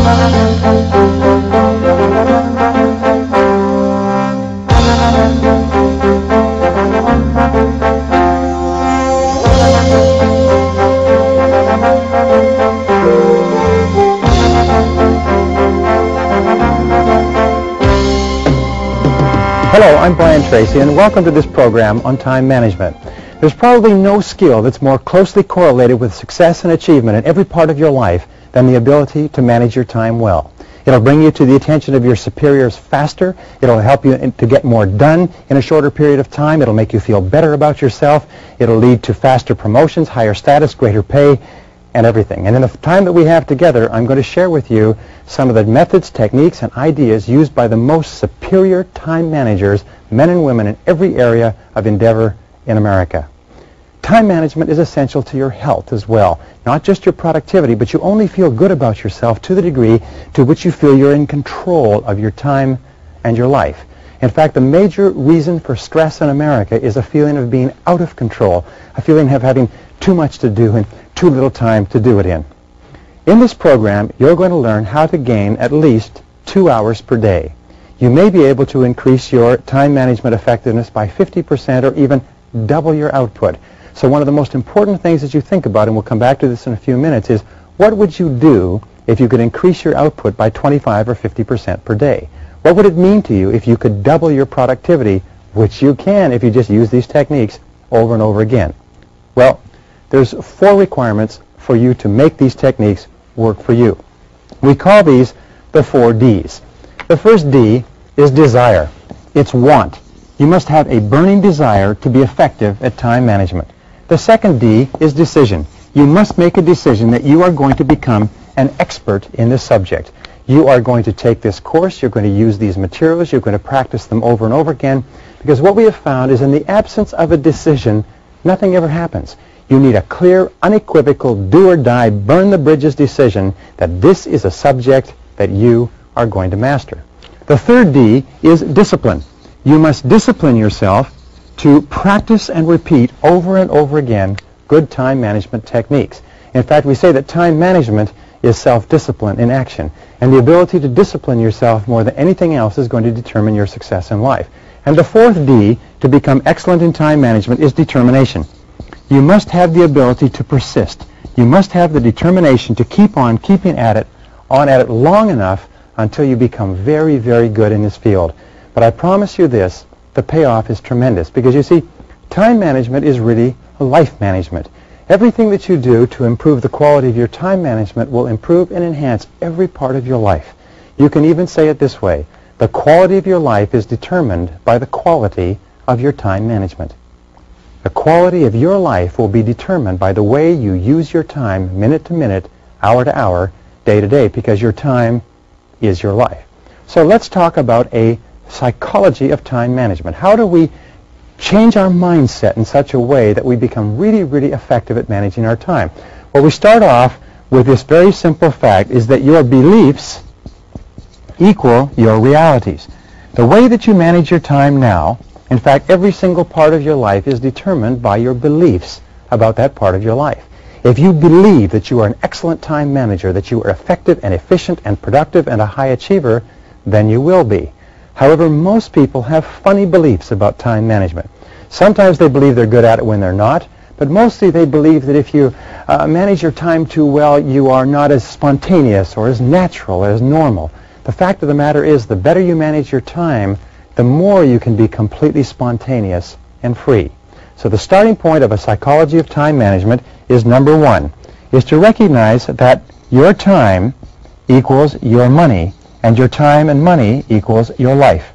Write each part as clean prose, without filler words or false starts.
Hello, I'm Tracy, and welcome to this program on time management. There's probably no skill that's more closely correlated with success and achievement in every part of your life than the ability to manage your time well. It'll bring you to the attention of your superiors faster. It'll help you to get more done in a shorter period of time. It'll make you feel better about yourself. It'll lead to faster promotions, higher status, greater pay, and everything. And in the time that we have together, I'm going to share with you some of the methods, techniques, and ideas used by the most superior time managers, men and women in every area of endeavor in America. Time management is essential to your health as well. Not just your productivity, but you only feel good about yourself to the degree to which you feel you're in control of your time and your life. In fact, the major reason for stress in America is a feeling of being out of control, a feeling of having too much to do and too little time to do it in. In this program, you're going to learn how to gain at least 2 hours per day. You may be able to increase your time management effectiveness by 50% or even double your output. So one of the most important things that you think about, and we'll come back to this in a few minutes, is what would you do if you could increase your output by 25 or 50% per day? What would it mean to you if you could double your productivity, which you can if you just use these techniques over and over again? Well, there's 4 requirements for you to make these techniques work for you. We call these the 4 Ds. The first D is desire. It's want. You must have a burning desire to be effective at time management. The second D is decision. You must make a decision that you are going to become an expert in this subject. You are going to take this course, you're going to use these materials, you're going to practice them over and over again, because what we have found is in the absence of a decision, nothing ever happens. You need a clear, unequivocal, do-or-die, burn-the-bridges decision that this is a subject that you are going to master. The third D is discipline. You must discipline yourself to practice and repeat over and over again good time management techniques. In fact, we say that time management is self-discipline in action, and the ability to discipline yourself more than anything else is going to determine your success in life. And the fourth D, to become excellent in time management, is determination. You must have the ability to persist. You must have the determination to keep on keeping at it, long enough until you become very, very good in this field. But I promise you this, the payoff is tremendous, because you see, time management is really life management. Everything that you do to improve the quality of your time management will improve and enhance every part of your life. You can even say it this way: the quality of your life is determined by the quality of your time management. The quality of your life will be determined by the way you use your time minute to minute, hour to hour, day to day, because your time is your life. So let's talk about a psychology of time management. How do we change our mindset in such a way that we become really, really effective at managing our time? Well, we start off with this very simple fact, is that your beliefs equal your realities. The way that you manage your time now, in fact, every single part of your life is determined by your beliefs about that part of your life. If you believe that you are an excellent time manager, that you are effective and efficient and productive and a high achiever, then you will be. However, most people have funny beliefs about time management. Sometimes they believe they're good at it when they're not, but mostly they believe that if you manage your time too well, you are not as spontaneous or as natural or as normal. The fact of the matter is, the better you manage your time, the more you can be completely spontaneous and free. So the starting point of a psychology of time management is, number 1, is to recognize that your time equals your money, and your time and money equals your life.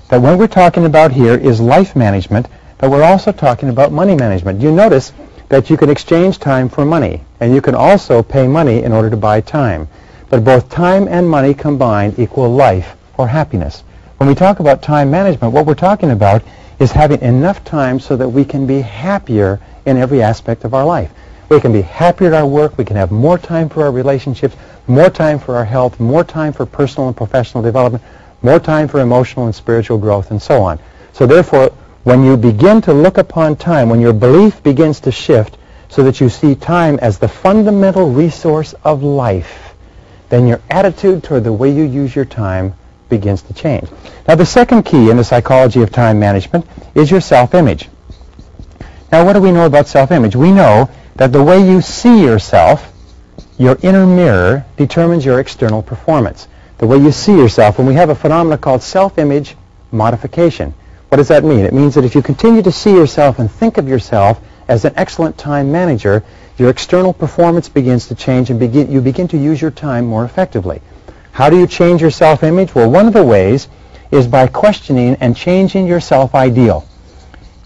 That when we're talking about here is life management, but we're also talking about money management. You notice that you can exchange time for money, and you can also pay money in order to buy time. But both time and money combined equal life or happiness. When we talk about time management, what we're talking about is having enough time so that we can be happier in every aspect of our life. We can be happier at our work, we can have more time for our relationships, more time for our health, more time for personal and professional development, more time for emotional and spiritual growth, and so on. So therefore, when you begin to look upon time, when your belief begins to shift so that you see time as the fundamental resource of life, then your attitude toward the way you use your time begins to change. Now, the second key in the psychology of time management is your self-image. Now, what do we know about self-image? We know that the way you see yourself, your inner mirror, determines your external performance. The way you see yourself, and we have a phenomenon called self-image modification. What does that mean? It means that if you continue to see yourself and think of yourself as an excellent time manager, your external performance begins to change and you begin to use your time more effectively. How do you change your self-image? Well, one of the ways is by questioning and changing your self-ideal.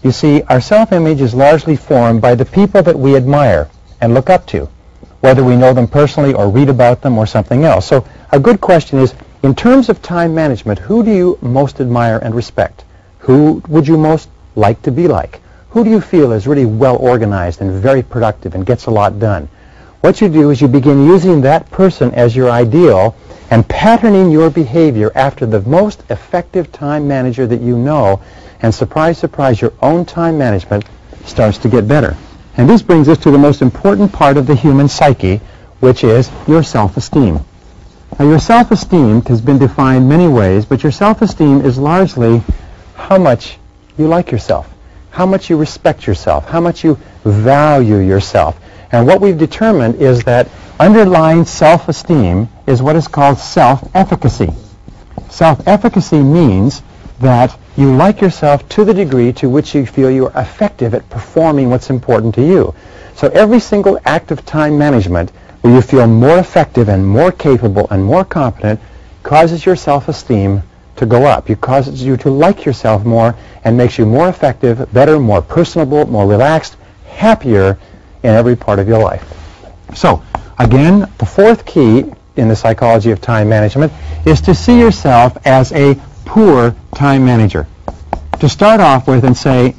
You see, our self-image is largely formed by the people that we admire and look up to, whether we know them personally or read about them or something else. So a good question is, in terms of time management, who do you most admire and respect? Who would you most like to be like? Who do you feel is really well organized and very productive and gets a lot done? What you do is you begin using that person as your ideal and patterning your behavior after the most effective time manager that you know, and surprise, surprise, your own time management starts to get better. And this brings us to the most important part of the human psyche, which is your self-esteem. Now, your self-esteem has been defined many ways, but your self-esteem is largely how much you like yourself, how much you respect yourself, how much you value yourself. And what we've determined is that underlying self-esteem is what is called self-efficacy. Self-efficacy means that you like yourself to the degree to which you feel you are effective at performing what's important to you. So every single act of time management where you feel more effective and more capable and more competent causes your self-esteem to go up. It causes you to like yourself more and makes you more effective, better, more personable, more relaxed, happier in every part of your life. So, again, the fourth key in the psychology of time management is to see yourself as a poor time manager. To start off with and say,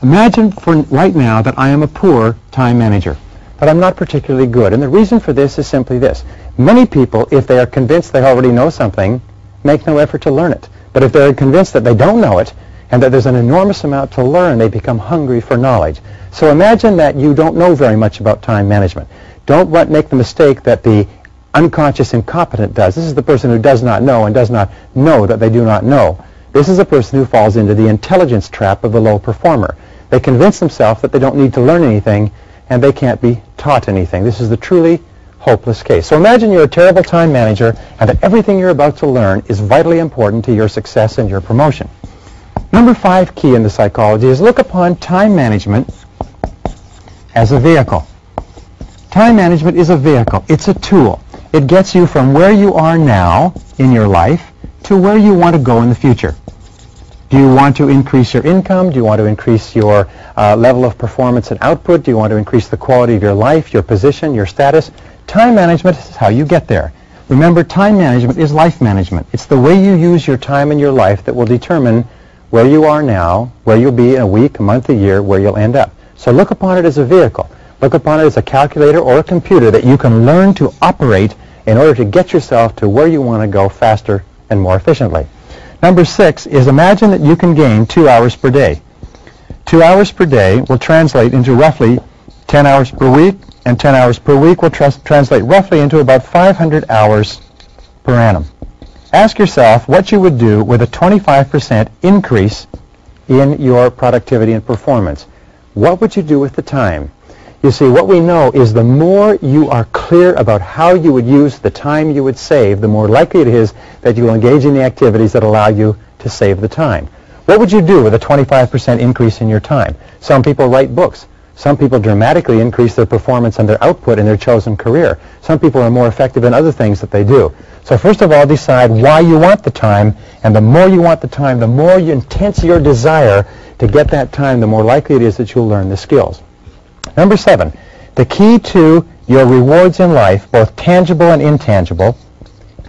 imagine for right now that I am a poor time manager, that I'm not particularly good. And the reason for this is simply this. Many people, if they are convinced they already know something, make no effort to learn it. But if they're convinced that they don't know it and that there's an enormous amount to learn, they become hungry for knowledge. So imagine that you don't know very much about time management. Don't make the mistake that the unconscious incompetent does. This is the person who does not know and does not know that they do not know. This is a person who falls into the intelligence trap of the low performer. They convince themselves that they don't need to learn anything and they can't be taught anything. This is the truly hopeless case. So imagine you're a terrible time manager and that everything you're about to learn is vitally important to your success and your promotion. Number 5 key in the psychology is look upon time management as a vehicle. Time management is a vehicle. It's a tool. It gets you from where you are now in your life to where you want to go in the future. Do you want to increase your income? Do you want to increase your level of performance and output? Do you want to increase the quality of your life, your position, your status? Time management is how you get there. Remember, time management is life management. It's the way you use your time in your life that will determine where you are now, where you'll be in a week, a month, a year, where you'll end up. So look upon it as a vehicle. Look upon it as a calculator or a computer that you can learn to operate in order to get yourself to where you want to go faster and more efficiently. Number 6 is imagine that you can gain 2 hours per day. 2 hours per day will translate into roughly 10 hours per week, and 10 hours per week will translate roughly into about 500 hours per annum. Ask yourself what you would do with a 25% increase in your productivity and performance. What would you do with the time? You see, what we know is the more you are clear about how you would use the time you would save, the more likely it is that you will engage in the activities that allow you to save the time. What would you do with a 25% increase in your time? Some people write books. Some people dramatically increase their performance and their output in their chosen career. Some people are more effective in other things that they do. So first of all, decide why you want the time, and the more you want the time, the more intense your desire to get that time, the more likely it is that you'll learn the skills. Number 7, the key to your rewards in life, both tangible and intangible,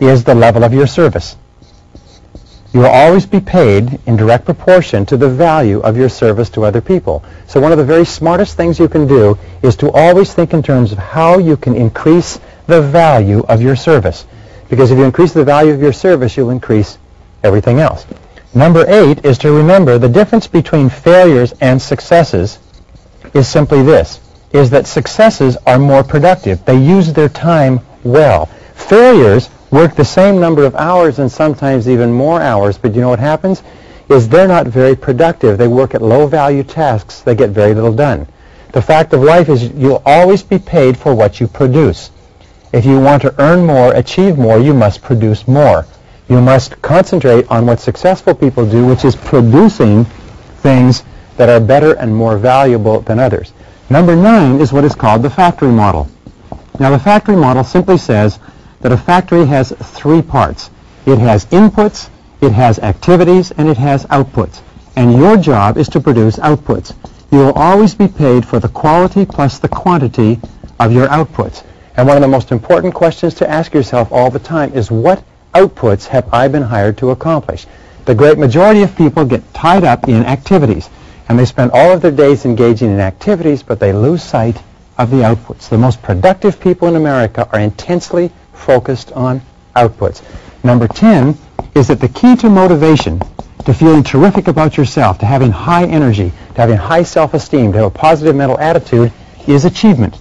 is the level of your service. You will always be paid in direct proportion to the value of your service to other people. So one of the very smartest things you can do is to always think in terms of how you can increase the value of your service. Because if you increase the value of your service, you'll increase everything else. Number 8 is to remember the difference between failures and successes is simply this, is that successes are more productive. They use their time well. Failures work the same number of hours and sometimes even more hours, but you know what happens? Is they're not very productive. They work at low-value tasks. They get very little done. The fact of life is you'll always be paid for what you produce. If you want to earn more, achieve more, you must produce more. You must concentrate on what successful people do, which is producing things that are better and more valuable than others. Number 9 is what is called the factory model. Now, the factory model simply says that a factory has 3 parts. It has inputs, it has activities, and it has outputs. And your job is to produce outputs. You will always be paid for the quality plus the quantity of your outputs. And one of the most important questions to ask yourself all the time is, what outputs have I been hired to accomplish? The great majority of people get tied up in activities, and they spend all of their days engaging in activities, but they lose sight of the outputs. The most productive people in America are intensely focused on outputs. Number 10 is that the key to motivation, to feeling terrific about yourself, to having high energy, to having high self-esteem, to have a positive mental attitude, is achievement.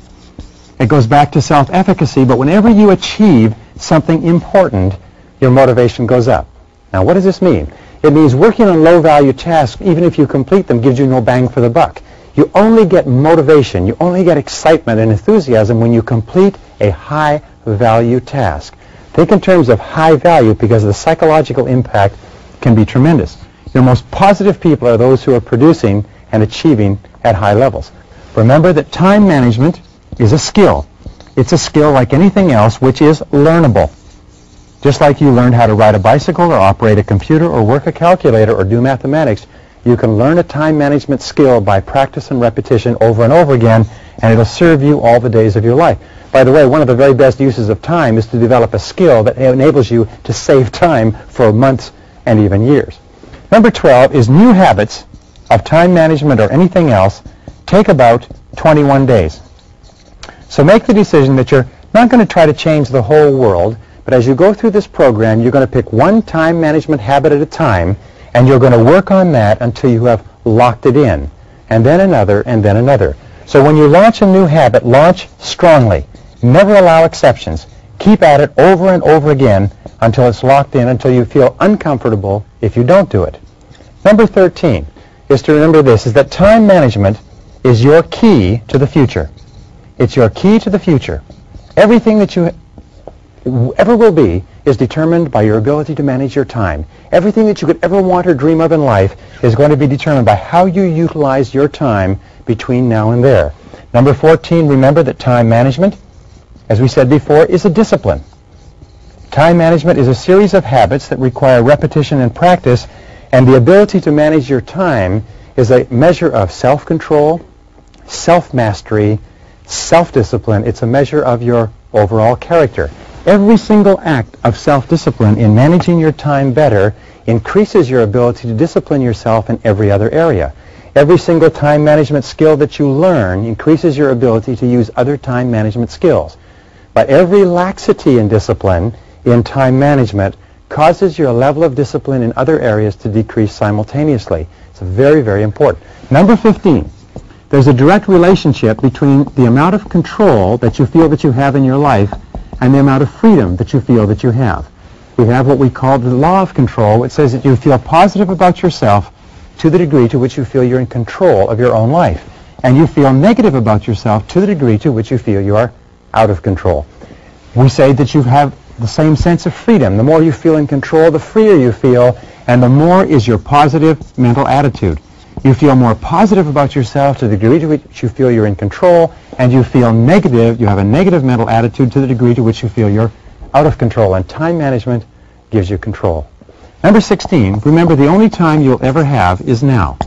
It goes back to self-efficacy, but whenever you achieve something important, your motivation goes up. Now, what does this mean? It means working on low-value tasks, even if you complete them, gives you no bang for the buck. You only get motivation, you only get excitement and enthusiasm when you complete a high-value task. Think in terms of high value, because the psychological impact can be tremendous. Your most positive people are those who are producing and achieving at high levels. Remember that time management is a skill. It's a skill like anything else which is learnable. Just like you learned how to ride a bicycle or operate a computer or work a calculator or do mathematics, you can learn a time management skill by practice and repetition over and over again, and it'll serve you all the days of your life. By the way, one of the very best uses of time is to develop a skill that enables you to save time for months and even years. Number 12 is new habits of time management or anything else take about 21 days. So make the decision that you're not going to try to change the whole world, but as you go through this program, you're going to pick one time management habit at a time, and you're going to work on that until you have locked it in, and then another, and then another. So when you launch a new habit, launch strongly. Never allow exceptions. Keep at it over and over again until it's locked in, until you feel uncomfortable if you don't do it. Number 13 is to remember this, is that time management is your key to the future. It's your key to the future. Everything that you ever will be is determined by your ability to manage your time. Everything that you could ever want or dream of in life is going to be determined by how you utilize your time between now and there. Number 14, remember that time management, as we said before, is a discipline. Time management is a series of habits that require repetition and practice, and the ability to manage your time is a measure of self-control, self-mastery, self-discipline. It's a measure of your overall character. Every single act of self-discipline in managing your time better increases your ability to discipline yourself in every other area. Every single time management skill that you learn increases your ability to use other time management skills. But every laxity in discipline in time management causes your level of discipline in other areas to decrease simultaneously. It's very, very important. Number 15, there's a direct relationship between the amount of control that you feel that you have in your life and the amount of freedom that you feel that you have. We have what we call the law of control, which says that you feel positive about yourself to the degree to which you feel you're in control of your own life. And you feel negative about yourself to the degree to which you feel you are out of control. We say that you have the same sense of freedom. The more you feel in control, the freer you feel, and the more is your positive mental attitude. You feel more positive about yourself to the degree to which you feel you're in control, and you feel negative, you have a negative mental attitude to the degree to which you feel you're out of control. And time management gives you control. Number 16, remember the only time you'll ever have is now.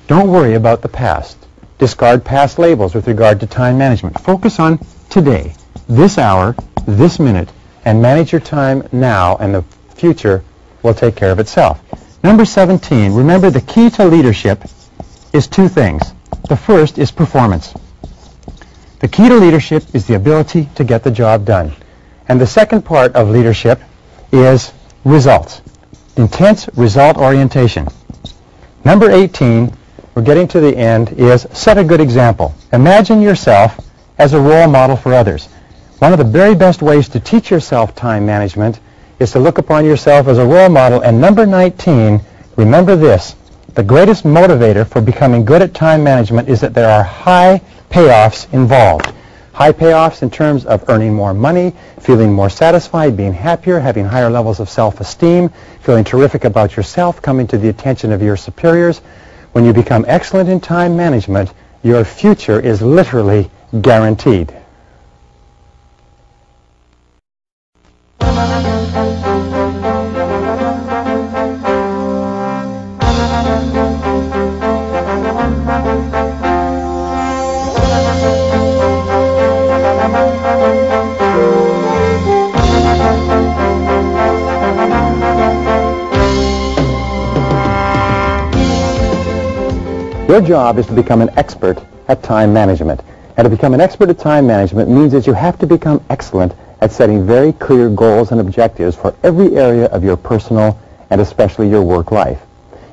Don't worry about the past. Discard past labels with regard to time management. Focus on today, this hour, this minute, and manage your time now, and the future will take care of itself. Number 17, remember the key to leadership is 2 things. The first is performance. The key to leadership is the ability to get the job done. And the second part of leadership is results. Intense result orientation. Number 18, we're getting to the end, is set a good example. Imagine yourself as a role model for others. One of the very best ways to teach yourself time management is to look upon yourself as a role model. And number 19, remember this: the greatest motivator for becoming good at time management is that there are high payoffs involved. High payoffs in terms of earning more money, feeling more satisfied, being happier, having higher levels of self-esteem, feeling terrific about yourself, coming to the attention of your superiors. When you become excellent in time management, your future is literally guaranteed. Your job is to become an expert at time management. And to become an expert at time management means that you have to become excellent at setting very clear goals and objectives for every area of your personal and especially your work life.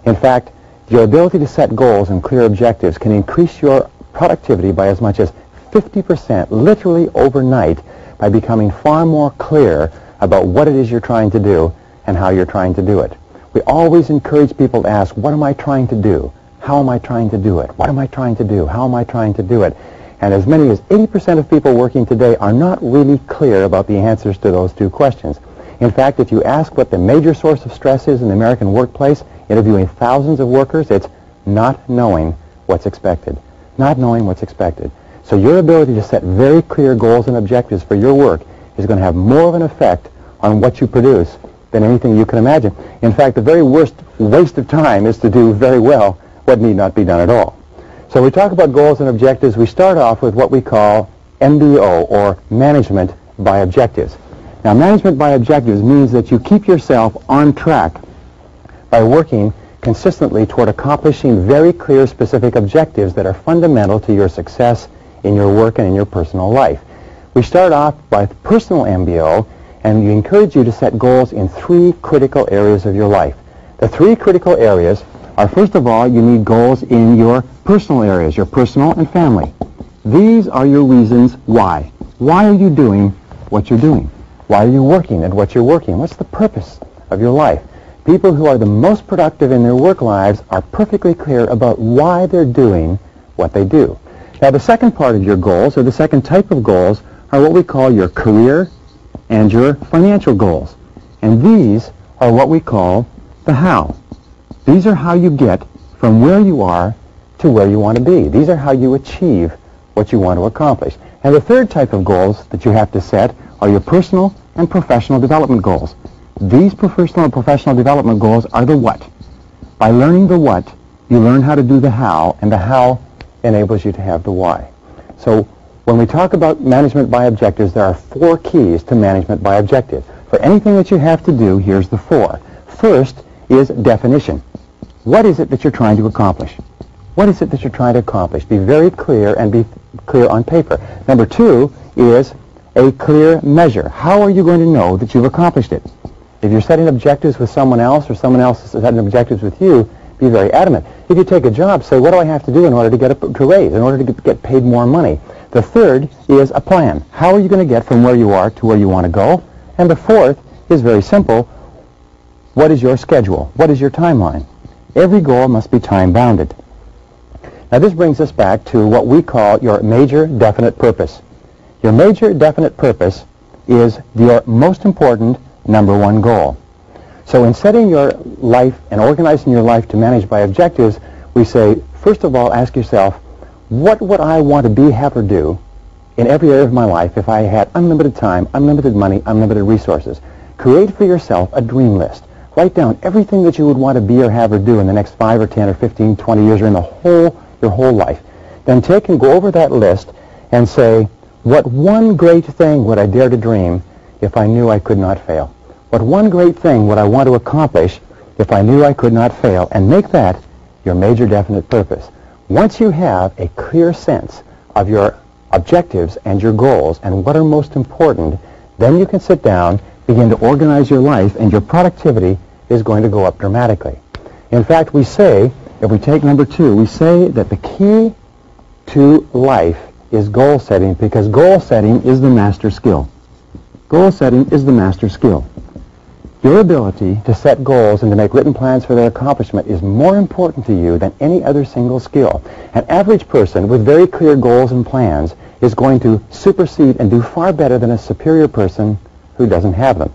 In fact, your ability to set goals and clear objectives can increase your productivity by as much as 50%, literally overnight, by becoming far more clear about what it is you're trying to do and how you're trying to do it. We always encourage people to ask, what am I trying to do? How am I trying to do it? What am I trying to do? How am I trying to do it? And as many as 80% of people working today are not really clear about the answers to those two questions. In fact, if you ask what the major source of stress is in the American workplace, interviewing thousands of workers, it's not knowing what's expected. Not knowing what's expected. So your ability to set very clear goals and objectives for your work is going to have more of an effect on what you produce than anything you can imagine. In fact, the very worst waste of time is to do very well what need not be done at all. So we talk about goals and objectives. We start off with what we call MBO, or management by objectives. Now, management by objectives means that you keep yourself on track by working consistently toward accomplishing very clear, specific objectives that are fundamental to your success in your work and in your personal life. We start off by personal MBO, and we encourage you to set goals in 3 critical areas of your life. The 3 critical areas are, first of all, you need goals in your personal areas, your personal and family. These are your reasons why. Why are you doing what you're doing? Why are you working at what you're working? What's the purpose of your life? People who are the most productive in their work lives are perfectly clear about why they're doing what they do. Now, the second part of your goals, or the second type of goals, are what we call your career and your financial goals. And these are what we call the how. These are how you get from where you are to where you want to be. These are how you achieve what you want to accomplish. And the third type of goals that you have to set are your personal and professional development goals. These personal and professional development goals are the what. By learning the what, you learn how to do the how, and the how enables you to have the why. So when we talk about management by objectives, there are 4 keys to management by objective. For anything that you have to do, here's the 4. First is definition. What is it that you're trying to accomplish? What is it that you're trying to accomplish? Be very clear, and be clear on paper. Number 2 is a clear measure. How are you going to know that you've accomplished it? If you're setting objectives with someone else, or someone else is setting objectives with you, be very adamant. If you take a job, say, what do I have to do in order to get a raise, in order to get paid more money? The third is a plan. How are you going to get from where you are to where you want to go? And the fourth is very simple. What is your schedule? What is your timeline? Every goal must be time-bounded. Now, this brings us back to what we call your major definite purpose. Your major definite purpose is your most important number 1 goal. So in setting your life and organizing your life to manage by objectives, we say, first of all, ask yourself, what would I want to be, have, or do in every area of my life if I had unlimited time, unlimited money, unlimited resources? Create for yourself a dream list. Write down everything that you would want to be or have or do in the next 5 or 10 or 15, 20 years, or in your whole life. Then take and go over that list and say, what one great thing would I dare to dream if I knew I could not fail? What one great thing would I want to accomplish if I knew I could not fail? And make that your major definite purpose. Once you have a clear sense of your objectives and your goals and what are most important, then you can sit down, begin to organize your life, and your productivity is going to go up dramatically. In fact, we say, if we take number 2, we say that the key to life is goal setting, because goal setting is the master skill. Goal setting is the master skill. Your ability to set goals and to make written plans for their accomplishment is more important to you than any other single skill. An average person with very clear goals and plans is going to supersede and do far better than a superior person who doesn't have them.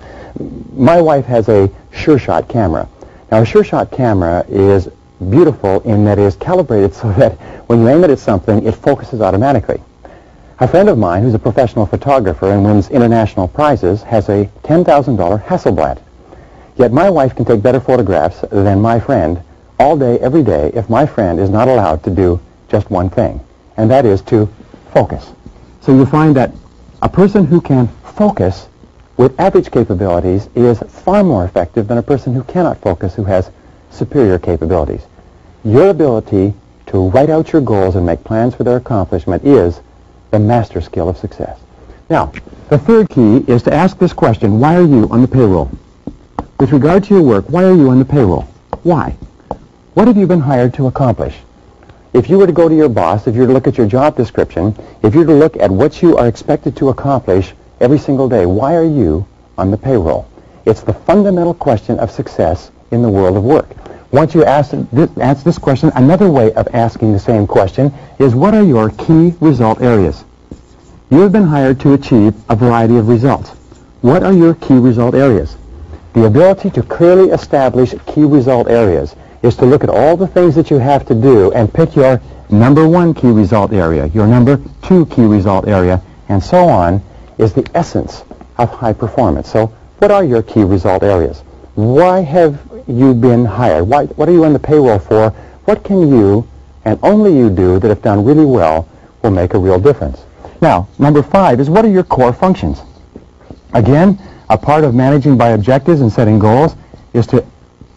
My wife has a sure-shot camera. Now, a sure-shot camera is beautiful in that it is calibrated so that when you aim it at something, it focuses automatically. A friend of mine who's a professional photographer and wins international prizes has a $10,000 Hasselblad. Yet my wife can take better photographs than my friend all day, every day, if my friend is not allowed to do just one thing, and that is to focus. So you find that a person who can focus with average capabilities is far more effective than a person who cannot focus, who has superior capabilities. Your ability to write out your goals and make plans for their accomplishment is the master skill of success. Now, the third key is to ask this question: why are you on the payroll? With regard to your work, why are you on the payroll? Why? What have you been hired to accomplish? If you were to go to your boss, if you were to look at your job description, if you were to look at what you are expected to accomplish every single day, why are you on the payroll? It's the fundamental question of success in the world of work. Once you ask this question, another way of asking the same question is, what are your key result areas? You have been hired to achieve a variety of results. What are your key result areas? The ability to clearly establish key result areas is to look at all the things that you have to do and pick your number one key result area, your number two key result area, and so on, is the essence of high performance. So what are your key result areas? Why have you been hired? What are you on the payroll for? What can you and only you do that, if done really well, will make a real difference? Now, number 5 is, what are your core functions? Again, a part of managing by objectives and setting goals is to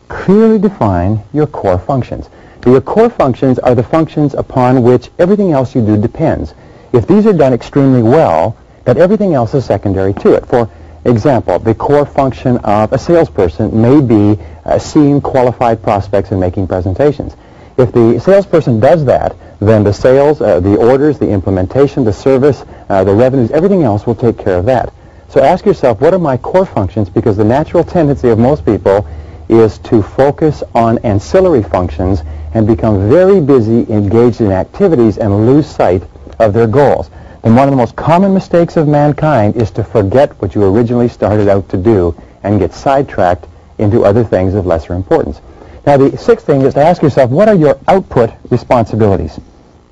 clearly define your core functions. Your core functions are the functions upon which everything else you do depends. If these are done extremely well, then everything else is secondary to it. For example, the core function of a salesperson may be seeing qualified prospects and making presentations. If the salesperson does that, then the sales, the orders, the implementation, the service, the revenues, everything else will take care of that. So ask yourself, what are my core functions? Because the natural tendency of most people is to focus on ancillary functions and become very busy engaged in activities and lose sight of their goals. And one of the most common mistakes of mankind is to forget what you originally started out to do and get sidetracked into other things of lesser importance. Now, the 6th thing is to ask yourself, what are your output responsibilities?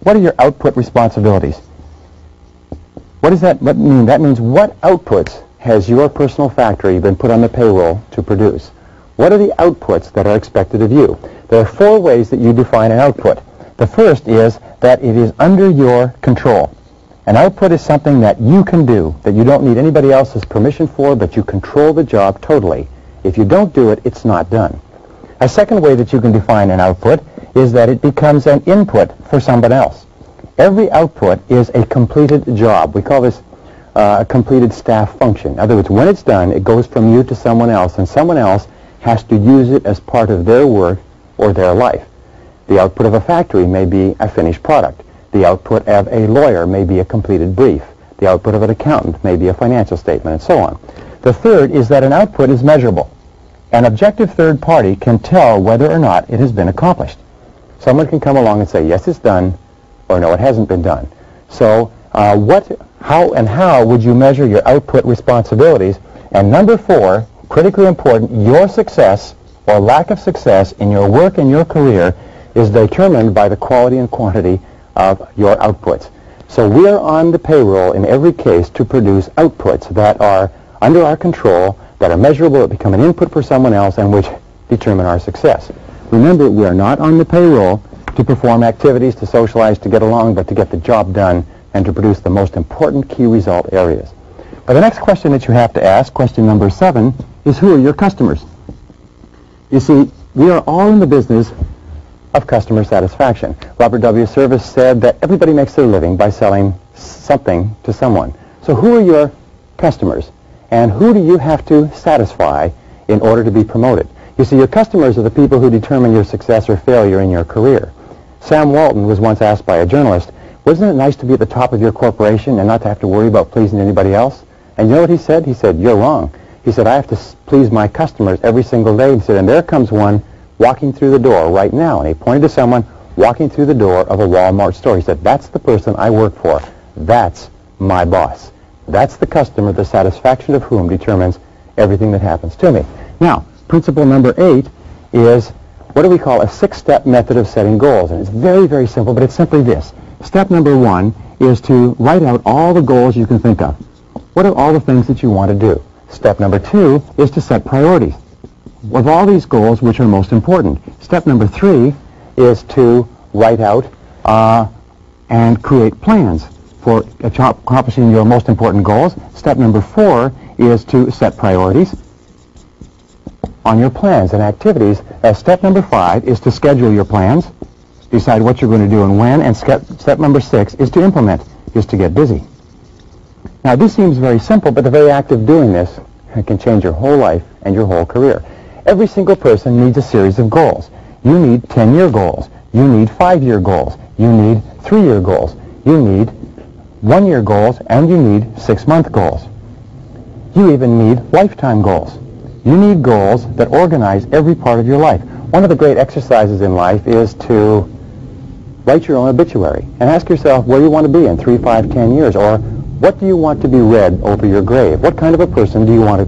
What are your output responsibilities? What does that mean? That means, what outputs has your personal factory been put on the payroll to produce? What are the outputs that are expected of you? There are 4 ways that you define an output. The first is that it is under your control. An output is something that you can do, that you don't need anybody else's permission for, but you control the job totally. If you don't do it, it's not done. A second way that you can define an output is that it becomes an input for someone else. Every output is a completed job. We call this a completed staff function. In other words, when it's done, it goes from you to someone else, and someone else has to use it as part of their work or their life. The output of a factory may be a finished product. The output of a lawyer may be a completed brief. The output of an accountant may be a financial statement, and so on. The third is that an output is measurable. An objective third party can tell whether or not it has been accomplished. Someone can come along and say, yes, it's done, or no, it hasn't been done. So how would you measure your output responsibilities? And number 4, critically important, your success or lack of success in your work and your career is determined by the quality and quantity of your outputs. So we are on the payroll in every case to produce outputs that are under our control, that are measurable, that become an input for someone else, and which determine our success. Remember, we are not on the payroll to perform activities, to socialize, to get along, but to get the job done and to produce the most important key result areas. But the next question that you have to ask, question number 7, is, who are your customers? You see, we are all in the business of customer satisfaction. Robert W. Service said that everybody makes their living by selling something to someone. So who are your customers? And who do you have to satisfy in order to be promoted? You see, your customers are the people who determine your success or failure in your career. Sam Walton was once asked by a journalist, Wasn't it nice to be at the top of your corporation and not to have to worry about pleasing anybody else? And you know what he said? He said, you're wrong. He said, I have to please my customers every single day. He said, and there comes one walking through the door right now. And he pointed to someone walking through the door of a Walmart store. He said, that's the person I work for. That's my boss. That's the customer, the satisfaction of whom determines everything that happens to me. Now, principle number 8 is what do we call a 6-step method of setting goals. And it's very, very simple, but it's simply this. Step number 1 is to write out all the goals you can think of. What are all the things that you want to do? Step number 2 is to set priorities. Of all these goals, which are most important? Step number 3 is to write out and create plans for accomplishing your most important goals. Step number 4 is to set priorities on your plans and activities. Step number 5 is to schedule your plans, decide what you're going to do and when, and step number 6 is to implement, is to get busy. Now, this seems very simple, but the very act of doing this can change your whole life and your whole career. Every single person needs a series of goals. You need 10-year goals. You need 5-year goals. You need 3-year goals. You need 1-year goals, and you need 6-month goals. You even need lifetime goals. You need goals that organize every part of your life. One of the great exercises in life is to write your own obituary and ask yourself where you want to be in 3, 5, 10 years, or what do you want to be read over your grave? What kind of a person do you want to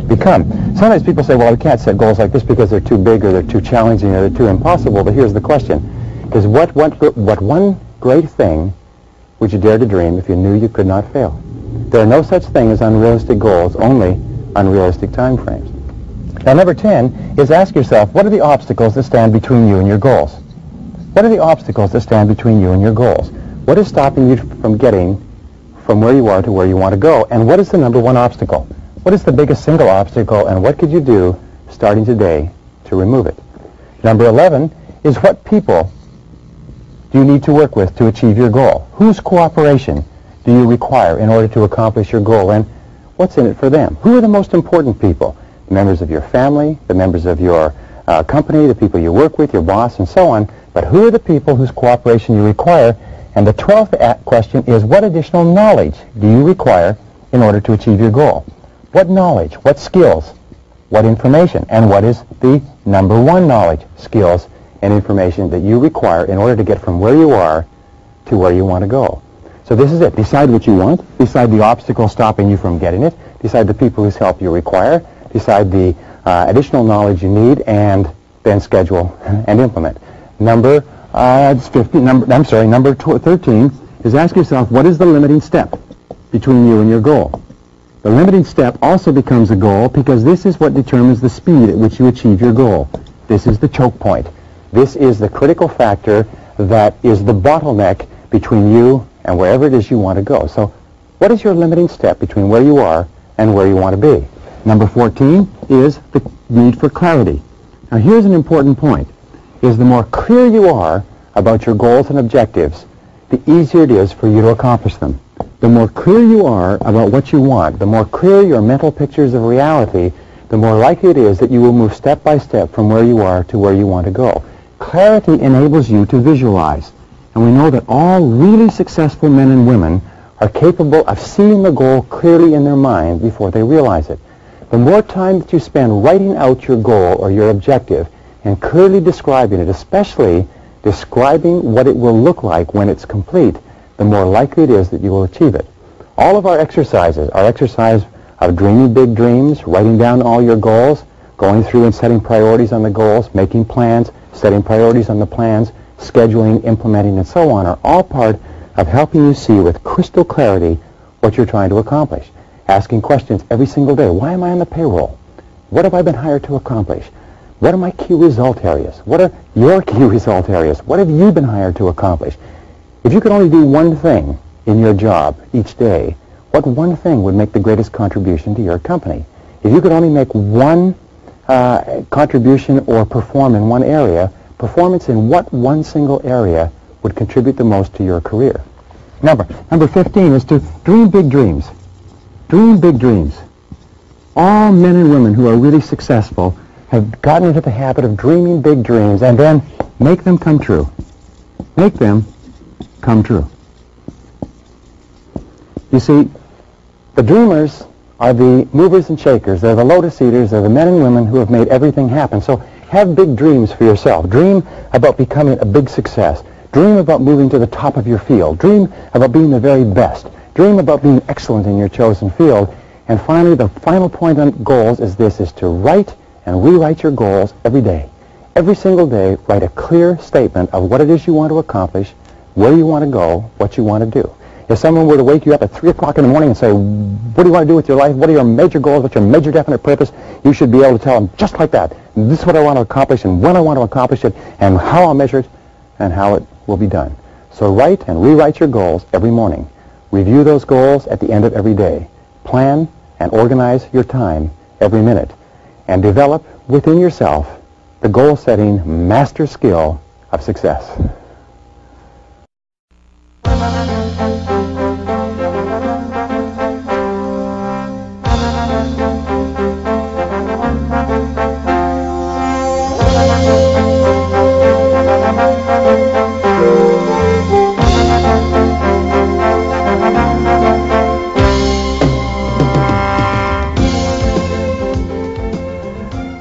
become? Sometimes people say, well, I can't set goals like this because they're too big or they're too challenging or they're too impossible. But here's the question. Is what one great thing would you dare to dream if you knew you could not fail? There are no such thing as unrealistic goals, only unrealistic time frames. Now, number 10 is ask yourself, what are the obstacles that stand between you and your goals? What are the obstacles that stand between you and your goals? What is stopping you from getting from where you are to where you want to go? And what is the number 1 obstacle? What is the biggest single obstacle, and what could you do starting today to remove it? Number 11 is what people do you need to work with to achieve your goal? Whose cooperation do you require in order to accomplish your goal, and what's in it for them? Who are the most important people? The members of your family, the members of your company, the people you work with, your boss, and so on. But who are the people whose cooperation you require? And the 12th question is, what additional knowledge do you require in order to achieve your goal? What knowledge, what skills, what information, and what is the number 1 knowledge, skills, and information that you require in order to get from where you are to where you want to go? So this is it. Decide what you want. Decide the obstacle stopping you from getting it. Decide the people whose help you require. Decide the additional knowledge you need, and then schedule and implement. Number 13 is ask yourself, what is the limiting step between you and your goal? The limiting step also becomes a goal because this is what determines the speed at which you achieve your goal. This is the choke point. This is the critical factor that is the bottleneck between you and wherever it is you want to go. So what is your limiting step between where you are and where you want to be? Number 14 is the need for clarity. Now, here's an important point, is the more clear you are about your goals and objectives, the easier it is for you to accomplish them. The more clear you are about what you want, the more clear your mental pictures of reality, the more likely it is that you will move step by step from where you are to where you want to go. Clarity enables you to visualize. And we know that all really successful men and women are capable of seeing the goal clearly in their mind before they realize it. The more time that you spend writing out your goal or your objective and clearly describing it, especially describing what it will look like when it's complete, the more likely it is that you will achieve it. All of our exercises, our exercise of dreaming big dreams, writing down all your goals, going through and setting priorities on the goals, making plans, setting priorities on the plans, scheduling, implementing, and so on, are all part of helping you see with crystal clarity what you're trying to accomplish. Asking questions every single day. Why am I on the payroll? What have I been hired to accomplish? What are my key result areas? What are your key result areas? What have you been hired to accomplish? If you could only do one thing in your job each day, what one thing would make the greatest contribution to your company? If you could only make one contribution or perform in one area, performance in what one single area would contribute the most to your career? Number 15 is to dream big dreams. Dream big dreams. All men and women who are really successful have gotten into the habit of dreaming big dreams and then make them come true. Make them come true. You see, the dreamers are the movers and shakers. They're the lotus eaters. They're the men and women who have made everything happen. So have big dreams for yourself. Dream about becoming a big success. Dream about moving to the top of your field. Dream about being the very best. Dream about being excellent in your chosen field. And finally, the final point on goals is this, is to write and rewrite your goals every day. Every single day, write a clear statement of what it is you want to accomplish, where you want to go, what you want to do. If someone were to wake you up at 3 o'clock in the morning and say, what do you want to do with your life? What are your major goals? What's your major definite purpose? You should be able to tell them just like that. This is what I want to accomplish and when I want to accomplish it and how I'll measure it and how it will be done. So write and rewrite your goals every morning. Review those goals at the end of every day. Plan and organize your time every minute. And develop within yourself the goal-setting master skill of success.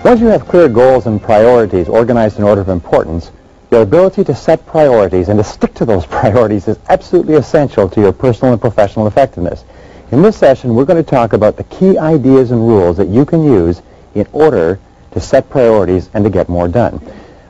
Once you have clear goals and priorities organized in order of importance, your ability to set priorities and to stick to those priorities is absolutely essential to your personal and professional effectiveness. In this session, we're going to talk about the key ideas and rules that you can use in order to set priorities and to get more done.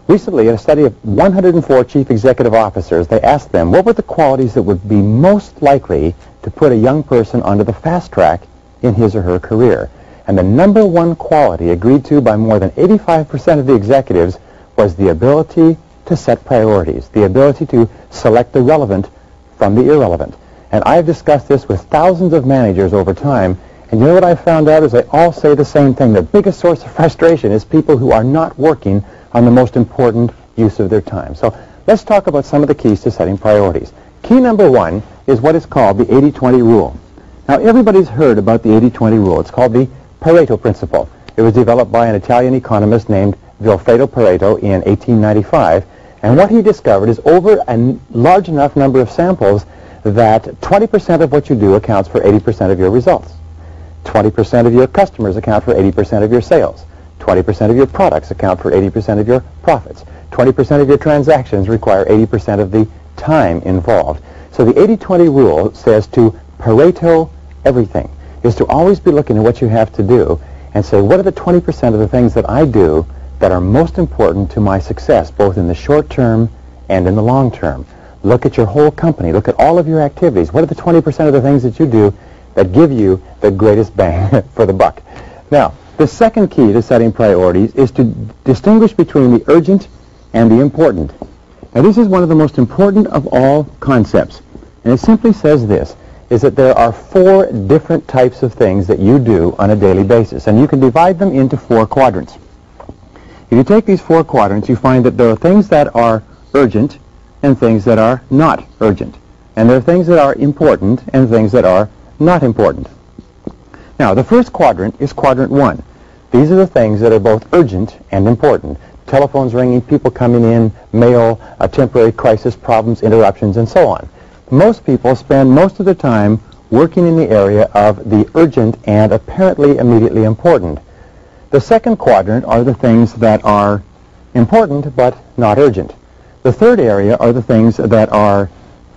Recently, in a study of 104 chief executive officers, they asked them what were the qualities that would be most likely to put a young person onto the fast track in his or her career. And the number one quality agreed to by more than 85% of the executives was the ability to set priorities, the ability to select the relevant from the irrelevant. And I've discussed this with thousands of managers over time, and you know what I found out is they all say the same thing. The biggest source of frustration is people who are not working on the most important use of their time. So let's talk about some of the keys to setting priorities. Key number one is what is called the 80-20 rule. Now everybody's heard about the 80-20 rule. It's called the Pareto principle. It was developed by an Italian economist named Vilfredo Pareto in 1895, and what he discovered is over a large enough number of samples that 20% of what you do accounts for 80% of your results. 20% of your customers account for 80% of your sales. 20% of your products account for 80% of your profits. 20% of your transactions require 80% of the time involved. So the 80-20 rule says to Pareto everything, is to always be looking at what you have to do and say, what are the 20% of the things that I do that are most important to my success, both in the short term and in the long term? Look at your whole company. Look at all of your activities. What are the 20% of the things that you do that give you the greatest bang for the buck? Now, the second key to setting priorities is to distinguish between the urgent and the important. Now, this is one of the most important of all concepts, and it simply says this, is that there are 4 different types of things that you do on a daily basis, and you can divide them into 4 quadrants. If you take these 4 quadrants, you find that there are things that are urgent and things that are not urgent, and there are things that are important and things that are not important. Now, the first quadrant is quadrant 1. These are the things that are both urgent and important. Telephones ringing, people coming in, mail, temporary crisis, problems, interruptions, and so on. Most people spend most of their time working in the area of the urgent and apparently immediately important. The second quadrant are the things that are important but not urgent. The third area are the things that are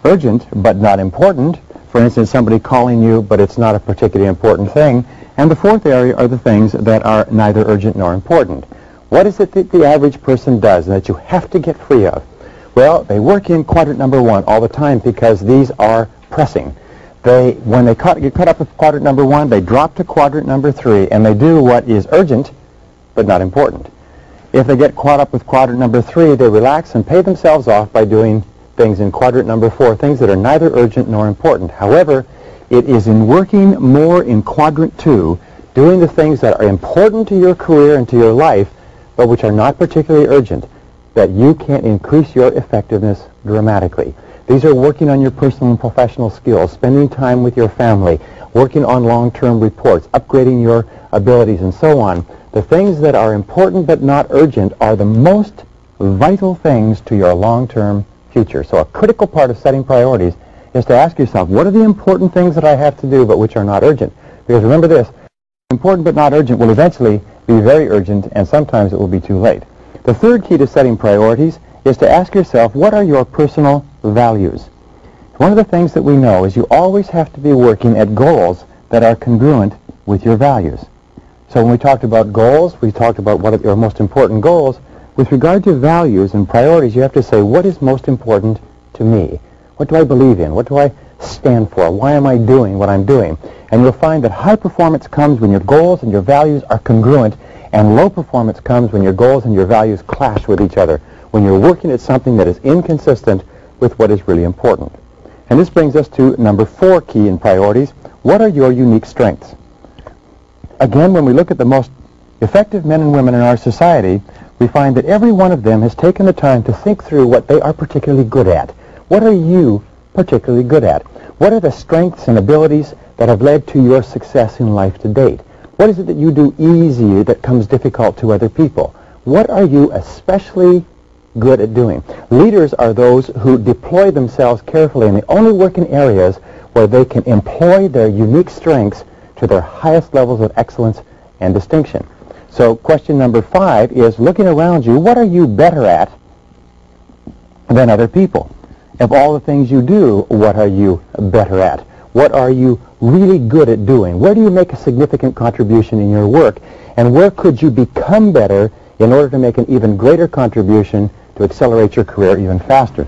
urgent but not important. For instance, somebody calling you, but it's not a particularly important thing. And the fourth area are the things that are neither urgent nor important. What is it that the average person does and that you have to get free of? Well, they work in quadrant number 1 all the time because these are pressing. When they get caught up with quadrant number 1, they drop to quadrant number 3, and they do what is urgent but not important. If they get caught up with quadrant number 3, they relax and pay themselves off by doing things in quadrant number 4, things that are neither urgent nor important. However, it is in working more in quadrant 2, doing the things that are important to your career and to your life, but which are not particularly urgent, that you can increase your effectiveness dramatically. These are working on your personal and professional skills, spending time with your family, working on long-term reports, upgrading your abilities, and so on. The things that are important but not urgent are the most vital things to your long-term future. So a critical part of setting priorities is to ask yourself, what are the important things that I have to do but which are not urgent? Because remember this, important but not urgent will eventually be very urgent, and sometimes it will be too late. The third key to setting priorities is to ask yourself, what are your personal values? One of the things that we know is you always have to be working at goals that are congruent with your values. So when we talked about goals, we talked about what are your most important goals. With regard to values and priorities, you have to say, what is most important to me? What do I believe in? What do I stand for? Why am I doing what I'm doing? And you'll find that high performance comes when your goals and your values are congruent, and low performance comes when your goals and your values clash with each other, when you're working at something that is inconsistent with what is really important. And this brings us to number 4 key in priorities. What are your unique strengths? Again, when we look at the most effective men and women in our society, we find that every one of them has taken the time to think through what they are particularly good at. What are you particularly good at? What are the strengths and abilities that have led to your success in life to date? What is it that you do easy that comes difficult to other people? What are you especially good at doing? Leaders are those who deploy themselves carefully, and they only work in areas where they can employ their unique strengths to their highest levels of excellence and distinction. So question number 5 is, looking around you, what are you better at than other people? Of all the things you do, what are you better at? What are you really good at doing? Where do you make a significant contribution in your work? And where could you become better in order to make an even greater contribution to accelerate your career even faster?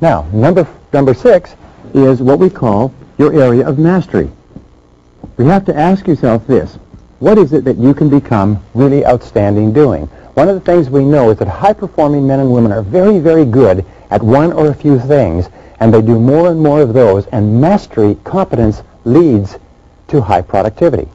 Now, number 6 is what we call your area of mastery. You have to ask yourself this: what is it that you can become really outstanding doing? One of the things we know is that high-performing men and women are very, very good at one or a few things, and they do more and more of those, and mastery, competence, leads to high productivity.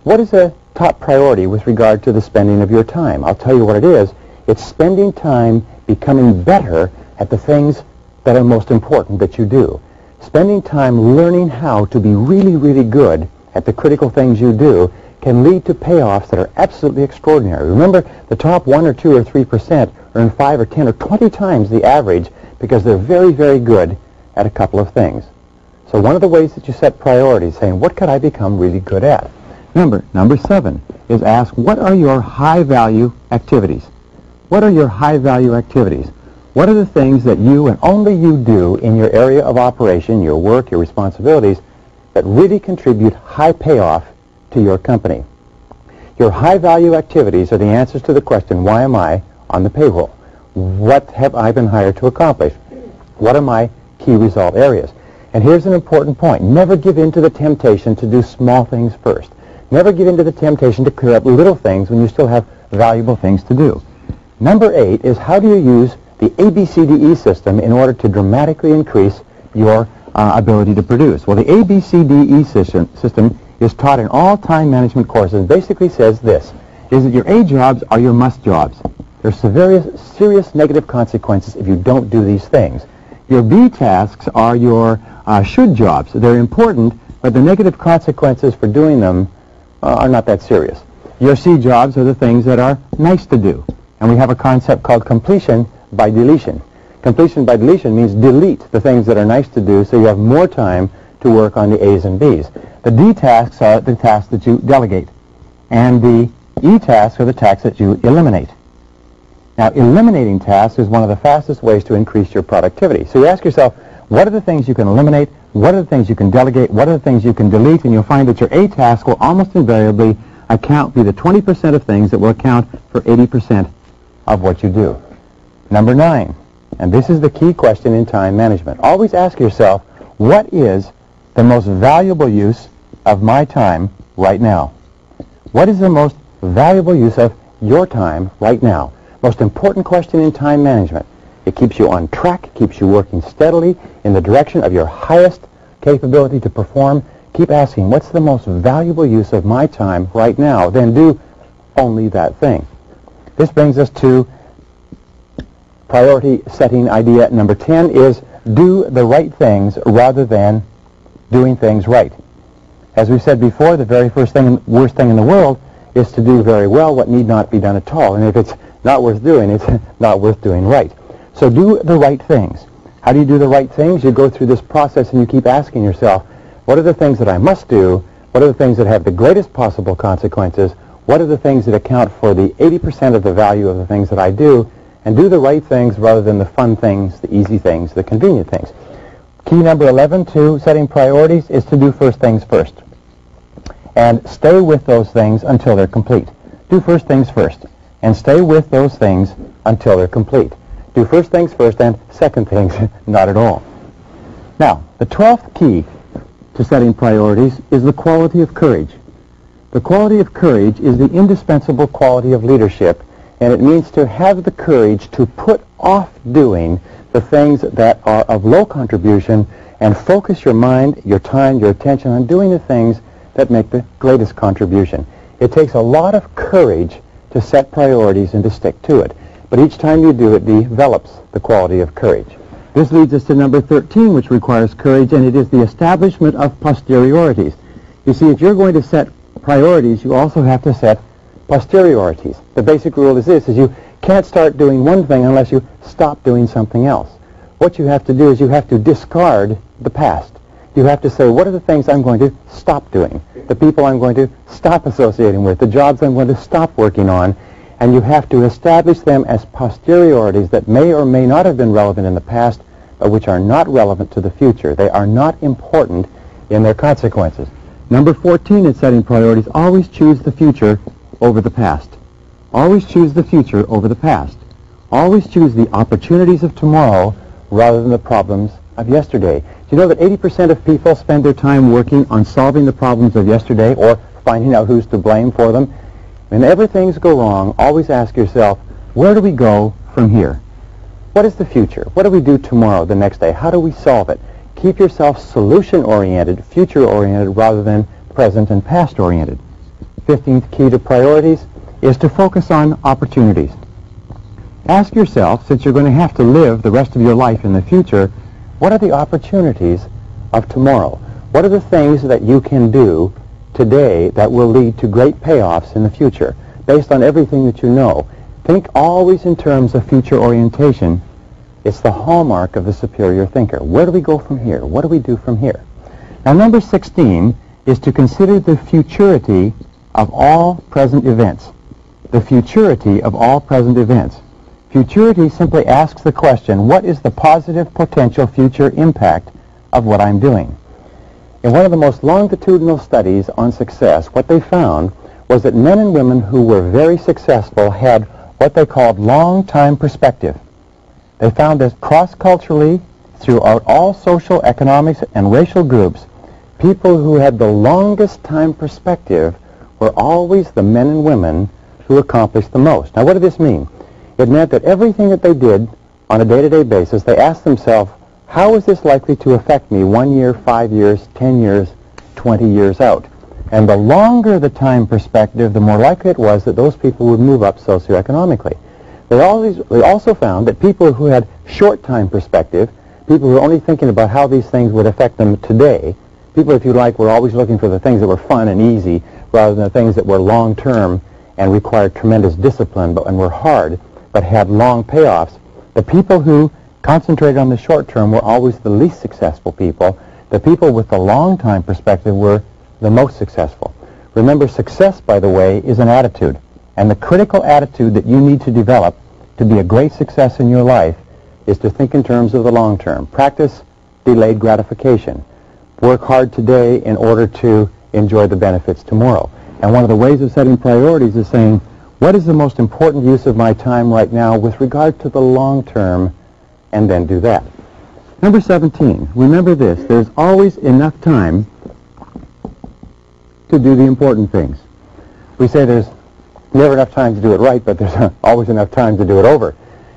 What is a top priority with regard to the spending of your time? I'll tell you what it is. It's spending time becoming better at the things that are most important that you do. Spending time learning how to be really, really good at the critical things you do can lead to payoffs that are absolutely extraordinary. Remember, the top 1 or 2 or 3% earn 5 or 10 or 20 times the average because they're very, very good at a couple of things. So one of the ways that you set priorities, saying, what could I become really good at? Number 7 is ask, what are your high-value activities? What are your high-value activities? What are the things that you and only you do in your area of operation, your work, your responsibilities, that really contribute high payoff to your company? Your high-value activities are the answers to the question, why am I on the payroll? What have I been hired to accomplish? What are my key result areas? And here's an important point. Never give in to the temptation to do small things first. Never give in to the temptation to clear up little things when you still have valuable things to do. Number 8 is, how do you use the ABCDE system in order to dramatically increase your ability to produce? Well, the ABCDE system is taught in all time management courses and basically says this, is that your A jobs are your must jobs. There's serious negative consequences if you don't do these things. Your B tasks are your should jobs. They're important, but the negative consequences for doing them are not that serious. Your C jobs are the things that are nice to do. And we have a concept called completion by deletion. Completion by deletion means delete the things that are nice to do so you have more time to work on the A's and B's. The D tasks are the tasks that you delegate, and the E tasks are the tasks that you eliminate. Now, eliminating tasks is one of the fastest ways to increase your productivity. So you ask yourself, what are the things you can eliminate? What are the things you can delegate? What are the things you can delete? And you'll find that your A task will almost invariably be the 20% of things that will account for 80% of what you do. Number 9, and this is the key question in time management. Always ask yourself, what is the most valuable use of my time right now? What is the most valuable use of your time right now? Most important question in time management. It keeps you on track, keeps you working steadily in the direction of your highest capability to perform. Keep asking, what's the most valuable use of my time right now? Then do only that thing. This brings us to priority setting idea number 10 is do the right things rather than doing things right. As we said before, the very worst thing in the world is to do very well what need not be done at all. And if it's not worth doing, it's not worth doing right. So do the right things. How do you do the right things? You go through this process and you keep asking yourself, what are the things that I must do? What are the things that have the greatest possible consequences? What are the things that account for the 80% of the value of the things that I do? And do the right things rather than the fun things, the easy things, the convenient things. Key number 11 to setting priorities is to do first things first. And stay with those things until they're complete. Do first things first. And stay with those things until they're complete. Do first things first and second things not at all. Now, the 12th key to setting priorities is the quality of courage. The quality of courage is the indispensable quality of leadership, and it means to have the courage to put off doing the things that are of low contribution and focus your mind, your time, your attention on doing the things that make the greatest contribution. It takes a lot of courage to set priorities and to stick to it. But each time you do, it develops the quality of courage. This leads us to number 13, which requires courage, and it is the establishment of posteriorities. You see, if you're going to set priorities, you also have to set posteriorities. The basic rule is this, is you can't start doing one thing unless you stop doing something else. What you have to do is you have to discard the past. You have to say, what are the things I'm going to stop doing? The people I'm going to stop associating with, the jobs I'm going to stop working on, and you have to establish them as posteriorities that may or may not have been relevant in the past, but which are not relevant to the future. They are not important in their consequences. Number 14 in setting priorities, always choose the future over the past. Always choose the future over the past. Always choose the opportunities of tomorrow rather than the problems of yesterday. Do you know that 80% of people spend their time working on solving the problems of yesterday or finding out who's to blame for them? Whenever things go wrong, always ask yourself, where do we go from here? What is the future? What do we do tomorrow, the next day? How do we solve it? Keep yourself solution-oriented, future-oriented, rather than present and past-oriented. 15th key to priorities is to focus on opportunities. Ask yourself, since you're going to have to live the rest of your life in the future, what are the opportunities of tomorrow? What are the things that you can do today that will lead to great payoffs in the future, based on everything that you know? Think always in terms of future orientation. It's the hallmark of the superior thinker. Where do we go from here? What do we do from here? Now, number 16 is to consider the futurity of all present events. The futurity of all present events. Futurity simply asks the question, what is the positive potential future impact of what I'm doing? In one of the most longitudinal studies on success, what they found was that men and women who were very successful had what they called long-time perspective. They found that cross-culturally, throughout all social, economics, and racial groups, people who had the longest time perspective were always the men and women who accomplished the most. Now, what did this mean? It meant that everything that they did on a day-to-day basis, they asked themselves, how is this likely to affect me 1 year, 5 years, 10 years, 20 years out? And the longer the time perspective, the more likely it was that those people would move up socioeconomically. They also found that people who had short time perspective, people who were only thinking about how these things would affect them today, people, if you like, were always looking for the things that were fun and easy rather than the things that were long-term and required tremendous discipline and were hard but had long payoffs. The people who concentrated on the short term were always the least successful people. The people with the long time perspective were the most successful. Remember, success, by the way, is an attitude. And the critical attitude that you need to develop to be a great success in your life is to think in terms of the long term. Practice delayed gratification. Work hard today in order to enjoy the benefits tomorrow. And one of the ways of setting priorities is saying, what is the most important use of my time right now with regard to the long term, and then do that. Number 17, remember this, there's always enough time to do the important things. We say there's never enough time to do it right, but there's always enough time to do it over.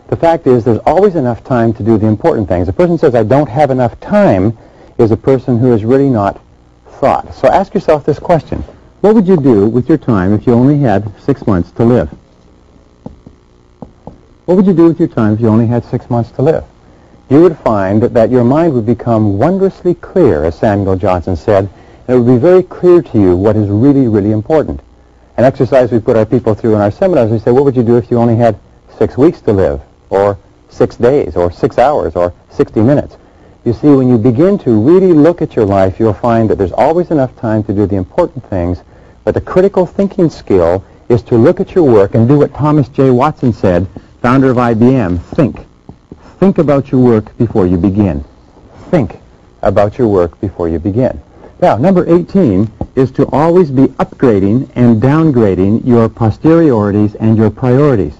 The fact is there's always enough time to do the important things. A person says, I don't have enough time, is a person who has really not thought. So ask yourself this question. What would you do with your time if you only had 6 months to live? What would you do with your time if you only had 6 months to live? You would find that your mind would become wondrously clear, as Samuel Johnson said, and it would be very clear to you what is really, really important. An exercise we put our people through in our seminars, we say, what would you do if you only had 6 weeks to live, or 6 days or 6 hours or 60 minutes. You see, when you begin to really look at your life, you'll find that there's always enough time to do the important things, but the critical thinking skill is to look at your work and do what Thomas J. Watson said, founder of IBM, think. Think about your work before you begin. Think about your work before you begin. Now, number 18 is to always be upgrading and downgrading your posteriorities and your priorities.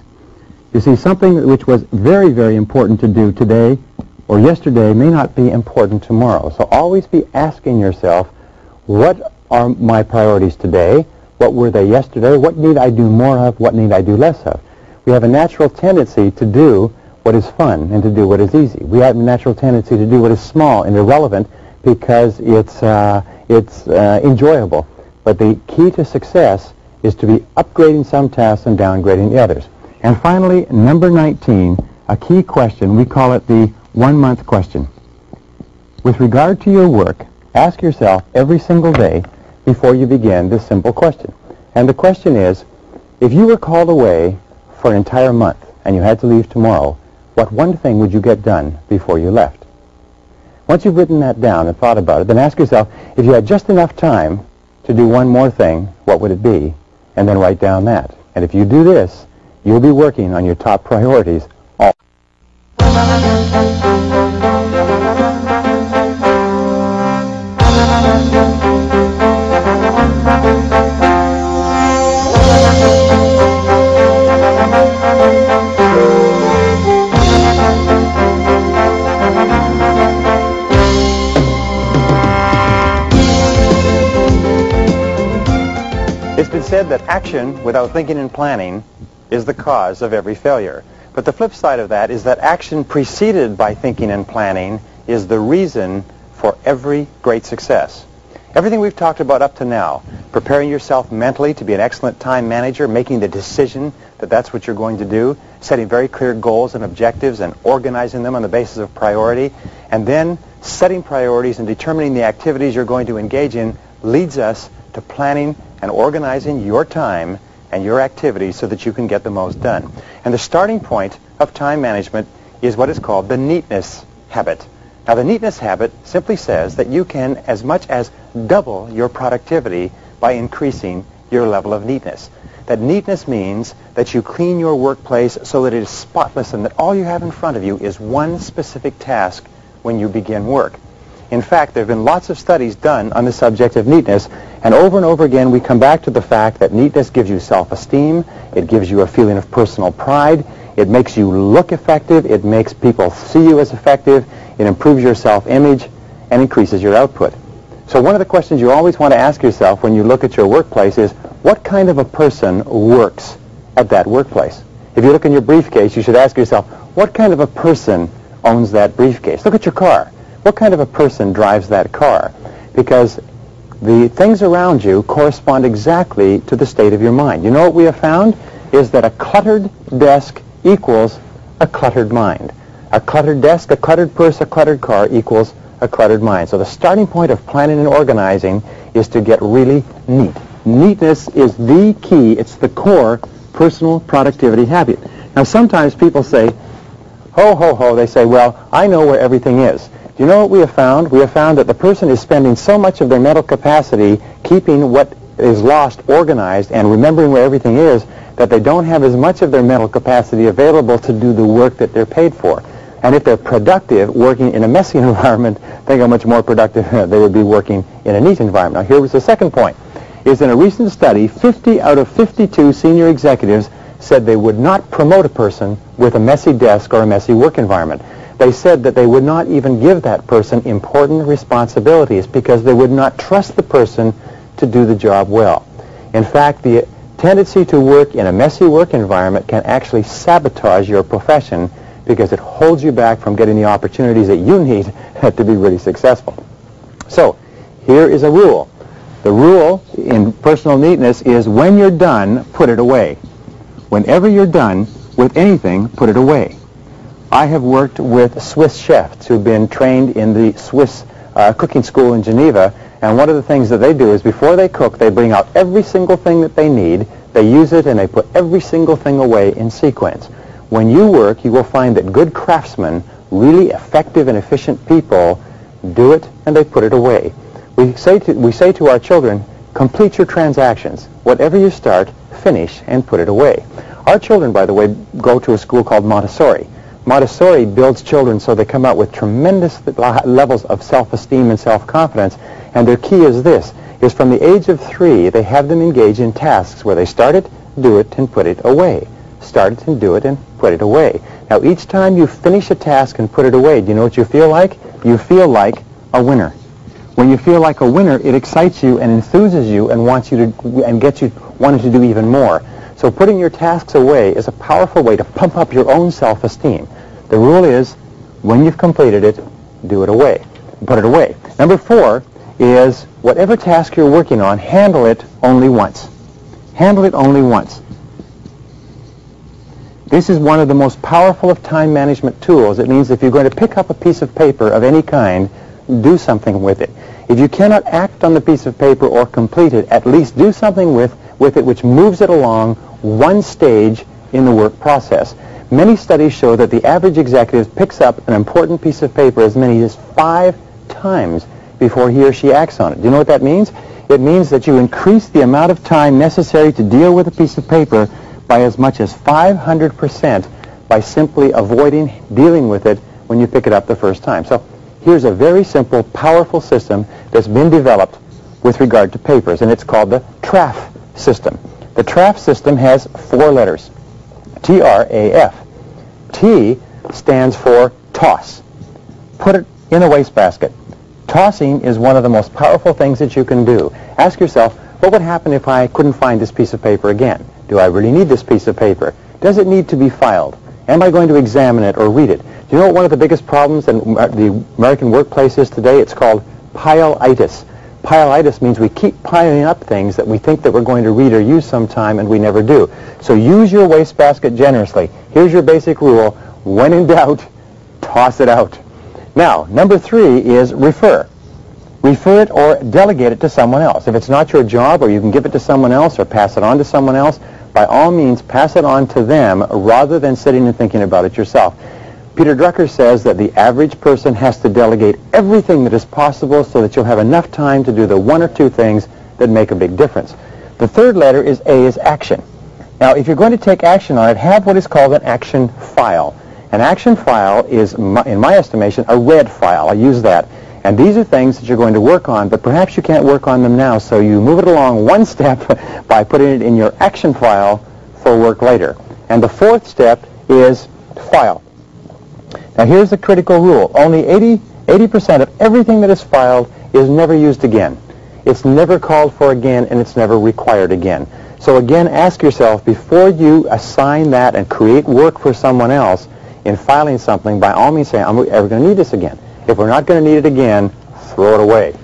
You see, something which was very, very important to do today or yesterday may not be important tomorrow. So always be asking yourself, what are my priorities today? What were they yesterday? What need I do more of? What need I do less of? We have a natural tendency to do what is fun and to do what is easy. We have a natural tendency to do what is small and irrelevant because it's enjoyable. But the key to success is to be upgrading some tasks and downgrading the others. And finally, number 19, a key question. We call it the 1-month question. With regard to your work, ask yourself every single day before you begin this simple question. And the question is, if you were called away for an entire month and you had to leave tomorrow, what one thing would you get done before you left? Once you've written that down and thought about it, then ask yourself, if you had just enough time to do one more thing, what would it be? And then write down that. And if you do this, you'll be working on your top priorities all. It's been said that action without thinking and planning is the cause of every failure. But the flip side of that is that action preceded by thinking and planning is the reason for every great success. Everything we've talked about up to now, preparing yourself mentally to be an excellent time manager, making the decision that that's what you're going to do, setting very clear goals and objectives and organizing them on the basis of priority, and then setting priorities and determining the activities you're going to engage in leads us to planning and organizing your time and your activities so that you can get the most done. And the starting point of time management is what is called the neatness habit. Now, the neatness habit simply says that you can as much as double your productivity by increasing your level of neatness. That neatness means that you clean your workplace so that it is spotless and that all you have in front of you is one specific task when you begin work. In fact, there have been lots of studies done on the subject of neatness, and over again we come back to the fact that neatness gives you self-esteem, it gives you a feeling of personal pride, it makes you look effective, it makes people see you as effective, it improves your self-image, and increases your output. So one of the questions you always want to ask yourself when you look at your workplace is, what kind of a person works at that workplace? If you look in your briefcase, you should ask yourself, what kind of a person owns that briefcase? Look at your car. What kind of a person drives that car? Because the things around you correspond exactly to the state of your mind. You know what we have found is that a cluttered desk equals a cluttered mind. A cluttered desk, a cluttered purse, a cluttered car equals a cluttered mind. So the starting point of planning and organizing is to get really neat. Neatness is the key. It's the core personal productivity habit. Now, sometimes people say, ho, ho, ho. They say, well, I know where everything is. Do you know what we have found? We have found that the person is spending so much of their mental capacity keeping what is lost organized and remembering where everything is that they don't have as much of their mental capacity available to do the work that they're paid for. And if they're productive working in a messy environment, think how much more productive they would be working in a neat environment. Now, here was the second point. Is in a recent study, 50 out of 52 senior executives said they would not promote a person with a messy desk or a messy work environment. They said that they would not even give that person important responsibilities because they would not trust the person to do the job well. In fact, the tendency to work in a messy work environment can actually sabotage your profession because it holds you back from getting the opportunities that you need to be really successful. So, here is a rule. The rule in personal neatness is when you're done, put it away. Whenever you're done with anything, put it away. I have worked with Swiss chefs who've been trained in the Swiss cooking school in Geneva, and one of the things that they do is before they cook, they bring out every single thing that they need, they use it, and they put every single thing away in sequence. When you work, you will find that good craftsmen, really effective and efficient people, do it and they put it away. We say to our children, complete your transactions. Whatever you start, finish and put it away. Our children, by the way, go to a school called Montessori. Montessori builds children so they come out with tremendous levels of self-esteem and self-confidence, and their key is this, is from the age of 3, they have them engage in tasks where they start it, do it, and put it away. Start it and do it and put it away. Now, each time you finish a task and put it away, do you know what you feel like? You feel like a winner. When you feel like a winner, it excites you and enthuses you and wants you to, and gets you wanting to do even more. So putting your tasks away is a powerful way to pump up your own self-esteem. The rule is, when you've completed it, do it away. Put it away. Number 4 is, whatever task you're working on, handle it only once. Handle it only once. This is one of the most powerful of time management tools. It means if you're going to pick up a piece of paper of any kind, do something with it. If you cannot act on the piece of paper or complete it, at least do something with it which moves it along one stage in the work process. Many studies show that the average executive picks up an important piece of paper as many as 5 times before he or she acts on it. Do you know what that means? It means that you increase the amount of time necessary to deal with a piece of paper by as much as 500% by simply avoiding dealing with it when you pick it up the first time. So here's a very simple, powerful system that's been developed with regard to papers, and it's called the TRAF system. The TRAF system has 4 letters, T-R-A-F. T stands for toss. Put it in a wastebasket. Tossing is one of the most powerful things that you can do. Ask yourself, what would happen if I couldn't find this piece of paper again? Do I really need this piece of paper? Does it need to be filed? Am I going to examine it or read it? Do you know what one of the biggest problems in the American workplace is today? It's called pile-itis. Pile-itis means we keep piling up things that we think that we're going to read or use sometime, and we never do. So use your wastebasket generously. Here's your basic rule. When in doubt, toss it out. Now, number 3 is refer. Refer it or delegate it to someone else. If it's not your job, or you can give it to someone else or pass it on to someone else, by all means pass it on to them rather than sitting and thinking about it yourself. Peter Drucker says that the average person has to delegate everything that is possible so that you'll have enough time to do the 1 or 2 things that make a big difference. The 3rd letter is A, is action. Now, if you're going to take action on it, have what is called an action file. An action file is, in my estimation, a red file. I use that. And these are things that you're going to work on, but perhaps you can't work on them now, so you move it along one step by putting it in your action file for work later. And the 4th step is file. Now here's the critical rule. Only 80% of everything that is filed is never used again. It's never called for again, and it's never required again. So again, ask yourself, before you assign that and create work for someone else in filing something, by all means say, are we ever going to need this again? If we're not going to need it again, throw it away.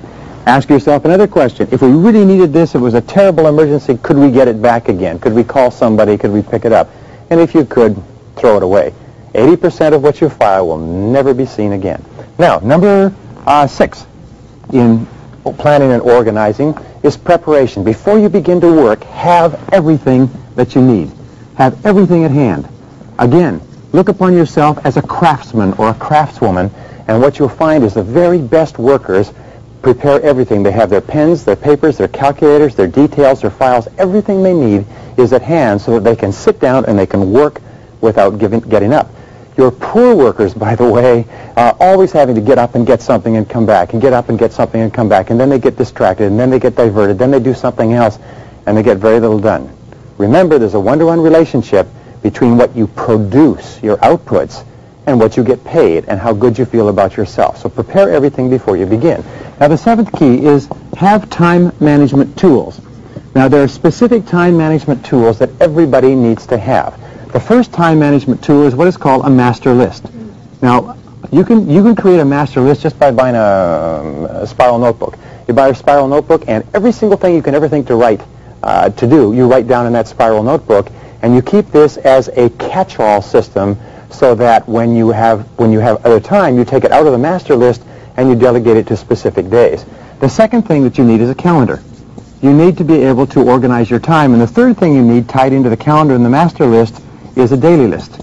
Ask yourself another question. If we really needed this, it was a terrible emergency, could we get it back again? Could we call somebody? Could we pick it up? And if you could, throw it away. 80% of what you file will never be seen again. Now, number 6 in planning and organizing is preparation. Before you begin to work, have everything that you need. Have everything at hand. Again, look upon yourself as a craftsman or a craftswoman, and what you'll find is the very best workers prepare everything. They have their pens, their papers, their calculators, their details, their files. Everything they need is at hand so that they can sit down and they can work without getting up. Your poor workers, by the way, are always having to get up and get something and come back, and get up and get something and come back, and then they get distracted, and then they get diverted, then they do something else, and they get very little done. Remember, there's a one-to-one relationship between what you produce, your outputs, and what you get paid, and how good you feel about yourself. So prepare everything before you begin. Now, the 7th key is have time management tools. Now, there are specific time management tools that everybody needs to have. The first time management tool is what is called a master list. Now, you can create a master list just by buying a spiral notebook. You buy a spiral notebook, and every single thing you can ever think to write, you write down in that spiral notebook, and you keep this as a catch-all system so that when you have other time, you take it out of the master list and you delegate it to specific days. The second thing that you need is a calendar. You need to be able to organize your time. And the third thing you need tied into the calendar and the master list is a daily list.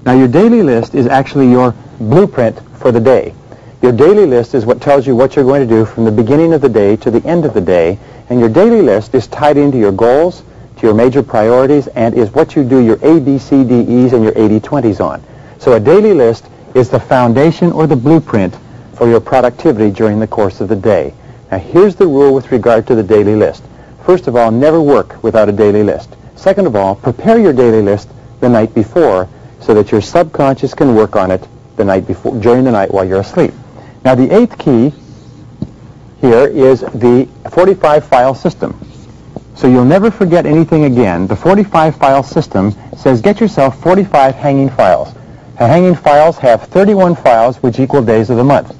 Now, your daily list is actually your blueprint for the day. Your daily list is what tells you what you're going to do from the beginning of the day to the end of the day, and your daily list is tied into your goals, to your major priorities, and is what you do your A, B, C, D, E's and your 80-20s on. So a daily list is the foundation or the blueprint for your productivity during the course of the day. Now, here's the rule with regard to the daily list. First of all, never work without a daily list. Second of all, prepare your daily list the night before so that your subconscious can work on it the night before, during the night while you're asleep. Now, the 8th key here is the 45-file system. So you'll never forget anything again. The 45-file system says get yourself 45 hanging files. Hanging files have 31 files which equal days of the month.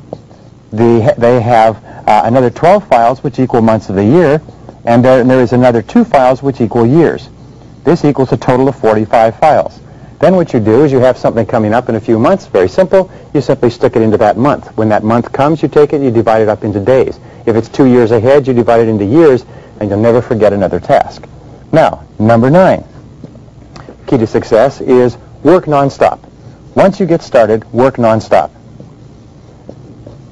They have another 12 files which equal months of the year, and there is another 2 files which equal years. This equals a total of 45 files. Then what you do is you have something coming up in a few months, very simple, you simply stick it into that month. When that month comes, you take it and you divide it up into days. If it's 2 years ahead, you divide it into years, and you'll never forget another task. Now, number 9, key to success is work nonstop. Once you get started, work nonstop.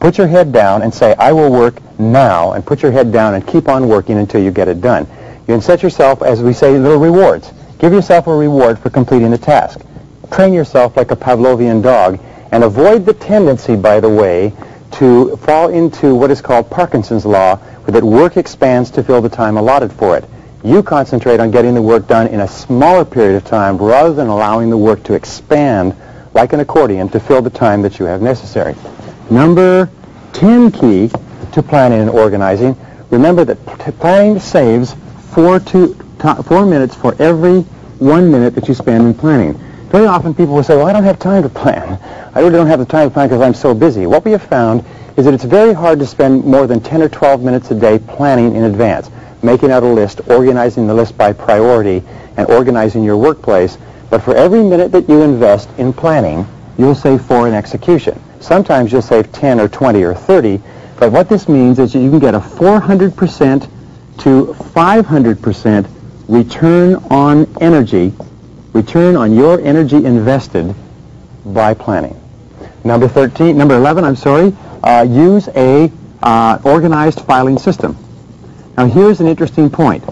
Put your head down and say, I will work now, and put your head down and keep on working until you get it done. You can set yourself, as we say, little rewards. Give yourself a reward for completing the task. Train yourself like a Pavlovian dog, and avoid the tendency, by the way, to fall into what is called Parkinson's law, where that work expands to fill the time allotted for it. You concentrate on getting the work done in a smaller period of time rather than allowing the work to expand like an accordion to fill the time that you have necessary. Number 10 key to planning and organizing. Remember that planning saves 4 minutes for every 1 minute that you spend in planning. Very often people will say, well, I don't have time to plan. I really don't have the time to plan because I'm so busy. What we have found is that it's very hard to spend more than 10 or 12 minutes a day planning in advance, making out a list, organizing the list by priority, and organizing your workplace. But for every minute that you invest in planning, you'll save 4 in execution. Sometimes you'll save 10 or 20 or 30, but what this means is you can get a 400% to 500% return on energy, return on your energy invested by planning. Number 11, use a organized filing system. Now here's an interesting point.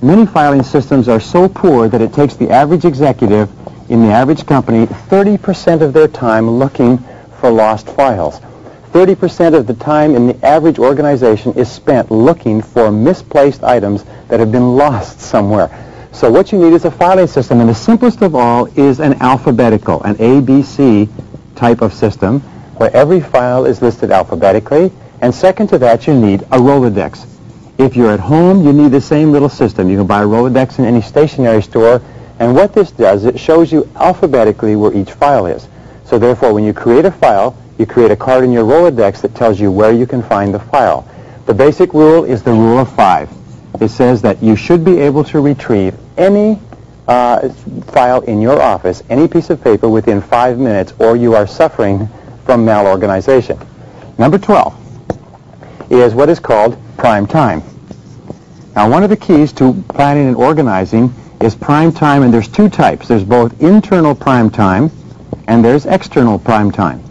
Many filing systems are so poor that it takes the average executive in the average company 30% of their time looking for lost files. 30% of the time in the average organization is spent looking for misplaced items that have been lost somewhere. So what you need is a filing system, and the simplest of all is an alphabetical, an ABC type of system, where every file is listed alphabetically, and second to that you need a Rolodex. If you're at home, you need the same little system. You can buy a Rolodex in any stationery store, and what this does, it shows you alphabetically where each file is. So therefore, when you create a file, you create a card in your Rolodex that tells you where you can find the file. The basic rule is the rule of 5. It says that you should be able to retrieve any file in your office, any piece of paper within 5 minutes, or you are suffering from malorganization. Number 12 is what is called prime time. Now, one of the keys to planning and organizing is prime time, and there's 2 types. There's both internal prime time and there's external prime time.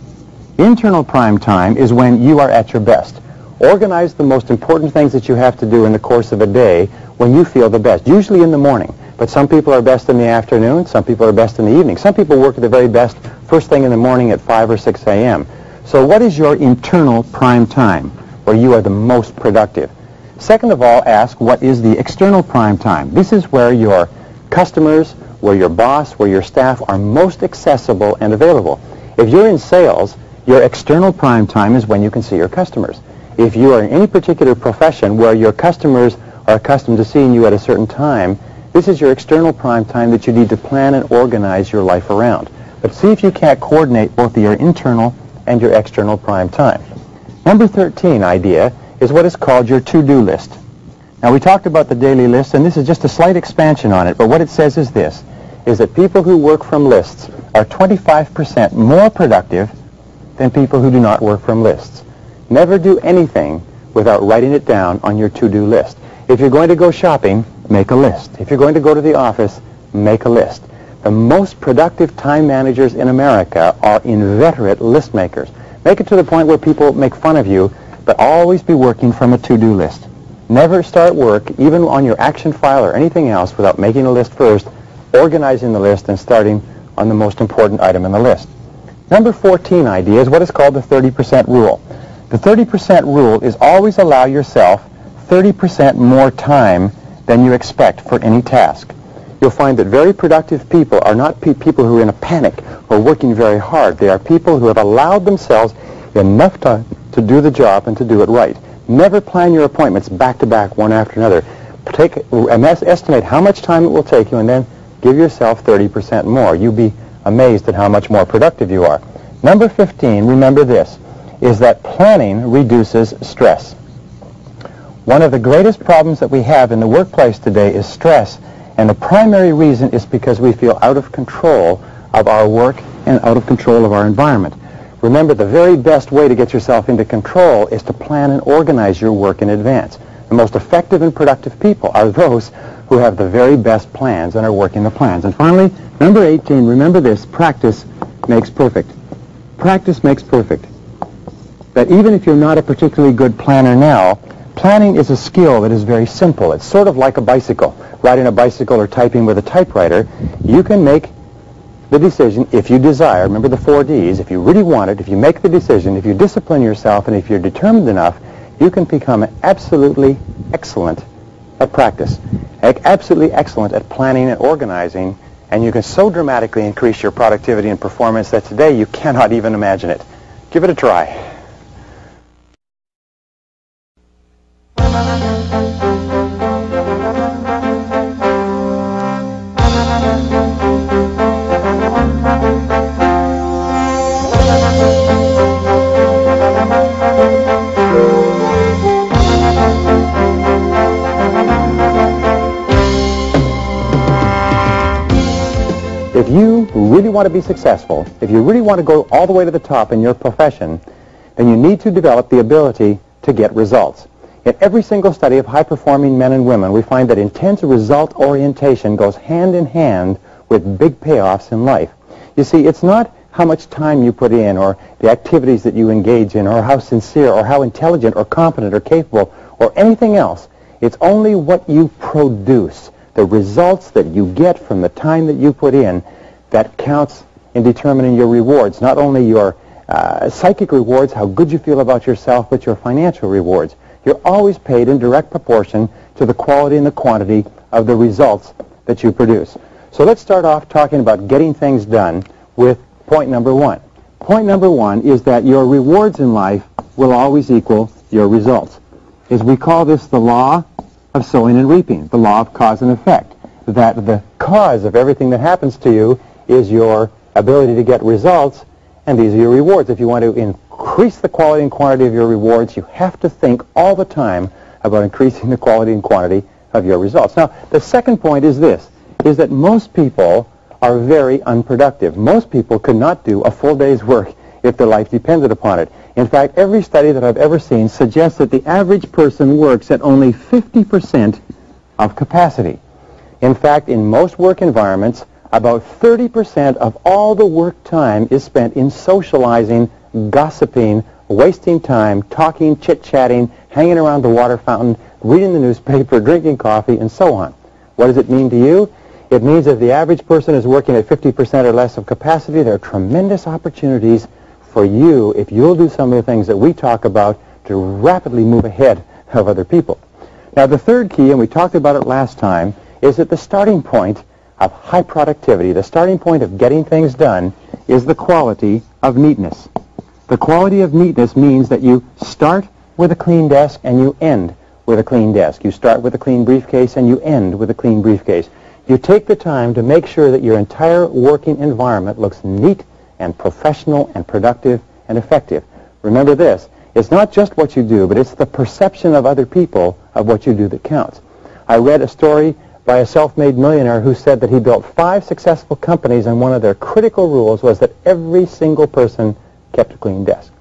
Internal prime time is when you are at your best. Organize the most important things that you have to do in the course of a day when you feel the best, usually in the morning. But some people are best in the afternoon, some people are best in the evening. Some people work at the very best first thing in the morning at 5 or 6 a.m. So what is your internal prime time where you are the most productive? Second of all, ask what is the external prime time. This is where your customers, where your boss, where your staff are most accessible and available. If you're in sales, your external prime time is when you can see your customers. If you are in any particular profession where your customers are accustomed to seeing you at a certain time, this is your external prime time that you need to plan and organize your life around. But see if you can't coordinate both your internal and your external prime time. Number 13 idea is what is called your to-do list. Now, we talked about the daily list, and this is just a slight expansion on it, but what it says is this, is that people who work from lists are 25% more productive than people who do not work from lists. Never do anything without writing it down on your to-do list. If you're going to go shopping, make a list. If you're going to go to the office, make a list. The most productive time managers in America are inveterate list makers. Make it to the point where people make fun of you, but always be working from a to-do list. Never start work, even on your action file or anything else, without making a list first, organizing the list, and starting on the most important item in the list. Number 14 idea is what is called the 30% rule. The 30% rule is always allow yourself 30% more time than you expect for any task. You'll find that very productive people are not people who are in a panic or working very hard. They are people who have allowed themselves enough time to do the job and to do it right. Never plan your appointments back-to-back, one after another. Estimate how much time it will take you, and then give yourself 30% more. You'll be amazed at how much more productive you are. Number 15, remember this, is that planning reduces stress. One of the greatest problems that we have in the workplace today is stress, and the primary reason is because we feel out of control of our work and out of control of our environment. Remember, the very best way to get yourself into control is to plan and organize your work in advance. The most effective and productive people are those who have the very best plans and are working the plans. And finally, number 18, remember this, practice makes perfect. Practice makes perfect. That even if you're not a particularly good planner now, planning is a skill that is very simple. It's sort of like a bicycle. Riding a bicycle or typing with a typewriter, you can make the decision if you desire. Remember the 4 Ds. If you really want it, if you make the decision, if you discipline yourself, and if you're determined enough, you can become absolutely excellent at practice, absolutely excellent at planning and organizing, and you can so dramatically increase your productivity and performance that today you cannot even imagine it. Give it a try. If you really want to be successful, if you really want to go all the way to the top in your profession, then you need to develop the ability to get results. In every single study of high-performing men and women, we find that intense result orientation goes hand in hand with big payoffs in life. You see, it's not how much time you put in or the activities that you engage in or how sincere or how intelligent or competent or capable or anything else. It's only what you produce, the results that you get from the time that you put in, that counts in determining your rewards, not only your psychic rewards, how good you feel about yourself, but your financial rewards. You're always paid in direct proportion to the quality and the quantity of the results that you produce. So let's start off talking about getting things done with point number 1. Point number 1 is that your rewards in life will always equal your results. As we call this the law of sowing and reaping, the law of cause and effect, that the cause of everything that happens to you is your ability to get results, and these are your rewards. If you want to increase the quality and quantity of your rewards, you have to think all the time about increasing the quality and quantity of your results. Now, the second point is this, is that most people are very unproductive. Most people could not do a full day's work if their life depended upon it. In fact, every study that I've ever seen suggests that the average person works at only 50% of capacity. In fact, in most work environments, about 30% of all the work time is spent in socializing, gossiping, wasting time, talking, chit-chatting, hanging around the water fountain, reading the newspaper, drinking coffee, and so on. What does it mean to you? It means that the average person is working at 50% or less of capacity. There are tremendous opportunities for you, if you'll do some of the things that we talk about, to rapidly move ahead of other people. Now, the third key, and we talked about it last time, is that the starting point of high productivity, the starting point of getting things done, is the quality of neatness. The quality of neatness means that you start with a clean desk and you end with a clean desk. You start with a clean briefcase and you end with a clean briefcase. You take the time to make sure that your entire working environment looks neat and professional and productive and effective. Remember this, it's not just what you do, but it's the perception of other people of what you do that counts. I read a story by a self-made millionaire who said that he built 5 successful companies, and one of their critical rules was that every single person kept a clean desk.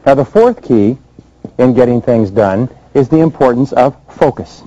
Now, the fourth key in getting things done is the importance of focus.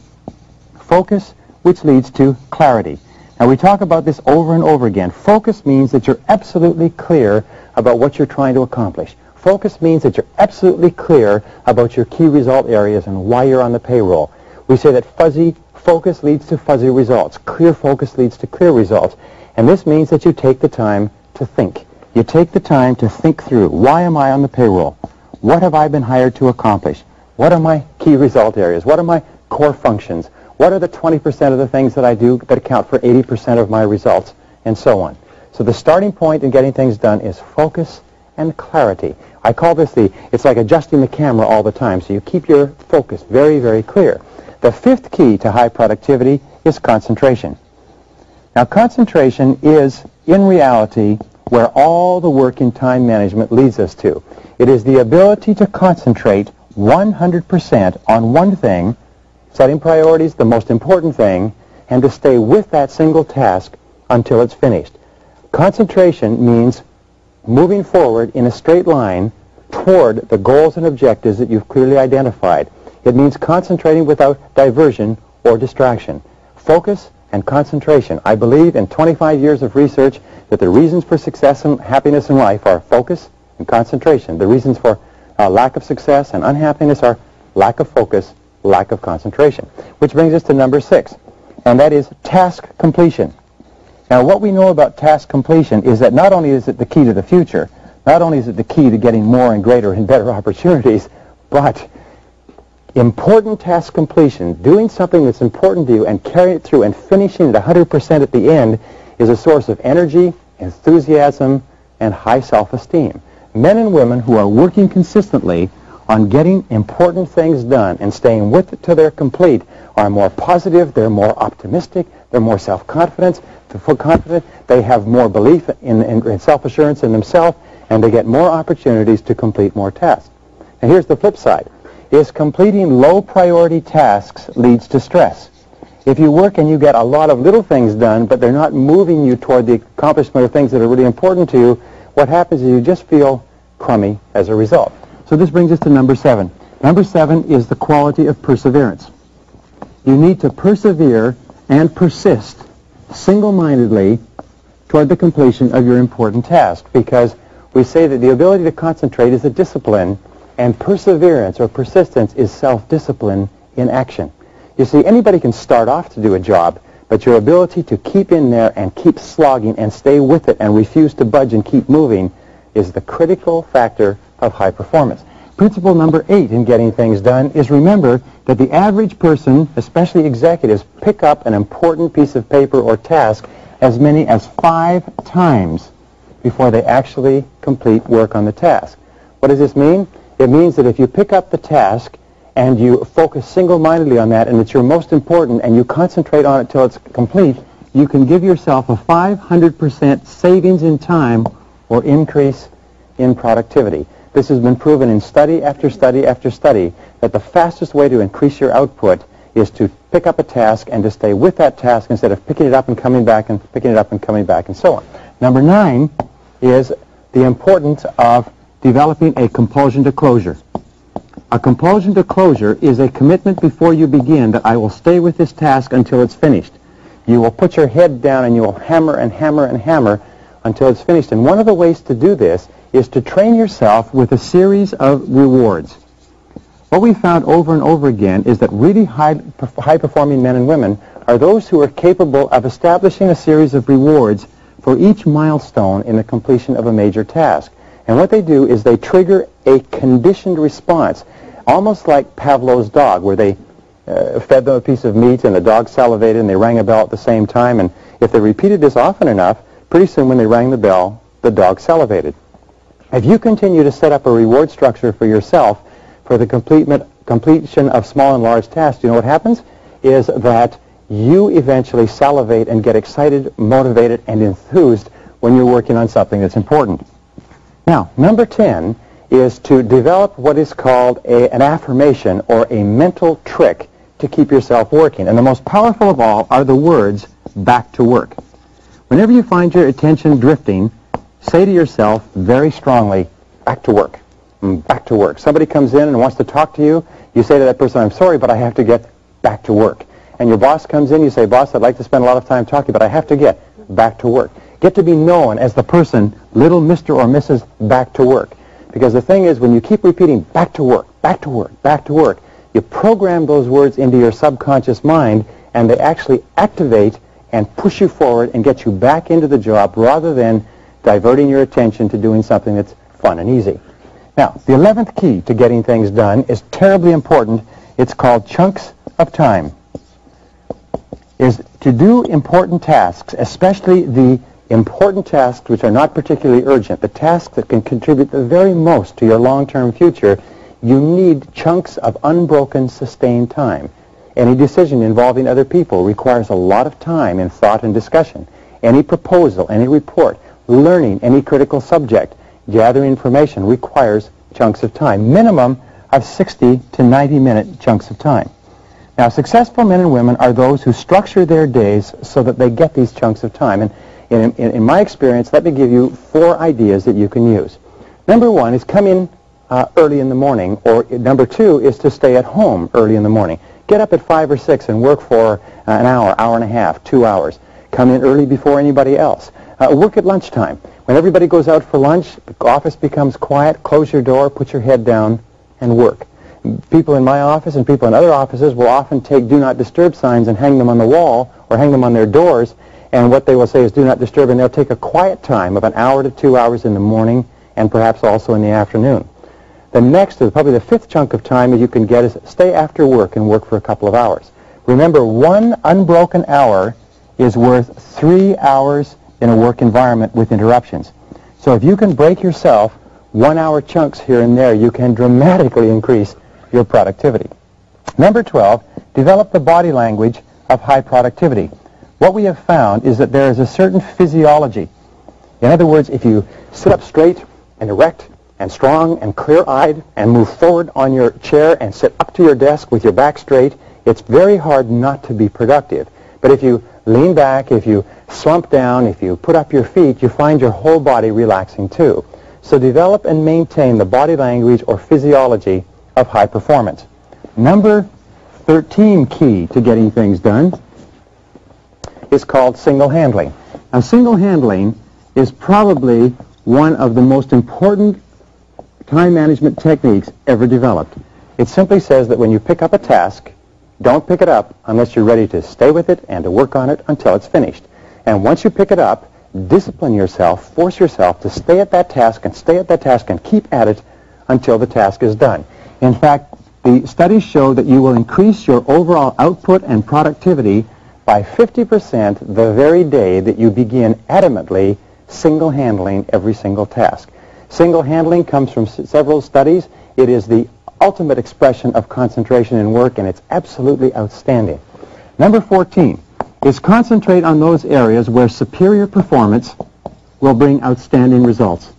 Focus, which leads to clarity. And we talk about this over and over again. Focus means that you're absolutely clear about what you're trying to accomplish. Focus means that you're absolutely clear about your key result areas and why you're on the payroll. We say that fuzzy focus leads to fuzzy results. Clear focus leads to clear results. And this means that you take the time to think. You take the time to think through, why am I on the payroll? What have I been hired to accomplish? What are my key result areas? What are my core functions? What are the 20% of the things that I do that account for 80% of my results, and so on? So the starting point in getting things done is focus and clarity. I call this it's like adjusting the camera all the time, so you keep your focus very, very clear. The fifth key to high productivity is concentration. Now, concentration is, in reality, where all the work in time management leads us to. It is the ability to concentrate 100% on one thing, setting priorities, the most important thing, and to stay with that single task until it's finished. Concentration means moving forward in a straight line toward the goals and objectives that you've clearly identified. It means concentrating without diversion or distraction. Focus and concentration. I believe in 25 years of research that the reasons for success and happiness in life are focus and concentration. The reasons for lack of success and unhappiness are lack of focus, lack of concentration. Which brings us to number 6, and that is task completion. Now, what we know about task completion is that not only is it the key to the future, not only is it the key to getting more and greater and better opportunities, but important task completion, doing something that's important to you and carrying it through and finishing it 100% at the end, is a source of energy, enthusiasm, and high self-esteem. Men and women who are working consistently on getting important things done and staying with it till they're complete are more positive, they're more optimistic, they're more self-confident, they have more belief in self-assurance in themselves, and they get more opportunities to complete more tasks. And here's the flip side, is completing low-priority tasks leads to stress. If you work and you get a lot of little things done, but they're not moving you toward the accomplishment of things that are really important to you, what happens is you just feel crummy as a result. So this brings us to number 7. Number 7 is the quality of perseverance. You need to persevere and persist single-mindedly toward the completion of your important task, because we say that the ability to concentrate is a discipline, and perseverance or persistence is self-discipline in action. You see, anybody can start off to do a job, but your ability to keep in there and keep slogging and stay with it and refuse to budge and keep moving is the critical factor of high performance. Principle number 8 in getting things done is remember that the average person, especially executives, pick up an important piece of paper or task as many as 5 times before they actually complete work on the task. What does this mean? It means that if you pick up the task and you focus single-mindedly on that and it's your most important and you concentrate on it till it's complete, you can give yourself a 500% savings in time or increase in productivity. This has been proven in study after study after study that the fastest way to increase your output is to pick up a task and to stay with that task instead of picking it up and coming back and picking it up and coming back and so on. Number 9 is the importance of developing a compulsion to closure. A compulsion to closure is a commitment before you begin that I will stay with this task until it's finished. You will put your head down and you will hammer and hammer and hammer until it's finished. And one of the ways to do this is to train yourself with a series of rewards. What we found over and over again is that really high-performing men and women are those who are capable of establishing a series of rewards for each milestone in the completion of a major task. And what they do is they trigger a conditioned response, almost like Pavlov's dog, where they fed them a piece of meat and the dog salivated and they rang a bell at the same time. And if they repeated this often enough, pretty soon when they rang the bell, the dog salivated. If you continue to set up a reward structure for yourself for the completion of small and large tasks, you know what happens? Is that you eventually salivate and get excited, motivated, and enthused when you're working on something that's important. Now, number 10 is to develop what is called an affirmation or a mental trick to keep yourself working. And the most powerful of all are the words, back to work. Whenever you find your attention drifting, say to yourself very strongly, back to work. Back to work. Somebody comes in and wants to talk to you, you say to that person, I'm sorry, but I have to get back to work. and your boss comes in, you say, boss, I'd like to spend a lot of time talking, but I have to get back to work. Get to be known as the person, little Mr. or Mrs. Back to Work. Because the thing is, when you keep repeating back to work, back to work, back to work, you program those words into your subconscious mind, and they actually activate and push you forward and get you back into the job rather than diverting your attention to doing something that's fun and easy. Now, the 11th key to getting things done is terribly important. It's called chunks of time. Is to do important tasks, especially the important tasks which are not particularly urgent, the tasks that can contribute the very most to your long-term future, you need chunks of unbroken, sustained time. Any decision involving other people requires a lot of time and thought and discussion. Any proposal, any report, learning any critical subject, gathering information requires chunks of time, minimum of 60 to 90-minute chunks of time. Now, successful men and women are those who structure their days so that they get these chunks of time. And in my experience, let me give you 4 ideas that you can use. Number 1 is come in early in the morning, or number 2 is to stay at home early in the morning. Get up at 5 or 6 and work for an hour, hour and a half, 2 hours. Come in early before anybody else. Work at lunchtime. When everybody goes out for lunch, the office becomes quiet, close your door, put your head down, and work. People in my office and people in other offices will often take do not disturb signs and hang them on the wall or hang them on their doors, and what they will say is do not disturb, and they'll take a quiet time of an hour to 2 hours in the morning and perhaps also in the afternoon. The next, is probably the 5th chunk of time that you can get, is stay after work and work for a couple of hours. Remember, 1 unbroken hour is worth 3 hours in a work environment with interruptions. So if you can break yourself 1-hour chunks here and there, you can dramatically increase your productivity. Number 12, develop the body language of high productivity. What we have found is that there is a certain physiology. In other words, if you sit up straight and erect and strong and clear-eyed and move forward on your chair and sit up to your desk with your back straight, it's very hard not to be productive. But if you lean back, if you slump down, if you put up your feet, you find your whole body relaxing too. So develop and maintain the body language or physiology of high performance. Number 13 key to getting things done is called single handling. Now, single handling is probably one of the most important time management techniques ever developed. It simply says that when you pick up a task, don't pick it up unless you're ready to stay with it and to work on it until it's finished. And once you pick it up, discipline yourself, force yourself to stay at that task and stay at that task and keep at it until the task is done. In fact, the studies show that you will increase your overall output and productivity by 50% the very day that you begin adamantly single-handling every single task. Single-handling comes from several studies. It is the ultimate expression of concentration in work, and it's absolutely outstanding. Number 14 is concentrate on those areas where superior performance will bring outstanding results.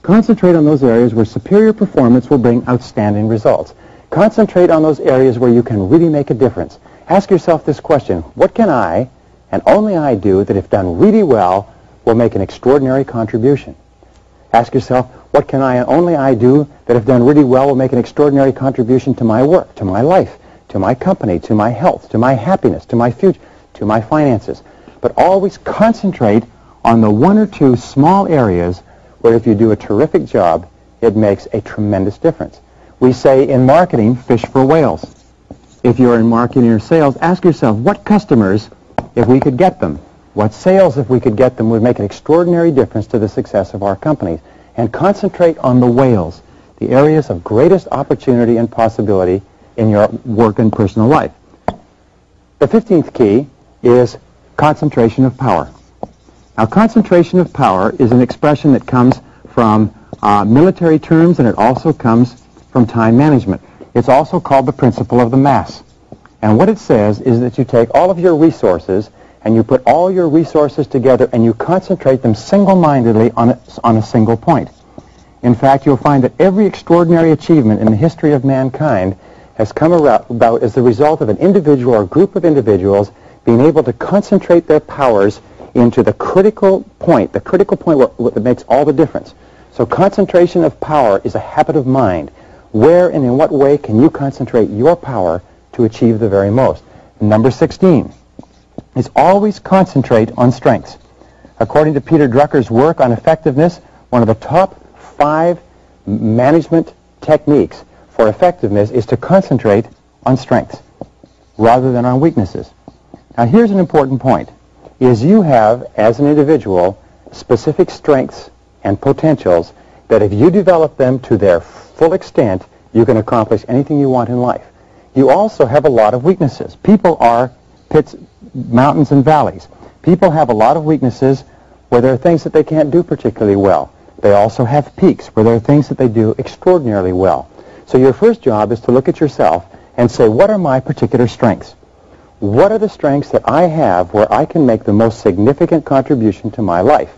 Concentrate on those areas where superior performance will bring outstanding results. Concentrate on those areas where you can really make a difference. Ask yourself this question: what can I, and only I, do that if done really well will make an extraordinary contribution? Ask yourself, what can I and only I do that if done really well will make an extraordinary contribution to my work, to my life, to my company, to my health, to my happiness, to my future, to my finances? But always concentrate on the 1 or 2 small areas where if you do a terrific job, it makes a tremendous difference. We say in marketing, fish for whales. If you're in marketing or sales, ask yourself, what customers, if we could get them, what sales, if we could get them, would make an extraordinary difference to the success of our companies. And concentrate on the whales, the areas of greatest opportunity and possibility in your work and personal life. The 15th key is concentration of power. Now, concentration of power is an expression that comes from military terms, and it also comes from time management. It's also called the principle of the mass. And what it says is that you take all of your resources and you put all your resources together and you concentrate them single-mindedly on a single point. In fact, you'll find that every extraordinary achievement in the history of mankind has come about as the result of an individual or group of individuals being able to concentrate their powers into the critical point that makes all the difference. So concentration of power is a habit of mind. Where and in what way can you concentrate your power to achieve the very most? Number 16 is always concentrate on strengths. According to Peter Drucker's work on effectiveness, one of the top 5 management techniques for effectiveness is to concentrate on strengths rather than on weaknesses. Now here's an important point, is you have, as an individual, specific strengths and potentials that if you develop them to their full extent, you can accomplish anything you want in life. You also have a lot of weaknesses. People are pits, mountains and valleys. People have a lot of weaknesses where there are things that they can't do particularly well. They also have peaks where there are things that they do extraordinarily well. So your first job is to look at yourself and say, what are my particular strengths? What are the strengths that I have where I can make the most significant contribution to my life?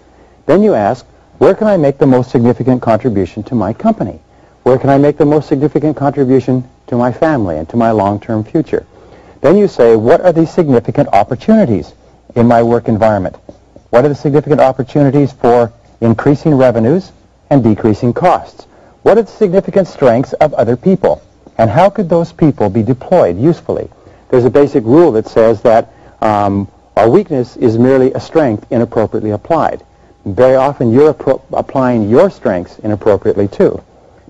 Then you ask, where can I make the most significant contribution to my company? Where can I make the most significant contribution to my family and to my long-term future? Then you say, what are the significant opportunities in my work environment? What are the significant opportunities for increasing revenues and decreasing costs? What are the significant strengths of other people? And how could those people be deployed usefully? There's a basic rule that says that our weakness is merely a strength inappropriately applied. Very often you're applying your strengths inappropriately too.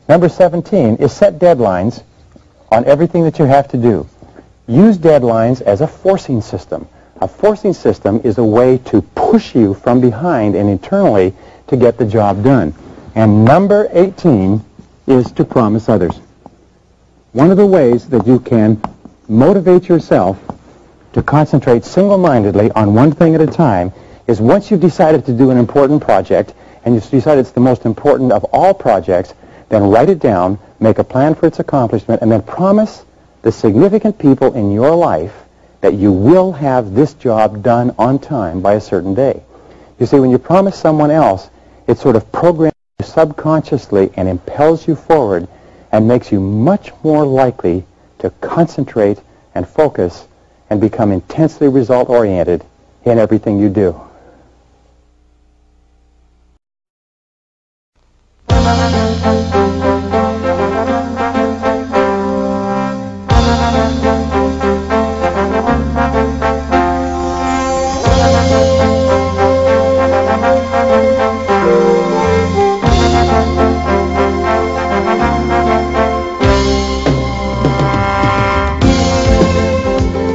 Number 17 is set deadlines on everything that you have to do. Use deadlines as a forcing system. A forcing system is a way to push you from behind and internally to get the job done. And number 18 is to promise others. One of the ways that you can motivate yourself to concentrate single-mindedly on one thing at a time is once you've decided to do an important project and you've decided it's the most important of all projects, then write it down, make a plan for its accomplishment, and then promise the significant people in your life that you will have this job done on time by a certain day. You see, when you promise someone else, it sort of programs you subconsciously and impels you forward and makes you much more likely to concentrate and focus and become intensely result-oriented in everything you do.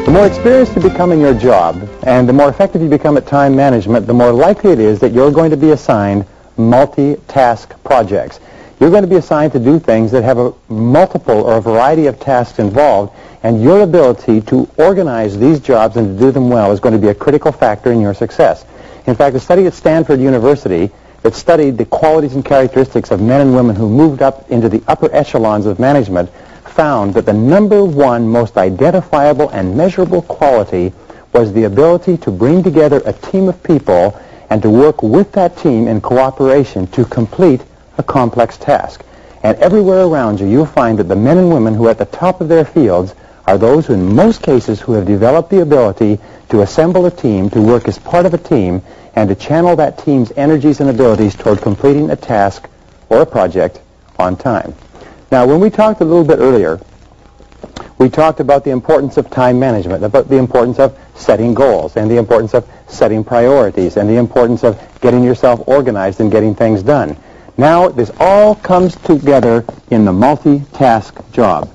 The more experienced you become in your job and the more effective you become at time management, the more likely it is that you're going to be assigned multi-task projects. You're going to be assigned to do things that have a multiple or a variety of tasks involved, and your ability to organize these jobs and to do them well is going to be a critical factor in your success. In fact, a study at Stanford University that studied the qualities and characteristics of men and women who moved up into the upper echelons of management found that the number one most identifiable and measurable quality was the ability to bring together a team of people and to work with that team in cooperation to complete a complex task. And everywhere around you, you'll find that the men and women who are at the top of their fields are those who, in most cases, who have developed the ability to assemble a team, to work as part of a team, and to channel that team's energies and abilities toward completing a task or a project on time. Now, when we talked a little bit earlier, we talked about the importance of time management, about the importance of setting goals, and the importance of setting priorities, and the importance of getting yourself organized and getting things done. Now, this all comes together in the multitask job.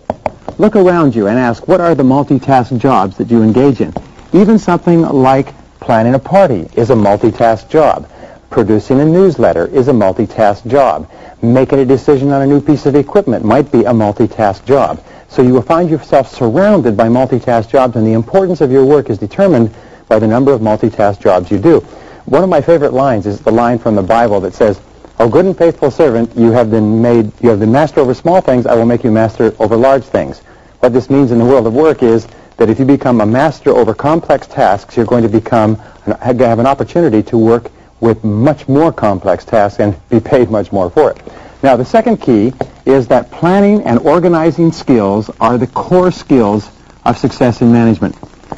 Look around you and ask, what are the multitask jobs that you engage in? Even something like planning a party is a multitask job. Producing a newsletter is a multitask job. Making a decision on a new piece of equipment might be a multitask job. So you will find yourself surrounded by multitask jobs, and the importance of your work is determined by the number of multitask jobs you do. One of my favorite lines is the line from the Bible that says, "O good and faithful servant, you have been master over small things, I will make you master over large things." What this means in the world of work is that if you become a master over complex tasks, you're going to have an opportunity to work with much more complex tasks and be paid much more for it. Now, the second key is that planning and organizing skills are the core skills of success in management.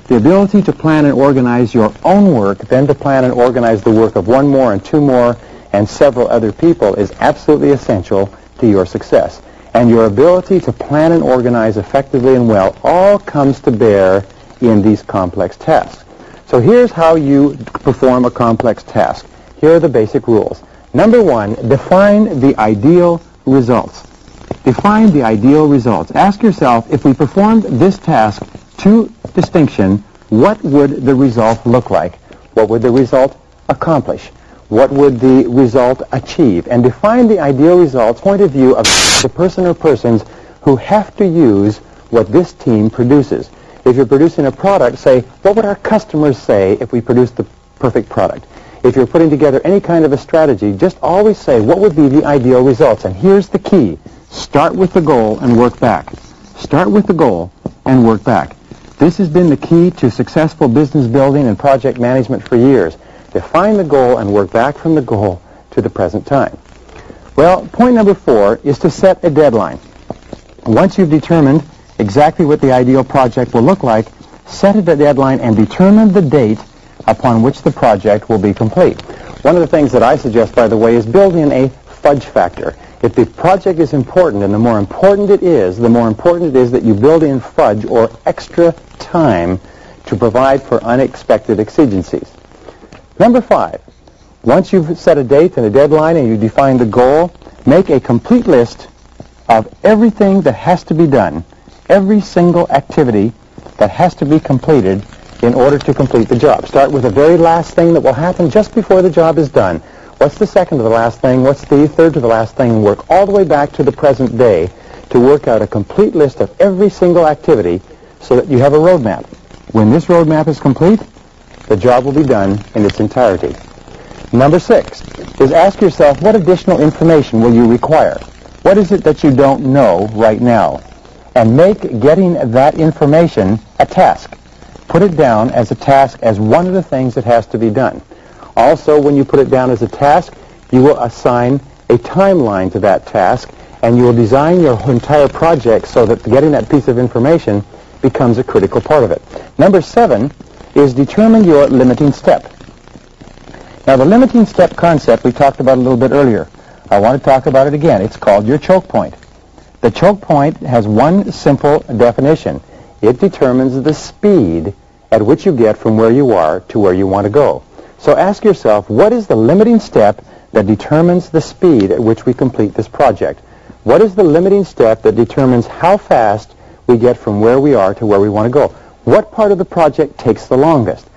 The ability to plan and organize your own work, then to plan and organize the work of one more and two more and several other people is absolutely essential to your success. And your ability to plan and organize effectively and well all comes to bear in these complex tasks. So here's how you perform a complex task. Here are the basic rules. Number one, define the ideal results. Define the ideal results. Ask yourself, if we performed this task to distinction, what would the result look like? What would the result accomplish? What would the result achieve? And define the ideal result, point of view of the person or persons who have to use what this team produces. If you're producing a product, say, what would our customers say if we produced the perfect product? If you're putting together any kind of a strategy, just always say, what would be the ideal results? And here's the key. Start with the goal and work back. Start with the goal and work back. This has been the key to successful business building and project management for years. Define the goal and work back from the goal to the present time. Well, point number 4 is to set a deadline. Once you've determined exactly what the ideal project will look like, set a deadline and determine the date upon which the project will be complete. One of the things that I suggest, by the way, is build in a fudge factor. If the project is important, and the more important it is that you build in fudge or extra time to provide for unexpected exigencies. Number 5, once you've set a date and a deadline and you define the goal, make a complete list of everything that has to be done, every single activity that has to be completed in order to complete the job. Start with the very last thing that will happen just before the job is done. What's the second to the last thing? What's the third to the last thing? And work all the way back to the present day to work out a complete list of every single activity so that you have a roadmap. When this roadmap is complete, the job will be done in its entirety. Number 6 is ask yourself, what additional information will you require? What is it that you don't know right now? And make getting that information a task. Put it down as a task, as one of the things that has to be done. Also, when you put it down as a task, you will assign a timeline to that task, and you will design your entire project so that getting that piece of information becomes a critical part of it. Number 7 is determine your limiting step. Now, the limiting step concept we talked about a little bit earlier. I want to talk about it again. It's called your choke point. The choke point has one simple definition. It determines the speed at which you get from where you are to where you want to go. So ask yourself, what is the limiting step that determines the speed at which we complete this project? What is the limiting step that determines how fast we get from where we are to where we want to go? What part of the project takes the longest?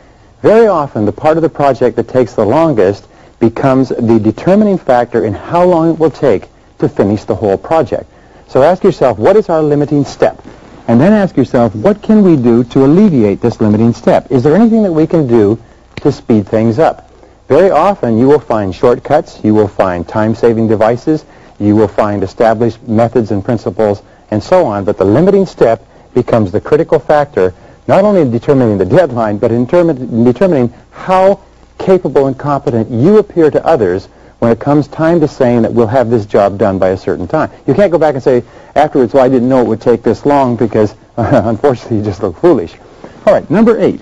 Very often, the part of the project that takes the longest becomes the determining factor in how long it will take to finish the whole project. So ask yourself, what is our limiting step? And then ask yourself, what can we do to alleviate this limiting step? Is there anything that we can do to speed things up? Very often, you will find shortcuts, you will find time-saving devices, you will find established methods and principles, and so on, but the limiting step becomes the critical factor, not only in determining the deadline, but in determining how capable and competent you appear to others when it comes time to saying that we'll have this job done by a certain time. You can't go back and say afterwards, well, I didn't know it would take this long because, unfortunately, you just look foolish. All right, number 8.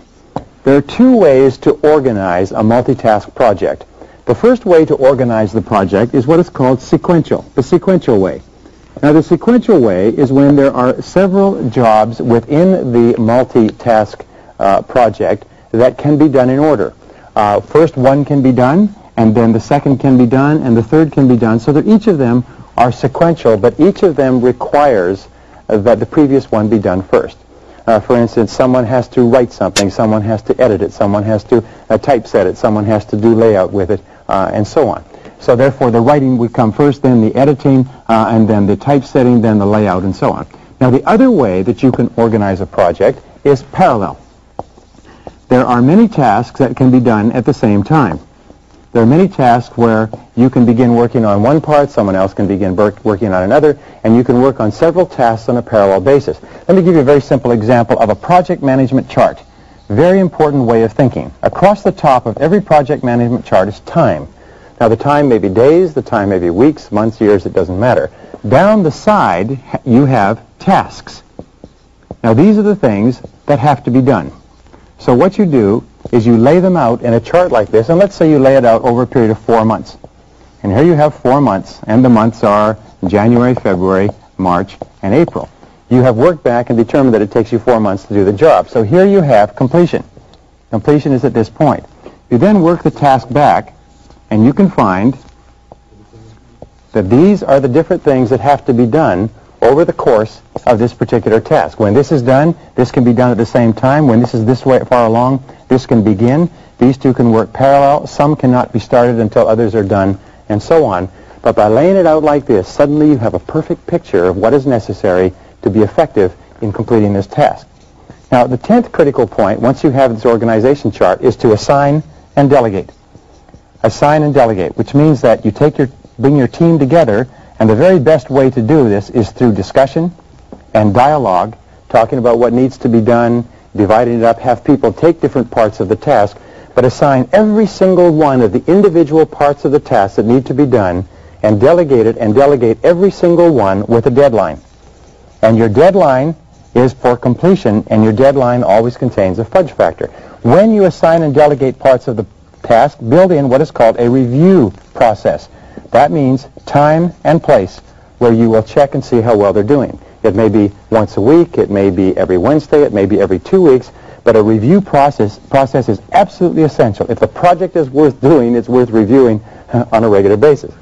There are 2 ways to organize a multitask project. The first way to organize the project is what is called sequential, the sequential way. Now, the sequential way is when there are several jobs within the multitask project that can be done in order. First one can be done, and then the second can be done, and the third can be done, so that each of them are sequential, but each of them requires that the previous one be done first. For instance, someone has to write something, someone has to edit it, someone has to typeset it, someone has to do layout with it, and so on. So therefore, the writing would come first, then the editing, and then the typesetting, then the layout, and so on. Now, the other way that you can organize a project is parallel. There are many tasks that can be done at the same time. There are many tasks where you can begin working on one part, someone else can begin working on another, and you can work on several tasks on a parallel basis. Let me give you a very simple example of a project management chart. Very important way of thinking. Across the top of every project management chart is time. Now, the time may be days, the time may be weeks, months, years, it doesn't matter. Down the side, you have tasks. Now, these are the things that have to be done. So what you do is you lay them out in a chart like this, and let's say you lay it out over a period of 4 months. And here you have 4 months, and the months are January, February, March, and April. you have worked back and determined that it takes you 4 months to do the job. So here you have completion. Completion is at this point. You then work the task back, and you can find that these are the different things that have to be done over the course of this particular task. When this is done, this can be done at the same time. When this is this way far along, this can begin. These two can work parallel. Some cannot be started until others are done, and so on. But by laying it out like this, suddenly you have a perfect picture of what is necessary to be effective in completing this task. Now, the 10th critical point, once you have this organization chart, is to assign and delegate. Assign and delegate, which means that you bring your team together, and the very best way to do this is through discussion and dialogue, talking about what needs to be done, dividing it up, have people take different parts of the task, but assign every single one of the individual parts of the task that need to be done, and delegate it, and delegate every single one with a deadline. And your deadline is for completion, and your deadline always contains a fudge factor. When you assign and delegate parts of the task, build in what is called a review process. That means time and place where you will check and see how well they're doing. It may be once a week, it may be every Wednesday, it may be every 2 weeks, but a review process is absolutely essential. If the project is worth doing, it's worth reviewing on a regular basis.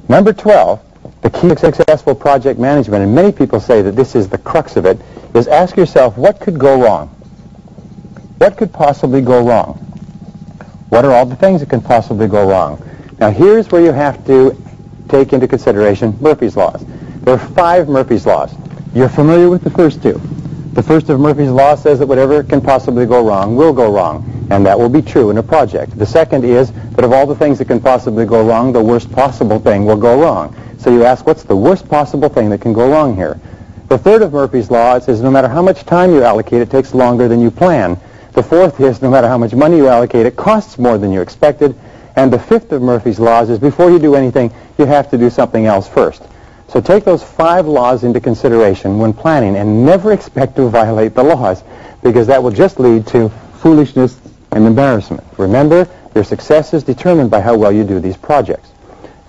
Number 12, the key to successful project management, and many people say that this is the crux of it, is ask yourself, what could go wrong? What could possibly go wrong? What are all the things that can possibly go wrong? Now, here's where you have to take into consideration Murphy's Laws. There are 5 Murphy's Laws. You're familiar with the first 2. The first of Murphy's Law says that whatever can possibly go wrong will go wrong, and that will be true in a project. The second is that of all the things that can possibly go wrong, the worst possible thing will go wrong. So you ask, what's the worst possible thing that can go wrong here? The third of Murphy's Law says no matter how much time you allocate, it takes longer than you plan. The fourth is no matter how much money you allocate, it costs more than you expected. And the fifth of Murphy's Laws is before you do anything, you have to do something else first. So take those 5 laws into consideration when planning, and never expect to violate the laws, because that will just lead to foolishness and embarrassment. Remember, your success is determined by how well you do these projects.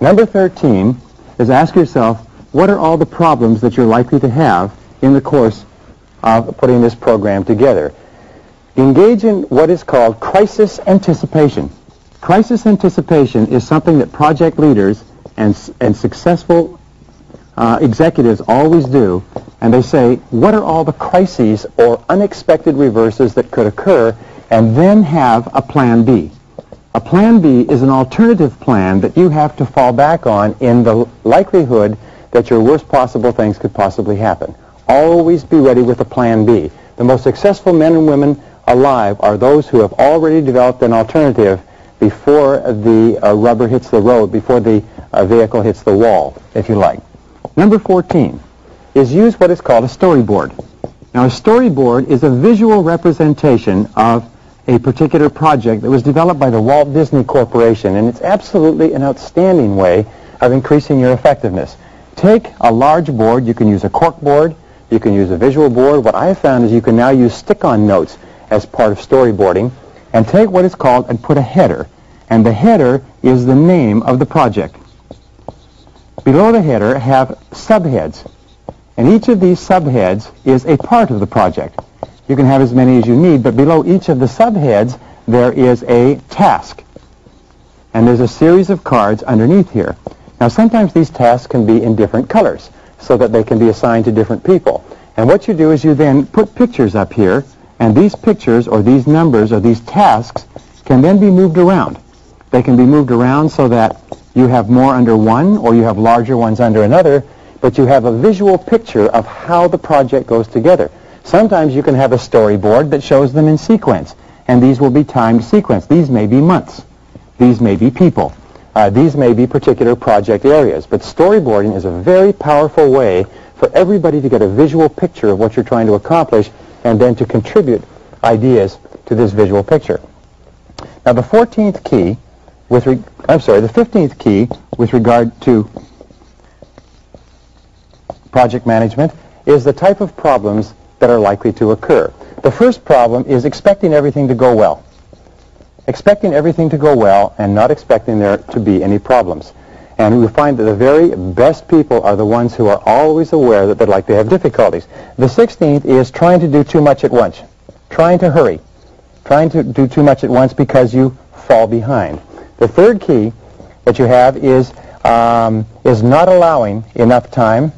Number 13 is ask yourself, what are all the problems that you're likely to have in the course of putting this program together? Engage in what is called crisis anticipation. Crisis anticipation is something that project leaders and successful executives always do, and they say, what are all the crises or unexpected reverses that could occur, and then have a plan B. A plan B is an alternative plan that you have to fall back on in the likelihood that your worst possible things could possibly happen. Always be ready with a plan B. The most successful men and women alive are those who have already developed an alternative before the rubber hits the road, before the vehicle hits the wall, if you like. Number 14 is use what is called a storyboard. Now, a storyboard is a visual representation of a particular project that was developed by the Walt Disney Corporation, and it's absolutely an outstanding way of increasing your effectiveness. Take a large board. You can use a cork board. You can use a visual board. What I have found is you can now use stick-on notes as part of storyboarding, and take what is called and put a header. And the header is the name of the project. Below the header have subheads, and each of these subheads is a part of the project. You can have as many as you need, but below each of the subheads there is a task, and there's a series of cards underneath here. Now, sometimes these tasks can be in different colors so that they can be assigned to different people. And what you do is you then put pictures up here, and these pictures or these numbers or these tasks can then be moved around. They can be moved around so that you have more under one or you have larger ones under another, but you have a visual picture of how the project goes together. Sometimes you can have a storyboard that shows them in sequence, and these will be timed sequence. These may be months. These may be people. These may be particular project areas. But storyboarding is a very powerful way for everybody to get a visual picture of what you're trying to accomplish and then to contribute ideas to this visual picture. Now, the 15th key with regard to project management is the type of problems that are likely to occur. The first problem is expecting everything to go well. Expecting everything to go well and not expecting there to be any problems. And we find that the very best people are the ones who are always aware that they'd like to have difficulties. The 16th is trying to do too much at once, trying to hurry, trying to do too much at once because you fall behind. The third key that you have is not allowing enough time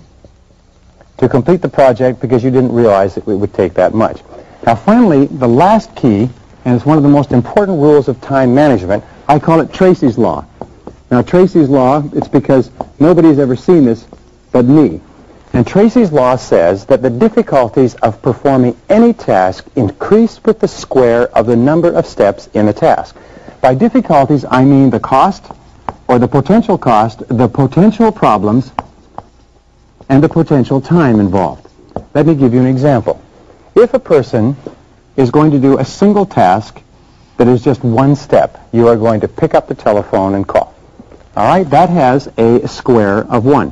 to complete the project because you didn't realize that it would take that much. Now finally, the last key, and it's one of the most important rules of time management, I call it Tracy's Law. Now Tracy's Law, it's because nobody's ever seen this but me. And Tracy's Law says that the difficulties of performing any task increase with the square of the number of steps in the task. By difficulties, I mean the cost, or the potential cost, the potential problems, and the potential time involved. Let me give you an example. If a person is going to do a single task that is just one step, you are going to pick up the telephone and call. All right, that has a square of 1,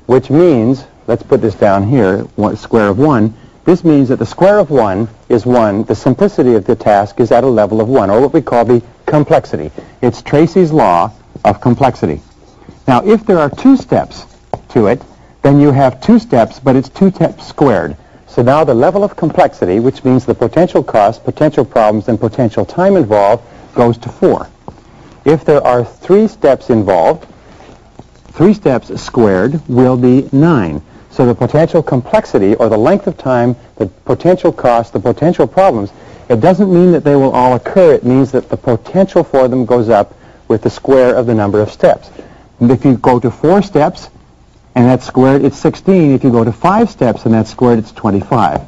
which means, let's put this down here, square of 1. This means that the square of 1 is 1. The simplicity of the task is at a level of 1, or what we call the complexity. It's Tracy's Law of complexity. Now, if there are 2 steps to it, then you have 2 steps, but it's 2 steps squared. So now the level of complexity, which means the potential cost, potential problems, and potential time involved, goes to 4. If there are 3 steps involved, 3 steps squared will be 9. So the potential complexity, or the length of time, the potential cost, the potential problems, it doesn't mean that they will all occur. It means that the potential for them goes up with the square of the number of steps. And if you go to 4 steps, and that's squared, it's 16. If you go to 5 steps and that's squared, it's 25.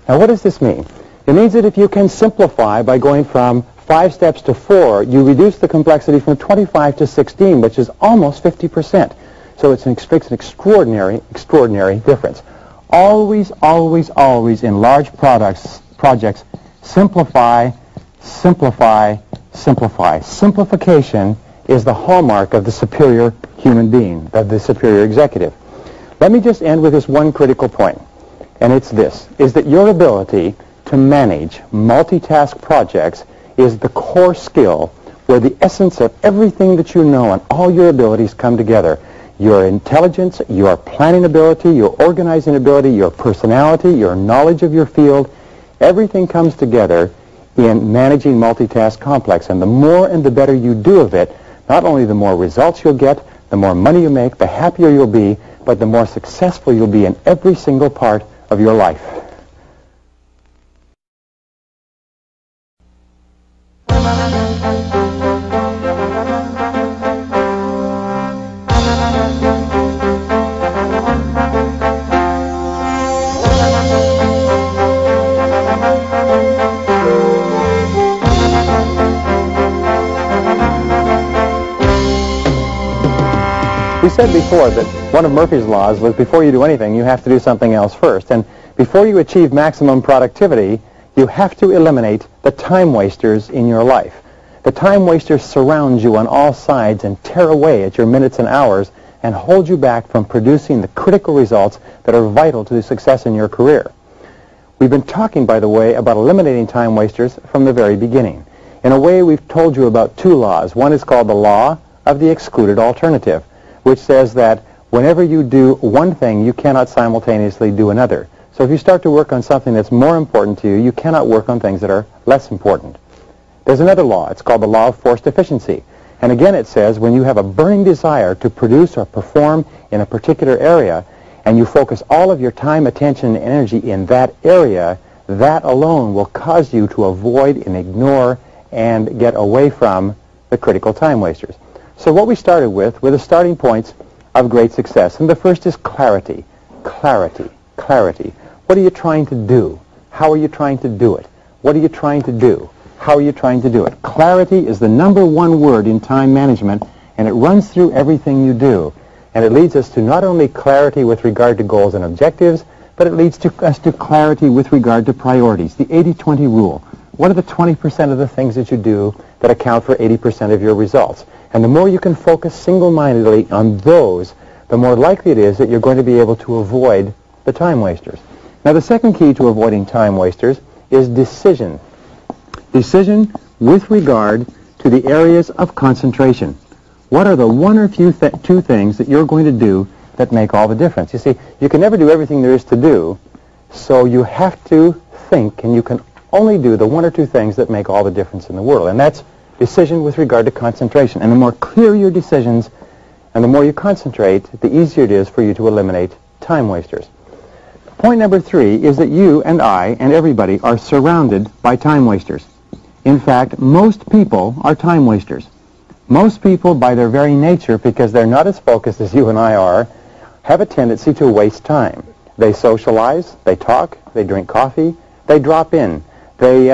Now what does this mean? It means that if you can simplify by going from 5 steps to 4, you reduce the complexity from 25 to 16, which is almost 50%. So it's an extraordinary difference. Always, always, always in large projects, simplify, simplify, simplify. Simplification is the hallmark of the superior human being, of the superior executive. Let me just end with this one critical point, and it's this, is that your ability to manage multitask projects is the core skill where the essence of everything that you know and all your abilities come together. Your intelligence, your planning ability, your organizing ability, your personality, your knowledge of your field, everything comes together in managing multitask complex. And the more and the better you do of it, not only the more results you'll get, the more money you make, the happier you'll be, but the more successful you'll be in every single part of your life. We said before that one of Murphy's laws was before you do anything, you have to do something else first. And before you achieve maximum productivity, you have to eliminate the time wasters in your life. The time wasters surround you on all sides and tear away at your minutes and hours and hold you back from producing the critical results that are vital to the success in your career. We've been talking, by the way, about eliminating time wasters from the very beginning. In a way, we've told you about 2 laws. One is called the law of the excluded alternative, which says that whenever you do one thing, you cannot simultaneously do another. So if you start to work on something that's more important to you, you cannot work on things that are less important. There's another law. It's called the law of forced efficiency. And again, it says when you have a burning desire to produce or perform in a particular area, and you focus all of your time, attention, and energy in that area, that alone will cause you to avoid and ignore and get away from the critical time wasters. So what we started with were the starting points of great success. And the first is clarity. Clarity. Clarity. What are you trying to do? How are you trying to do it? What are you trying to do? How are you trying to do it? Clarity is the #1 word in time management, and it runs through everything you do. And it leads us to not only clarity with regard to goals and objectives, but it leads us to clarity with regard to priorities. The 80-20 rule. What are the 20% of the things that you do that account for 80% of your results? And the more you can focus single-mindedly on those, the more likely it is that you're going to be able to avoid the time wasters. Now, the second key to avoiding time wasters is decision. Decision with regard to the areas of concentration. What are the one or two things that you're going to do that make all the difference? You see, you can never do everything there is to do, so you have to think, and you can only do the one or two things that make all the difference in the world. And that's decision with regard to concentration. And the more clear your decisions and the more you concentrate, the easier it is for you to eliminate time wasters. Point number 3 is that you and I and everybody are surrounded by time wasters. In fact, most people are time wasters. Most people, by their very nature, because they're not as focused as you and I are, have a tendency to waste time. They socialize, they talk, they drink coffee, they drop in, they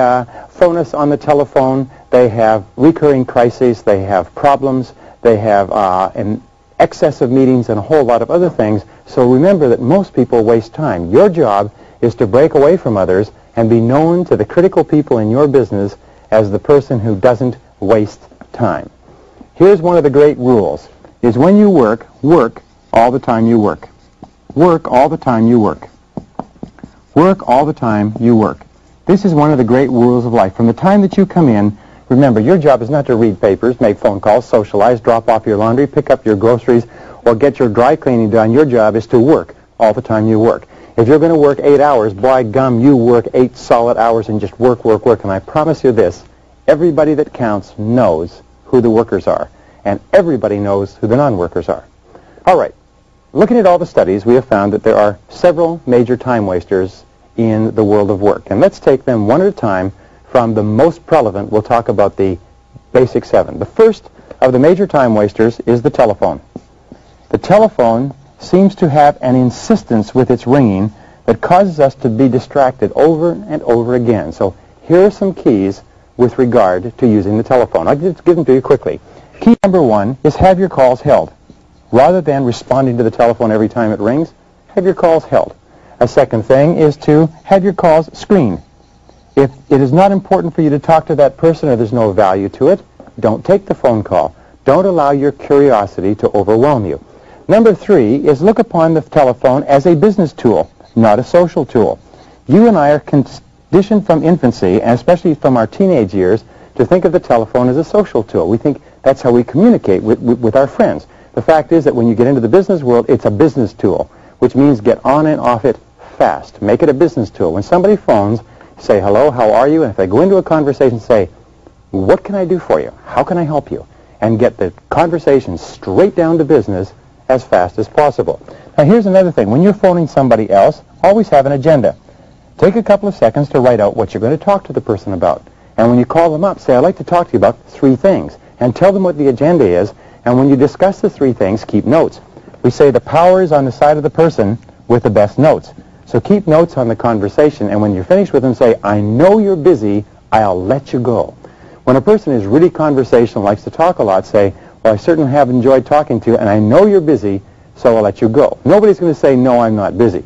phone us on the telephone, they have recurring crises, they have problems, they have an excess of meetings and a whole lot of other things. So remember that most people waste time. Your job is to break away from others and be known to the critical people in your business as the person who doesn't waste time. Here's one of the great rules, is when you work, work all the time you work. Work all the time you work. Work all the time you work. This is one of the great rules of life. From the time that you come in, remember, your job is not to read papers, make phone calls, socialize, drop off your laundry, pick up your groceries, or get your dry cleaning done. Your job is to work all the time you work. If you're going to work 8 hours, by gum, you work 8 solid hours and just work, work, work. And I promise you this, everybody that counts knows who the workers are, and everybody knows who the non-workers are. All right. Looking at all the studies, we have found that there are several major time wasters in the world of work. And let's take them one at a time. From the most prevalent, we'll talk about the basic 7. The first of the major time wasters is the telephone. The telephone seems to have an insistence with its ringing that causes us to be distracted over and over again. So here are some keys with regard to using the telephone. I'll just give them to you quickly. Key number 1 is have your calls held. Rather than responding to the telephone every time it rings, have your calls held. A second thing is to have your calls screened. If it is not important for you to talk to that person or there's no value to it, don't take the phone call. Don't allow your curiosity to overwhelm you. Number 3 is look upon the telephone as a business tool, not a social tool. You and I are conditioned from infancy, and especially from our teenage years, to think of the telephone as a social tool. We think that's how we communicate with our friends. The fact is that when you get into the business world, it's a business tool, which means get on and off it fast. Make it a business tool. When somebody phones, say, hello, how are you? And if they go into a conversation, say, what can I do for you? How can I help you? And get the conversation straight down to business as fast as possible. Now, here's another thing. When you're phoning somebody else, always have an agenda. Take a couple of seconds to write out what you're going to talk to the person about. And when you call them up, say, I'd like to talk to you about 3 things. And tell them what the agenda is. And when you discuss the 3 things, keep notes. We say the power is on the side of the person with the best notes. So keep notes on the conversation, and when you're finished with them, say, I know you're busy, I'll let you go. When a person is really conversational, likes to talk a lot, say, well, I certainly have enjoyed talking to you, and I know you're busy, so I'll let you go. Nobody's going to say, no, I'm not busy.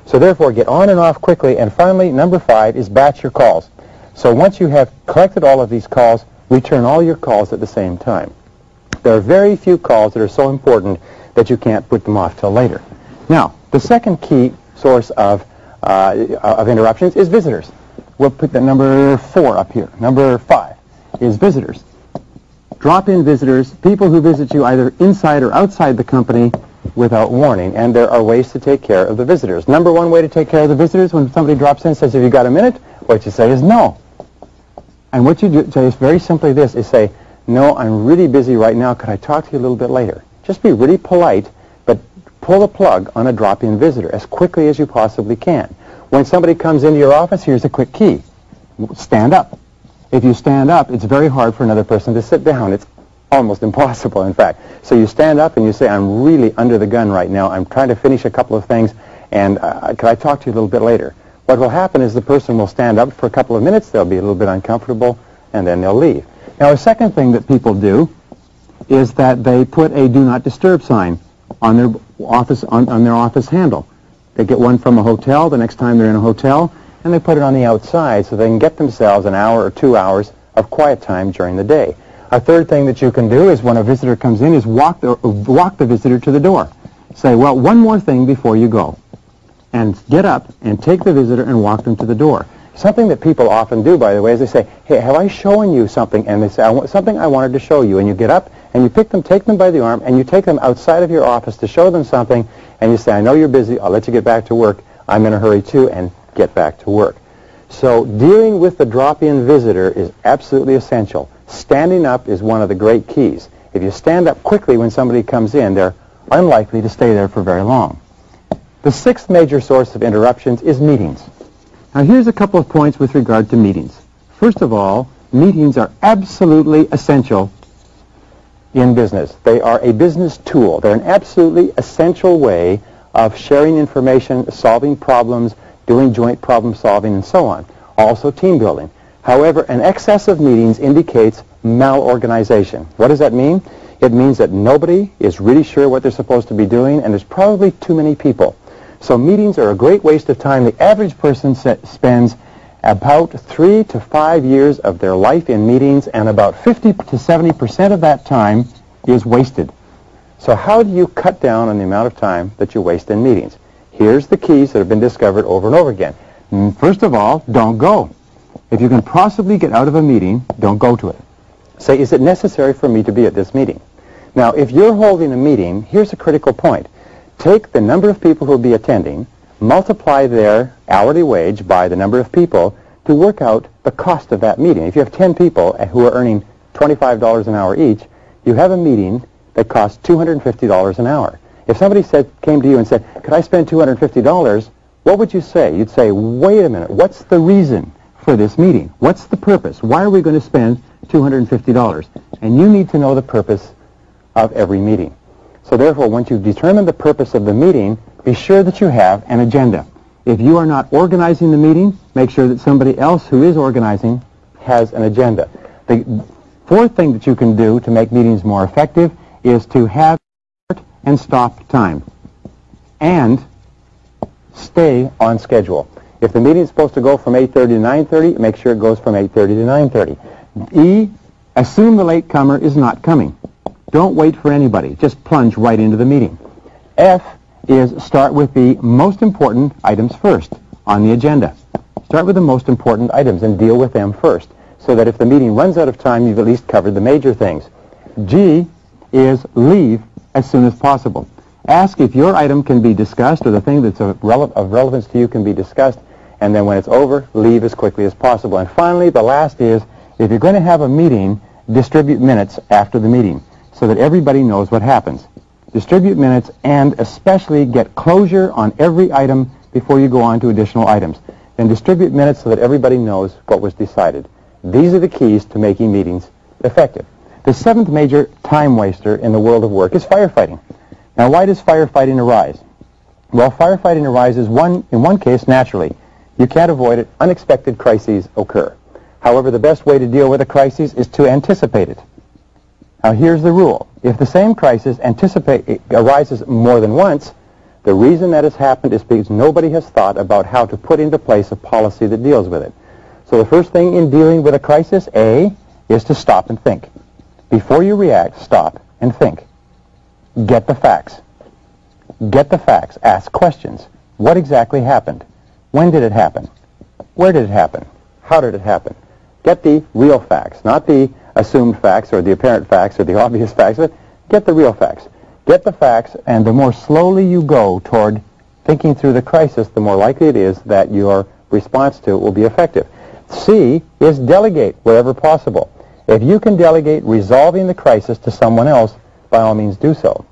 So therefore, get on and off quickly. And finally, number 5 is batch your calls. So once you have collected all of these calls, return all your calls at the same time. There are very few calls that are so important that you can't put them off till later. Now, the second key source of interruptions is visitors. We'll put the number 4 up here. Number 5 is visitors. Drop-in visitors, people who visit you either inside or outside the company without warning, and there are ways to take care of the visitors. Number 1 way to take care of the visitors, when somebody drops in and says, have you got a minute? What you say is no. And what you do say is very simply this, is say, no, I'm really busy right now. Could I talk to you a little bit later? Just be really polite, but pull the plug on a drop-in visitor as quickly as you possibly can. When somebody comes into your office, here's a quick key. Stand up. If you stand up, it's very hard for another person to sit down. It's almost impossible, in fact. So you stand up and you say, I'm really under the gun right now. I'm trying to finish a couple of things, and could I talk to you a little bit later? What will happen is the person will stand up for a couple of minutes. They'll be a little bit uncomfortable, and then they'll leave. Now, a second thing that people do is that they put a do not disturb sign on their office handle. They get one from a hotel the next time they're in a hotel, and they put it on the outside so they can get themselves an hour or 2 hours of quiet time during the day. A third thing that you can do is when a visitor comes in is walk the visitor to the door. Say, well, one more thing before you go. And get up and take the visitor and walk them to the door. Something that people often do, by the way, is they say, hey, have I shown you something? And they say, something I wanted to show you. And you get up and you pick them, take them by the arm, and you take them outside of your office to show them something, and you say, I know you're busy, I'll let you get back to work, I'm in a hurry too, and get back to work. So dealing with the drop-in visitor is absolutely essential. Standing up is one of the great keys. If you stand up quickly when somebody comes in, they're unlikely to stay there for very long. The sixth major source of interruptions is meetings. Now here's a couple of points with regard to meetings. First of all, meetings are absolutely essential in business. They are a business tool. They're an absolutely essential way of sharing information, solving problems, doing joint problem solving, and so on. Also team building. However, an excess of meetings indicates malorganization. What does that mean? It means that nobody is really sure what they're supposed to be doing, and there's probably too many people. So meetings are a great waste of time. The average person spends about 3 to 5 years of their life in meetings, and about 50 to 70% of that time is wasted. So how do you cut down on the amount of time that you waste in meetings? Here's the keys that have been discovered over and over again. First of all, don't go. If you can possibly get out of a meeting, don't go to it. Say, is it necessary for me to be at this meeting? Now, if you're holding a meeting, here's a critical point. Take the number of people who will be attending, multiply their hourly wage by the number of people to work out the cost of that meeting. If you have 10 people who are earning $25 an hour each, you have a meeting that costs $250 an hour. If somebody came to you and said, could I spend $250, what would you say? You'd say, wait a minute, what's the reason for this meeting? What's the purpose? Why are we going to spend $250? And you need to know the purpose of every meeting. So therefore, once you've determined the purpose of the meeting, be sure that you have an agenda. If you are not organizing the meeting, make sure that somebody else who is organizing has an agenda. The fourth thing that you can do to make meetings more effective is to have start and stop time and stay on schedule. If the meeting is supposed to go from 8:30 to 9:30, make sure it goes from 8:30 to 9:30. E, assume the latecomer is not coming. Don't wait for anybody. Just plunge right into the meeting. F is start with the most important items first on the agenda. Start with the most important items and deal with them first, so that if the meeting runs out of time, you've at least covered the major things. G is leave as soon as possible. Ask if your item can be discussed, or the thing that's of relevance to you can be discussed, and then when it's over, leave as quickly as possible. And finally, the last is, if you're going to have a meeting, distribute minutes after the meeting so that everybody knows what happens. Distribute minutes, and especially get closure on every item before you go on to additional items. Then distribute minutes so that everybody knows what was decided. These are the keys to making meetings effective. The seventh major time waster in the world of work is firefighting. Now, why does firefighting arise? Well, firefighting arises in one case naturally. You can't avoid it. Unexpected crises occur. However, the best way to deal with a crisis is to anticipate it. Now, here's the rule. If the same crisis arises more than once, the reason that has happened is because nobody has thought about how to put into place a policy that deals with it. So the first thing in dealing with a crisis, A, is to stop and think. Before you react, stop and think. Get the facts. Get the facts. Ask questions. What exactly happened? When did it happen? Where did it happen? How did it happen? Get the real facts, not the assumed facts or the apparent facts or the obvious facts, but get the real facts. Get the facts, and the more slowly you go toward thinking through the crisis, the more likely it is that your response to it will be effective. C is delegate wherever possible. If you can delegate resolving the crisis to someone else, by all means do so.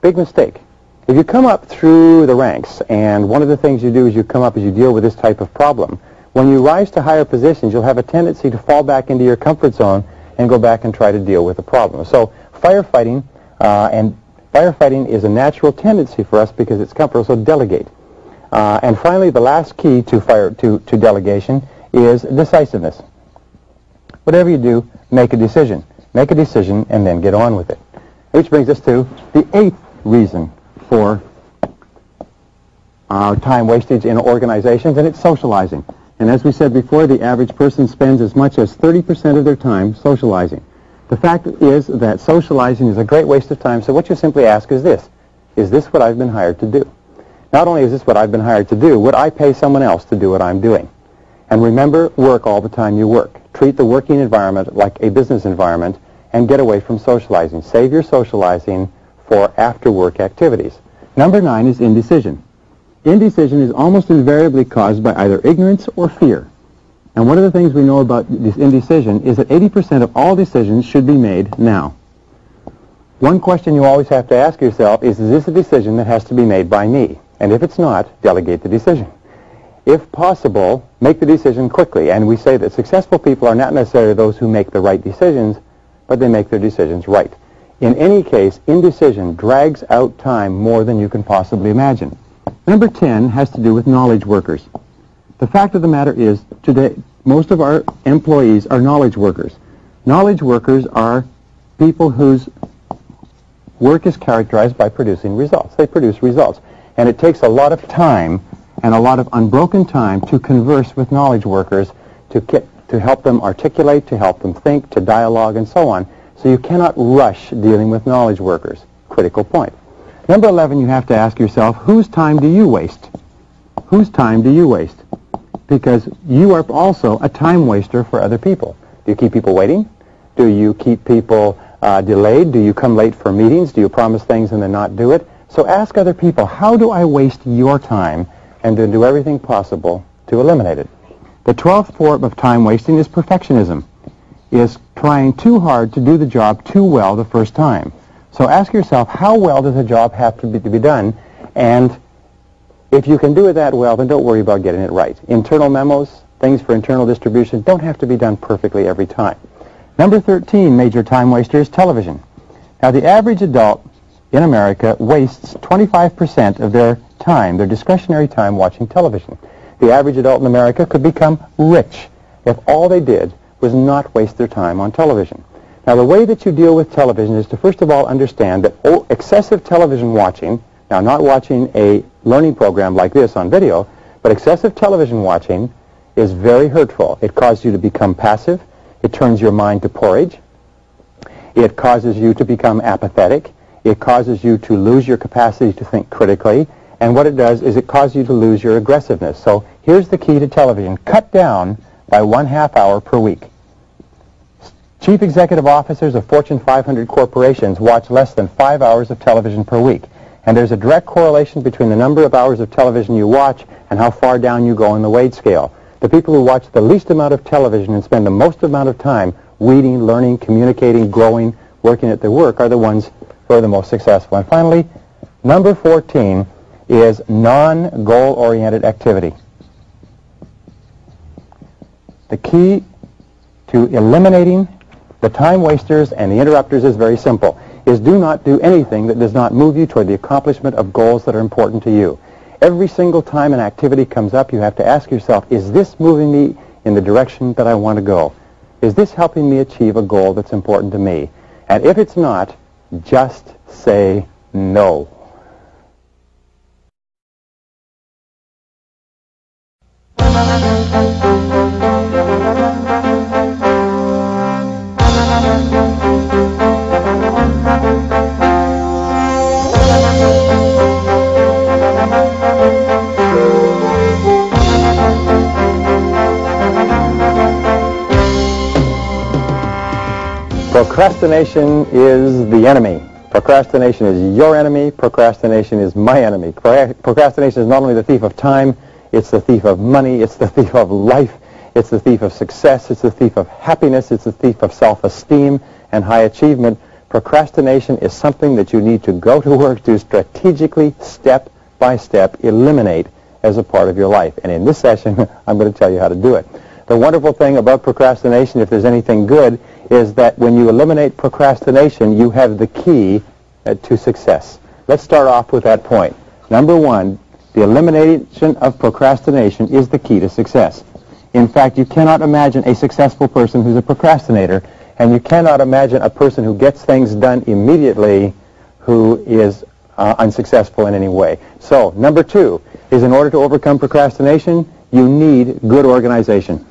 Big mistake. If you come up through the ranks, and one of the things you do is you come up as you deal with this type of problem, when you rise to higher positions, you'll have a tendency to fall back into your comfort zone and go back and try to deal with the problem. So firefighting is a natural tendency for us because it's comfortable, so delegate. And finally, the last key to delegation is decisiveness. Whatever you do, make a decision. Make a decision and then get on with it. Which brings us to the eighth reason for time wastage in organizations, and it's socializing. And as we said before, the average person spends as much as 30% of their time socializing. The fact is that socializing is a great waste of time, so what you simply ask is this what I've been hired to do? Not only is this what I've been hired to do, would I pay someone else to do what I'm doing? And remember, work all the time you work. Treat the working environment like a business environment and get away from socializing. Save your socializing for after-work activities. Number 9 is indecision. Indecision is almost invariably caused by either ignorance or fear. And one of the things we know about this indecision is that 80% of all decisions should be made now. One question you always have to ask yourself is this a decision that has to be made by me? And if it's not, delegate the decision. If possible, make the decision quickly. And we say that successful people are not necessarily those who make the right decisions, but they make their decisions right. In any case, indecision drags out time more than you can possibly imagine. Number 10 has to do with knowledge workers. The fact of the matter is, today, most of our employees are knowledge workers. Knowledge workers are people whose work is characterized by producing results. They produce results. And it takes a lot of time and a lot of unbroken time to converse with knowledge workers, to help them articulate, to help them think, to dialogue, and so on. So you cannot rush dealing with knowledge workers. Critical point. Number 11, you have to ask yourself, whose time do you waste? Whose time do you waste? Because you are also a time waster for other people. Do you keep people waiting? Do you keep people delayed? Do you come late for meetings? Do you promise things and then not do it? So ask other people, how do I waste your time, and then do everything possible to eliminate it. The 12th form of time wasting is perfectionism, is trying too hard to do the job too well the first time. So ask yourself, how well does a job have to be done? And if you can do it that well, then don't worry about getting it right. Internal memos, things for internal distribution, don't have to be done perfectly every time. Number 13 major time waster is television. Now, the average adult in America wastes 25% of their time, their discretionary time, watching television. The average adult in America could become rich if all they did was not waste their time on television. Now, the way that you deal with television is to first of all understand that excessive television watching, now not watching a learning program like this on video, but excessive television watching is very hurtful. It causes you to become passive. It turns your mind to porridge. It causes you to become apathetic. It causes you to lose your capacity to think critically. And what it does is it causes you to lose your aggressiveness. So here's the key to television. Cut down by 1/2 hour per week. Chief executive officers of Fortune 500 corporations watch less than 5 hours of television per week. And there's a direct correlation between the number of hours of television you watch and how far down you go in the wage scale. The people who watch the least amount of television and spend the most amount of time reading, learning, communicating, growing, working at their work are the ones who are the most successful. And finally, number 14 is non-goal-oriented activity. The key to eliminating the time wasters and the interrupters is very simple, is do not do anything that does not move you toward the accomplishment of goals that are important to you. Every single time an activity comes up, you have to ask yourself, is this moving me in the direction that I want to go? Is this helping me achieve a goal that's important to me? And if it's not, just say no. Procrastination is the enemy. Procrastination is your enemy. Procrastination is my enemy. Procrastination is not only the thief of time, it's the thief of money, it's the thief of life, it's the thief of success, it's the thief of happiness, it's the thief of self-esteem and high achievement. Procrastination is something that you need to go to work to strategically, step by step, eliminate as a part of your life. And in this session, I'm going to tell you how to do it. The wonderful thing about procrastination, if there's anything good, is that when you eliminate procrastination, you have the key to success. Let's start off with that point. Number one, the elimination of procrastination is the key to success. In fact, you cannot imagine a successful person who's a procrastinator, and you cannot imagine a person who gets things done immediately who is unsuccessful in any way. So, number two is, in order to overcome procrastination, you need good organization.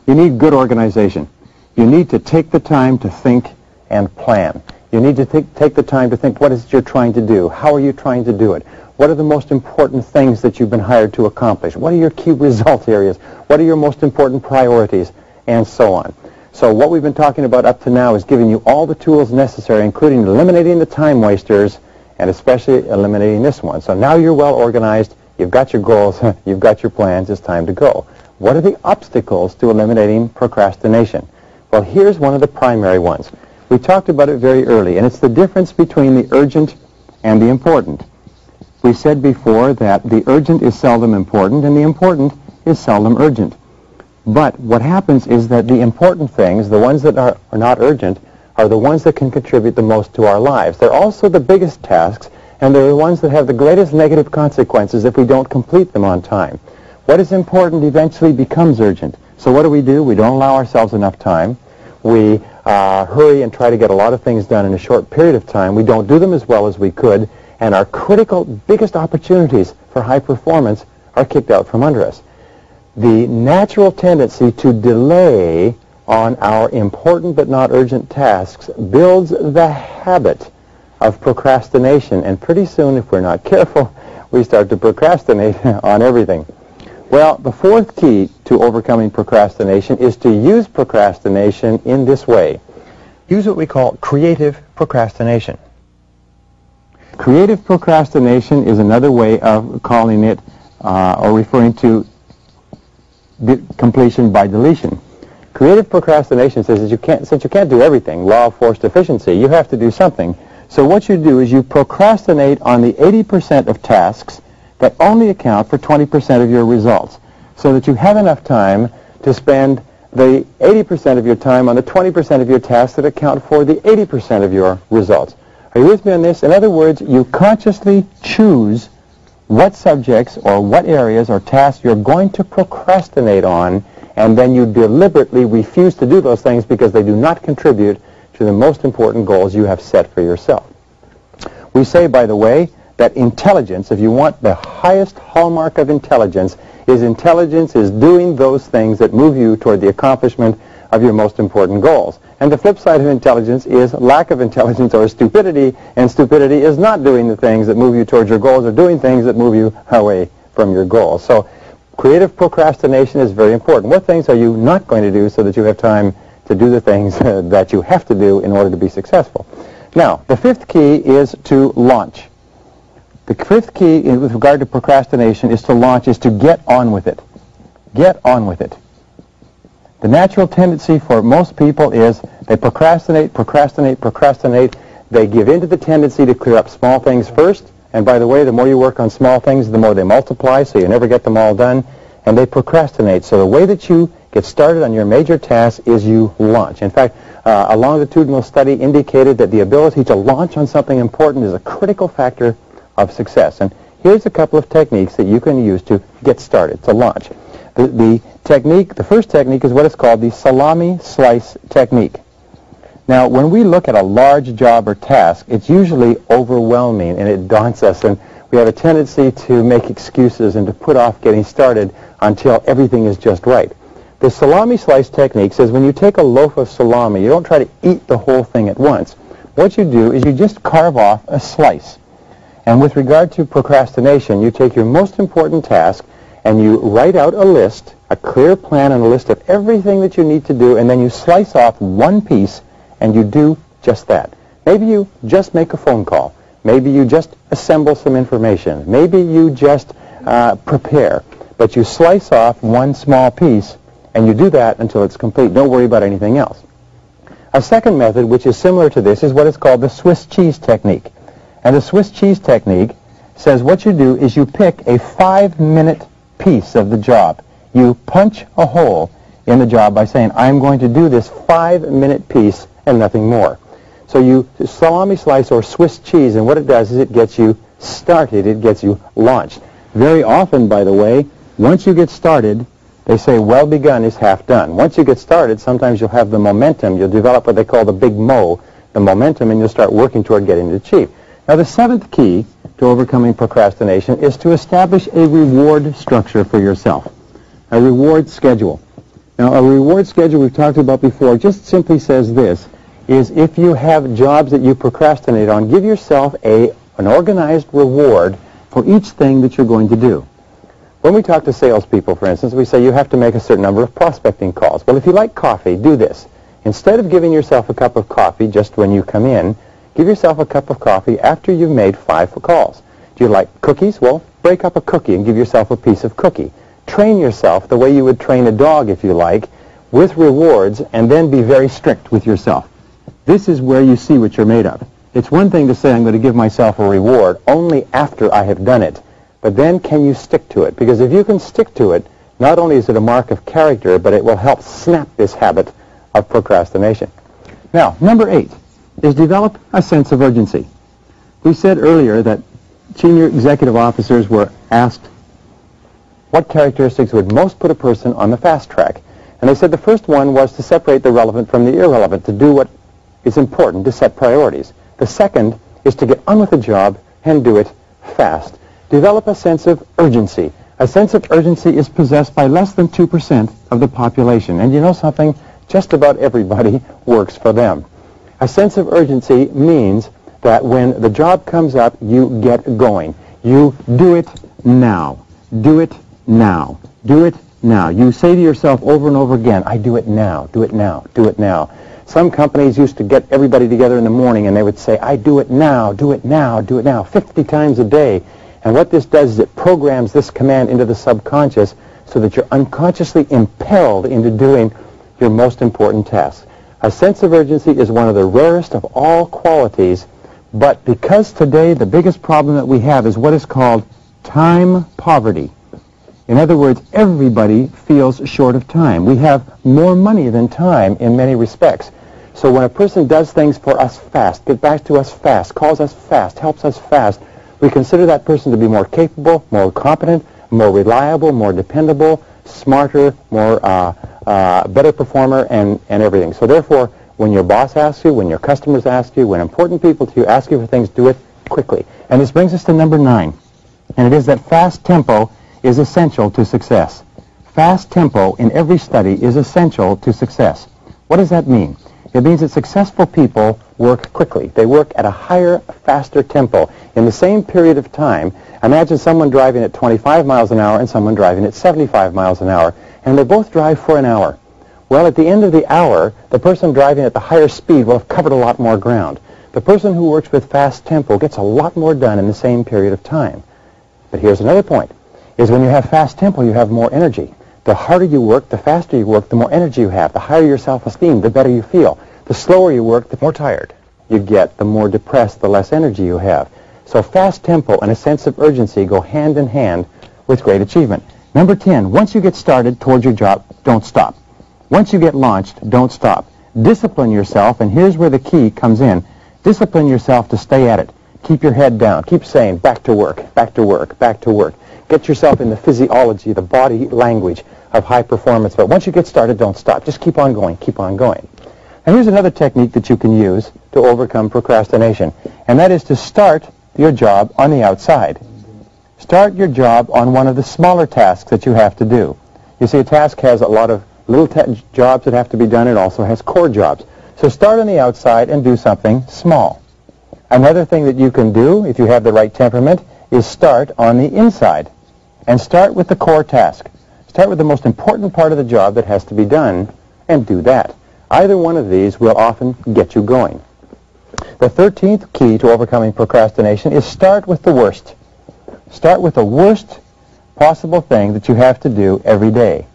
You need good organization. You need to take the time to think and plan. You need to take the time to think, what is it you're trying to do? How are you trying to do it? What are the most important things that you've been hired to accomplish? What are your key result areas? What are your most important priorities? And so on. So what we've been talking about up to now is giving you all the tools necessary, including eliminating the time wasters and especially eliminating this one. So now you're well organized, you've got your goals, you've got your plans, it's time to go. What are the obstacles to eliminating procrastination? Well, here's one of the primary ones. We talked about it very early, and it's the difference between the urgent and the important. We said before that the urgent is seldom important and the important is seldom urgent. But what happens is that the important things, the ones that are not urgent, are the ones that can contribute the most to our lives. They're also the biggest tasks, and they're the ones that have the greatest negative consequences if we don't complete them on time. What is important eventually becomes urgent. So what do? We don't allow ourselves enough time. We hurry and try to get a lot of things done in a short period of time. We don't do them as well as we could, and our critical, biggest opportunities for high performance are kicked out from under us. The natural tendency to delay on our important but not urgent tasks builds the habit of procrastination, and pretty soon, if we're not careful, we start to procrastinate on everything. Well, the fourth key to overcoming procrastination is to use procrastination in this way. Use what we call creative procrastination. Creative procrastination is another way of calling it or referring to completion by deletion. Creative procrastination says that since you can't do everything, law of forced efficiency, you have to do something. So what you do is you procrastinate on the 80% of tasks that only account for 20% of your results, so that you have enough time to spend the 80% of your time on the 20% of your tasks that account for the 80% of your results. Are you with me on this? In other words, you consciously choose what subjects or what areas or tasks you're going to procrastinate on, and then you deliberately refuse to do those things because they do not contribute to the most important goals you have set for yourself. We say, by the way, that intelligence, if you want the highest hallmark of intelligence is doing those things that move you toward the accomplishment of your most important goals. And the flip side of intelligence is lack of intelligence or stupidity, and stupidity is not doing the things that move you towards your goals or doing things that move you away from your goals. So creative procrastination is very important. What things are you not going to do so that you have time to do the things that you have to do in order to be successful? Now, the fifth key is to launch. The fifth key with regard to procrastination is to get on with it. Get on with it. The natural tendency for most people is they procrastinate. They give in to the tendency to clear up small things first. And by the way, the more you work on small things, the more they multiply, so you never get them all done. And they procrastinate. So the way that you get started on your major task is you launch. In fact, a longitudinal study indicated that the ability to launch on something important is a critical factor of success. And here's a couple of techniques that you can use to get started, to launch. The first technique is what is called the salami slice technique. Now, when we look at a large job or task, it's usually overwhelming and it daunts us, and we have a tendency to make excuses and to put off getting started until everything is just right. The salami slice technique says when you take a loaf of salami, you don't try to eat the whole thing at once. What you do is you just carve off a slice. And with regard to procrastination, you take your most important task and you write out a list, a clear plan and a list of everything that you need to do, and then you slice off one piece and you do just that. Maybe you just make a phone call. Maybe you just assemble some information. Maybe you just prepare. But you slice off one small piece and you do that until it's complete. Don't worry about anything else. A second method, which is similar to this, is what is called the Swiss cheese technique. And the Swiss cheese technique says what you do is you pick a 5-minute piece of the job. You punch a hole in the job by saying, I'm going to do this 5-minute piece and nothing more. So you salami slice or Swiss cheese, and what it does is it gets you started, it gets you launched. Very often, by the way, once you get started, they say well begun is half done. Once you get started, sometimes you'll have the momentum. You'll develop what they call the big mo, the momentum, and you'll start working toward getting it achieved. Now, the seventh key to overcoming procrastination is to establish a reward structure for yourself, a reward schedule. Now, a reward schedule we've talked about before just simply says this. is if you have jobs that you procrastinate on, give yourself an organized reward for each thing that you're going to do. When we talk to salespeople, for instance, we say you have to make a certain number of prospecting calls. Well, if you like coffee, do this. Instead of giving yourself a cup of coffee just when you come in, give yourself a cup of coffee after you've made 5 calls. Do you like cookies? Well, break up a cookie and give yourself a piece of cookie. Train yourself the way you would train a dog, if you like, with rewards, and then be very strict with yourself. This is where you see what you're made of. It's one thing to say I'm going to give myself a reward only after I have done it, but then can you stick to it? Because if you can stick to it, not only is it a mark of character, but it will help snap this habit of procrastination. Now, number 8 is develop a sense of urgency. We said earlier that senior executive officers were asked what characteristics would most put a person on the fast track. And they said the first one was to separate the relevant from the irrelevant, to do what is important, to set priorities. The second is to get on with the job and do it fast. Develop a sense of urgency. A sense of urgency is possessed by less than 2% of the population. And you know something? Just about everybody works for them. A sense of urgency means that when the job comes up, you get going. You do it now. Do it now. Do it now. You say to yourself over and over again, I do it now, do it now, do it now. Some companies used to get everybody together in the morning and they would say, I do it now, do it now, do it now, 50 times a day. And what this does is it programs this command into the subconscious so that you're unconsciously impelled into doing your most important tasks. A sense of urgency is one of the rarest of all qualities, but because today the biggest problem that we have is what is called time poverty. In other words, everybody feels short of time. We have more money than time in many respects. So when a person does things for us fast, get back to us fast, calls us fast, helps us fast, we consider that person to be more capable, more competent, more reliable, more dependable, smarter, more better performer, and everything. So therefore, when your boss asks you, when your customers ask you, when important people to you ask you for things, do it quickly. And this brings us to number 9, and it is that fast tempo is essential to success. Fast tempo in every study is essential to success. What does that mean? It means that successful people work quickly. They work at a higher, faster tempo. In the same period of time, imagine someone driving at 25 miles an hour and someone driving at 75 miles an hour, and they both drive for an hour. Well, at the end of the hour, the person driving at the higher speed will have covered a lot more ground. The person who works with fast tempo gets a lot more done in the same period of time. But here's another point, is when you have fast tempo, you have more energy. The harder you work, the faster you work, the more energy you have. The higher your self-esteem, the better you feel. The slower you work, the more tired you get, the more depressed, the less energy you have. So fast tempo and a sense of urgency go hand in hand with great achievement. Number 10, once you get started towards your job, don't stop. Once you get launched, don't stop. Discipline yourself, and here's where the key comes in. Discipline yourself to stay at it. Keep your head down. Keep saying, back to work, back to work, back to work. Get yourself in the physiology, the body language of high performance. But once you get started, don't stop. Just keep on going, keep on going. And here's another technique that you can use to overcome procrastination, and that is to start your job on the outside. Start your job on one of the smaller tasks that you have to do. You see, a task has a lot of little jobs that have to be done. It also has core jobs. So start on the outside and do something small. Another thing that you can do, if you have the right temperament, is start on the inside. And start with the core task. Start with the most important part of the job that has to be done, and do that. Either one of these will often get you going. The 13th key to overcoming procrastination is start with the worst. Start with the worst possible thing that you have to do every day.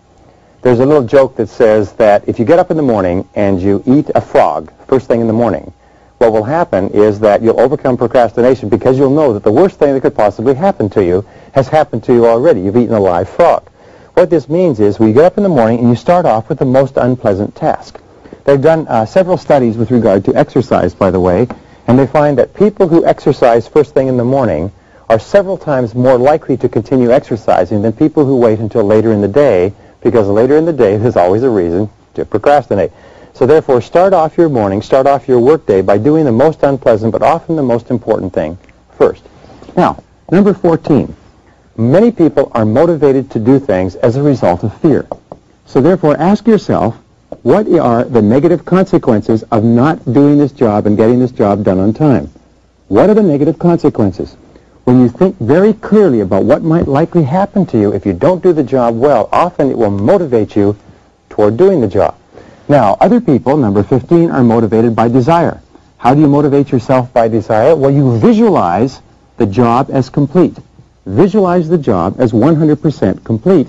There's a little joke that says that if you get up in the morning and you eat a frog first thing in the morning, what will happen is that you'll overcome procrastination because you'll know that the worst thing that could possibly happen to you has happened to you already. You've eaten a live frog. What this means is when you get up in the morning and you start off with the most unpleasant task. They've done several studies with regard to exercise, by the way, and they find that people who exercise first thing in the morning are several times more likely to continue exercising than people who wait until later in the day, because later in the day there's always a reason to procrastinate. So therefore, start off your morning, start off your workday by doing the most unpleasant but often the most important thing first. Now, number 14. Many people are motivated to do things as a result of fear. So therefore, ask yourself, what are the negative consequences of not doing this job and getting this job done on time? What are the negative consequences? When you think very clearly about what might likely happen to you if you don't do the job well, often it will motivate you toward doing the job. Now, other people, number 15, are motivated by desire. How do you motivate yourself by desire? Well, you visualize the job as complete. Visualize the job as 100% complete,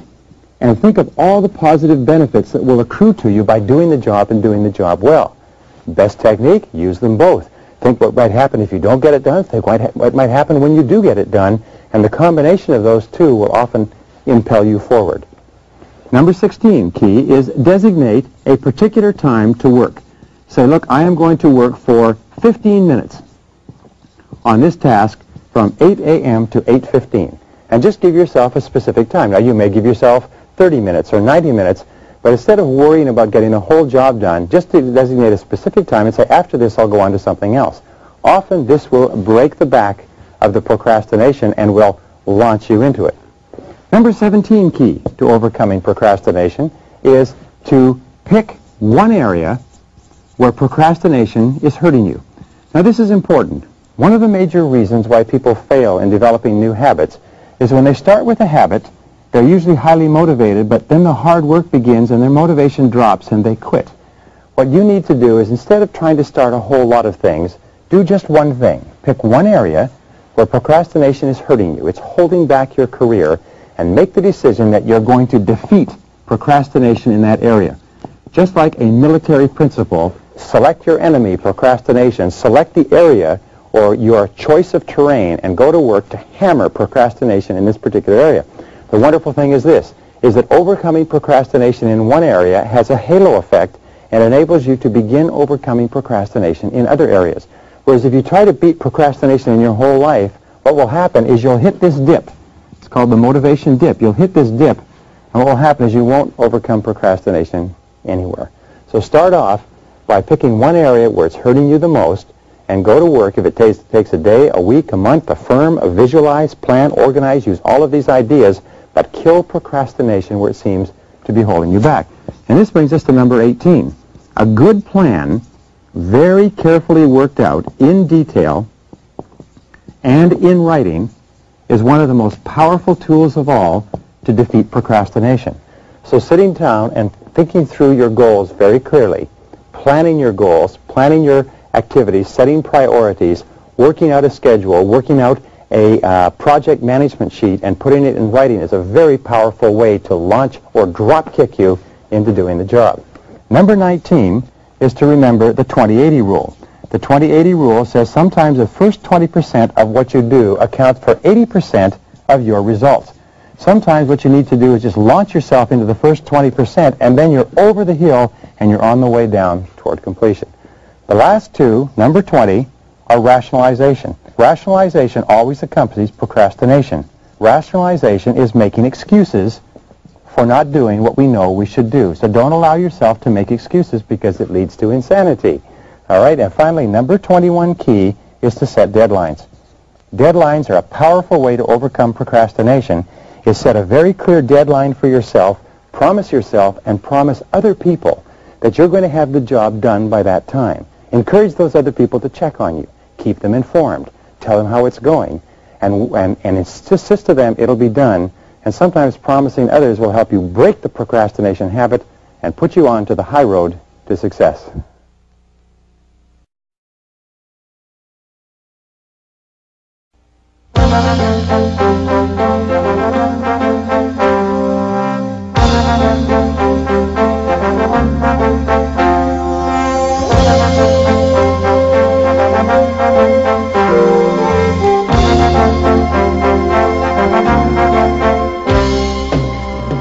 and think of all the positive benefits that will accrue to you by doing the job and doing the job well. Best technique, use them both. Think what might happen if you don't get it done. Think what might happen when you do get it done. And the combination of those two will often impel you forward. Number 16 key is designate a particular time to work. Say, look, I am going to work for 15 minutes on this task from 8 a.m. to 8:15. And just give yourself a specific time. Now, you may give yourself 30 minutes or 90 minutes, but instead of worrying about getting the whole job done, just to designate a specific time and say, after this, I'll go on to something else. Often, this will break the back of the procrastination and will launch you into it. Number 17 key to overcoming procrastination is to pick one area where procrastination is hurting you. Now, this is important. One of the major reasons why people fail in developing new habits is when they start with a habit, they're usually highly motivated, but then the hard work begins and their motivation drops and they quit. What you need to do is, instead of trying to start a whole lot of things, do just one thing. Pick one area where procrastination is hurting you. It's holding back your career, and make the decision that you're going to defeat procrastination in that area. Just like a military principle, select your enemy, procrastination, select the area or your choice of terrain and go to work to hammer procrastination in this particular area. The wonderful thing is this, is that overcoming procrastination in one area has a halo effect and enables you to begin overcoming procrastination in other areas. Whereas if you try to beat procrastination in your whole life, what will happen is you'll hit this dip. It's called the motivation dip. You'll hit this dip, and what will happen is you won't overcome procrastination anywhere. So start off by picking one area where it's hurting you the most and go to work. If it takes a day, a week, a month, affirm, visualize, plan, organize, use all of these ideas, but kill procrastination where it seems to be holding you back. And this brings us to number 18. A good plan, very carefully worked out in detail and in writing, is one of the most powerful tools of all to defeat procrastination. So sitting down and thinking through your goals very clearly, planning your goals, planning your activities, setting priorities, working out a schedule, working out a project management sheet, and putting it in writing is a very powerful way to launch or drop kick you into doing the job. Number 19 is to remember the 20-80 rule. The 20-80 rule says sometimes the first 20% of what you do accounts for 80% of your results. Sometimes what you need to do is just launch yourself into the first 20%, and then you're over the hill and you're on the way down toward completion. The last two, number 20, are rationalization. Rationalization always accompanies procrastination. Rationalization is making excuses for not doing what we know we should do. So don't allow yourself to make excuses because it leads to insanity. All right, and finally, number 21 key is to set deadlines. Deadlines are a powerful way to overcome procrastination. Is set a very clear deadline for yourself, promise yourself, and promise other people that you're going to have the job done by that time. Encourage those other people to check on you. Keep them informed. Tell them how it's going. And insist to them it'll be done. And sometimes promising others will help you break the procrastination habit and put you on to the high road to success.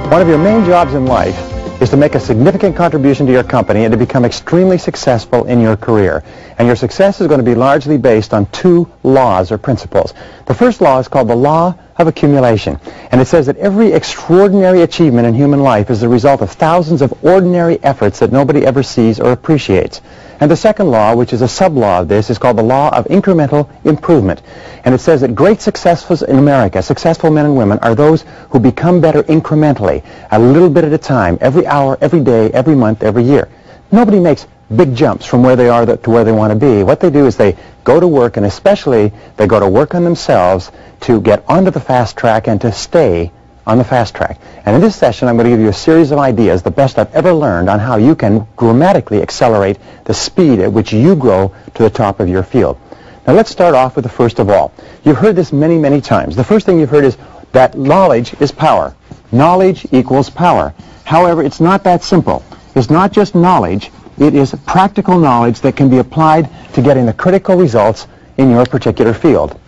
One of your main jobs in life is to make a significant contribution to your company and to become extremely successful in your career. And your success is going to be largely based on two laws or principles. The first law is called the law of accumulation. And it says that every extraordinary achievement in human life is the result of thousands of ordinary efforts that nobody ever sees or appreciates. And the second law, which is a sub-law of this, is called the law of incremental improvement. And it says that great successes in America, successful men and women, are those who become better incrementally, a little bit at a time, every hour, every day, every month, every year. Nobody makes big jumps from where they are to where they want to be. What they do is they go to work, and especially they go to work on themselves to get onto the fast track and to stay on the fast track. And in this session, I'm going to give you a series of ideas, the best I've ever learned, on how you can dramatically accelerate the speed at which you grow to the top of your field. Now let's start off with the first of all. You've heard this many, many times. The first thing you've heard is that knowledge is power. Knowledge equals power. However, it's not that simple. It's not just knowledge. It is practical knowledge that can be applied to getting the critical results in your particular field.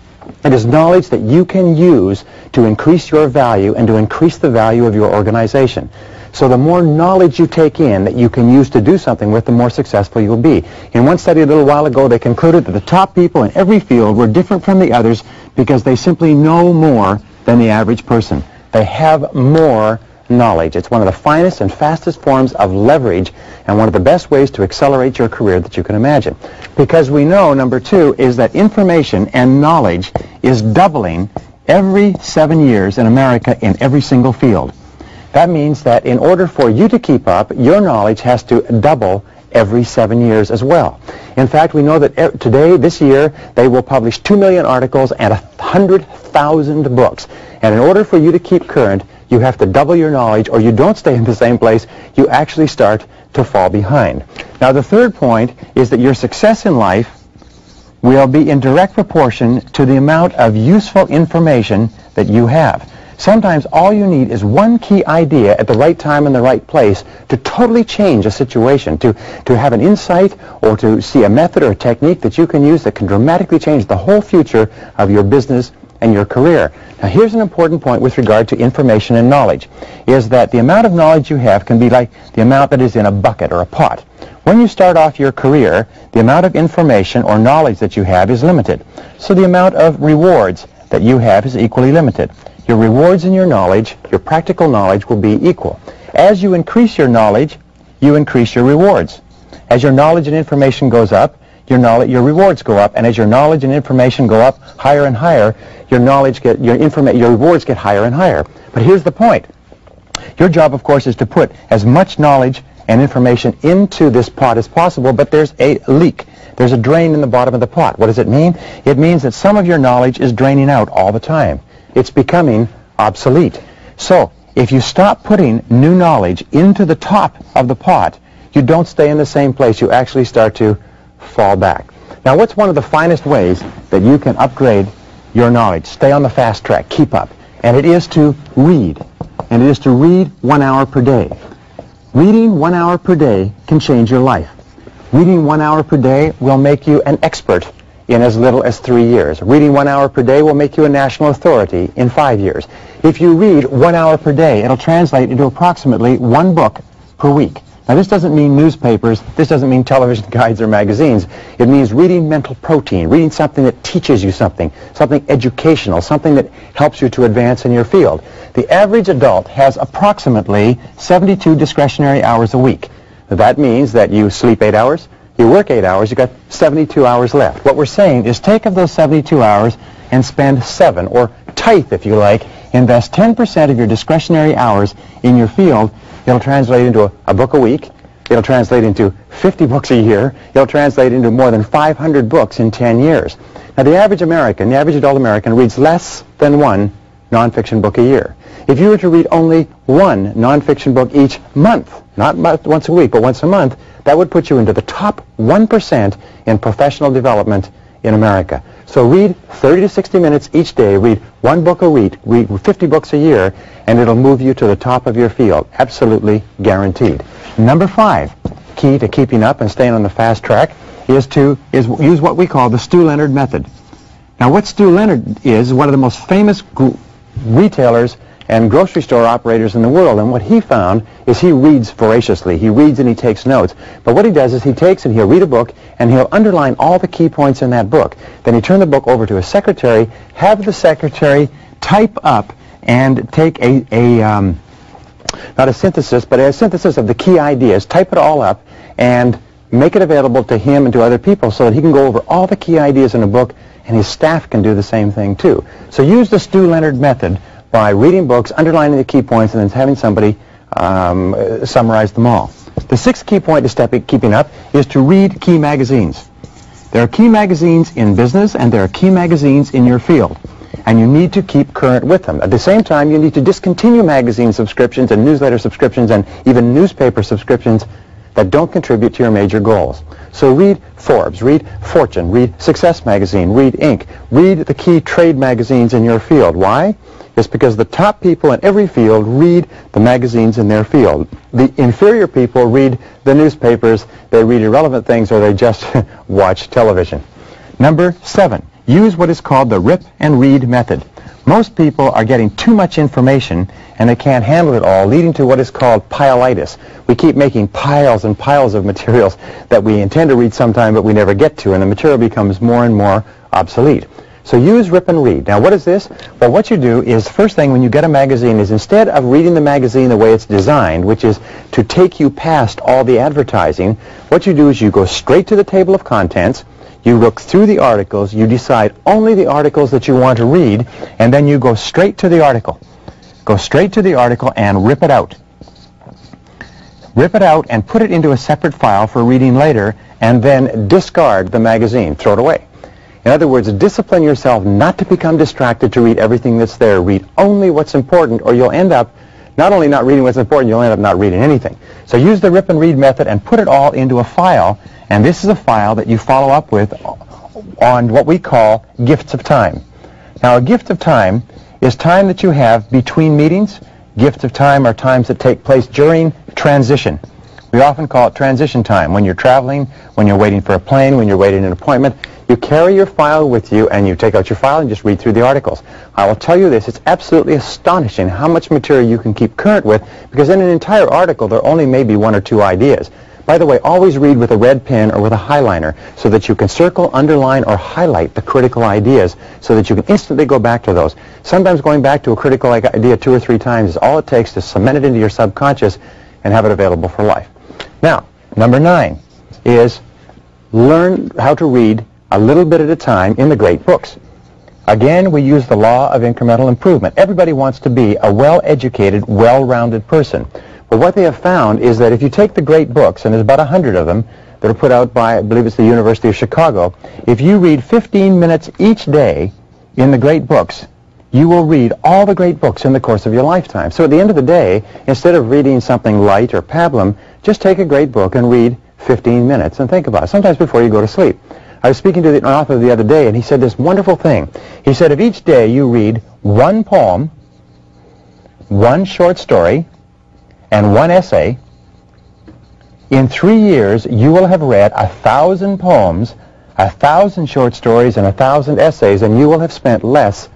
It is knowledge that you can use to increase your value and to increase the value of your organization. So the more knowledge you take in that you can use to do something with, the more successful you'll be. In one study a little while ago, they concluded that the top people in every field were different from the others because they simply know more than the average person. They have more knowledge. It's one of the finest and fastest forms of leverage and one of the best ways to accelerate your career that you can imagine. Because we know, number two, is that information and knowledge is doubling every 7 years in America in every single field. That means that in order for you to keep up, your knowledge has to double every 7 years as well. In fact, we know that today, this year, they will publish 2 million articles and 100,000 books. And in order for you to keep current, you have to double your knowledge, or you don't stay in the same place. You actually start to fall behind. Now, the third point is that your success in life will be in direct proportion to the amount of useful information that you have. Sometimes all you need is one key idea at the right time in the right place to totally change a situation, to have an insight or to see a method or a technique that you can use that can dramatically change the whole future of your business and your career. Now, here's an important point with regard to information and knowledge, is that the amount of knowledge you have can be like the amount that is in a bucket or a pot. When you start off your career, the amount of information or knowledge that you have is limited. So the amount of rewards that you have is equally limited. Your rewards and your knowledge, your practical knowledge, will be equal. As you increase your knowledge, you increase your rewards. As your knowledge and information goes up, your rewards go up, and as your knowledge and information go up higher and higher, your rewards get higher and higher. But here's the point. Your job, of course, is to put as much knowledge and information into this pot as possible, but there's a leak. There's a drain in the bottom of the pot. What does it mean? It means that some of your knowledge is draining out all the time. It's becoming obsolete. So if you stop putting new knowledge into the top of the pot, you don't stay in the same place. You actually start to fall back. Now, what's one of the finest ways that you can upgrade your knowledge? Stay on the fast track. Keep up. And it is to read. And it is to read 1 hour per day. Reading 1 hour per day can change your life. Reading 1 hour per day will make you an expert in as little as 3 years. Reading 1 hour per day will make you a national authority in 5 years. If you read 1 hour per day, it'll translate into approximately 1 book per week. Now, this doesn't mean newspapers. This doesn't mean television guides or magazines. It means reading mental protein, reading something that teaches you something educational, something that helps you to advance in your field. The average adult has approximately 72 discretionary hours a week. That means that you sleep 8 hours, you work 8 hours, you've got 72 hours left. What we're saying is take of those 72 hours and spend 7, or tithe if you like, invest 10% of your discretionary hours in your field. It'll translate into a book a week. It'll translate into 50 books a year. It'll translate into more than 500 books in 10 years. Now, the average adult American reads less than 1 nonfiction book a year. If you were to read only 1 nonfiction book each month, not once a week, but once a month, that would put you into the top 1% in professional development in America. So read 30 to 60 minutes each day, read 1 book a week, read 50 books a year, and it'll move you to the top of your field. Absolutely guaranteed. Number 5, key to keeping up and staying on the fast track, is use what we call the Stu Leonard method. Now, what Stu Leonard is one of the most famous retailers and grocery store operators in the world, and what he found is he reads voraciously. He reads and he takes notes. But what he does is he takes and he'll read a book and he'll underline all the key points in that book. Then he turn the book over to his secretary, have the secretary type up and take not a synthesis, but a synthesis of the key ideas, type it all up and make it available to him and to other people so that he can go over all the key ideas in a book, and his staff can do the same thing too. So use the Stu Leonard method by reading books, underlining the key points, and then having somebody summarize them all. The sixth key point to keeping up is to read key magazines. There are key magazines in business and there are key magazines in your field, and you need to keep current with them. At the same time, you need to discontinue magazine subscriptions and newsletter subscriptions and even newspaper subscriptions that don't contribute to your major goals. So read Forbes, read Fortune, read Success Magazine, read Inc., read the key trade magazines in your field. Why? It's because the top people in every field read the magazines in their field. The inferior people read the newspapers, they read irrelevant things, or they just watch television. Number 7, use what is called the rip and read method. Most people are getting too much information and they can't handle it all, leading to what is called pileitis. We keep making piles and piles of materials that we intend to read sometime but we never get to, and the material becomes more and more obsolete. So use rip and read. Now what is this? Well, what you do is, first thing when you get a magazine is, instead of reading the magazine the way it's designed, which is to take you past all the advertising, what you do is you go straight to the table of contents, you look through the articles, you decide only the articles that you want to read, and then you go straight to the article. Go straight to the article and rip it out. Rip it out and put it into a separate file for reading later, and then discard the magazine. Throw it away. In other words, discipline yourself not to become distracted to read everything that's there. Read only what's important, or you'll end up not only not reading what's important, you'll end up not reading anything. So use the rip and read method and put it all into a file, and this is a file that you follow up with on what we call gifts of time. Now, a gift of time is time that you have between meetings. Gifts of time are times that take place during transition. We often call it transition time. When you're traveling, when you're waiting for a plane, when you're waiting an appointment, you carry your file with you and you take out your file and just read through the articles. I will tell you this, it's absolutely astonishing how much material you can keep current with, because in an entire article there only may be 1 or 2 ideas. By the way, always read with a red pen or with a highliner so that you can circle, underline, or highlight the critical ideas so that you can instantly go back to those. Sometimes going back to a critical idea 2 or 3 times is all it takes to cement it into your subconscious and have it available for life. Now, number 9 is learn how to read a little bit at a time in the great books. Again, we use the law of incremental improvement. Everybody wants to be a well-educated, well-rounded person. But what they have found is that if you take the great books, and there's about 100 of them that are put out by, I believe it's the University of Chicago, if you read 15 minutes each day in the great books, you will read all the great books in the course of your lifetime. So at the end of the day, instead of reading something light or pablum, just take a great book and read 15 minutes and think about it, sometimes before you go to sleep. I was speaking to an author the other day, and he said this wonderful thing. He said, if each day you read 1 poem, 1 short story, and 1 essay, in 3 years you will have read 1,000 poems, 1,000 short stories, and 1,000 essays, and you will have spent less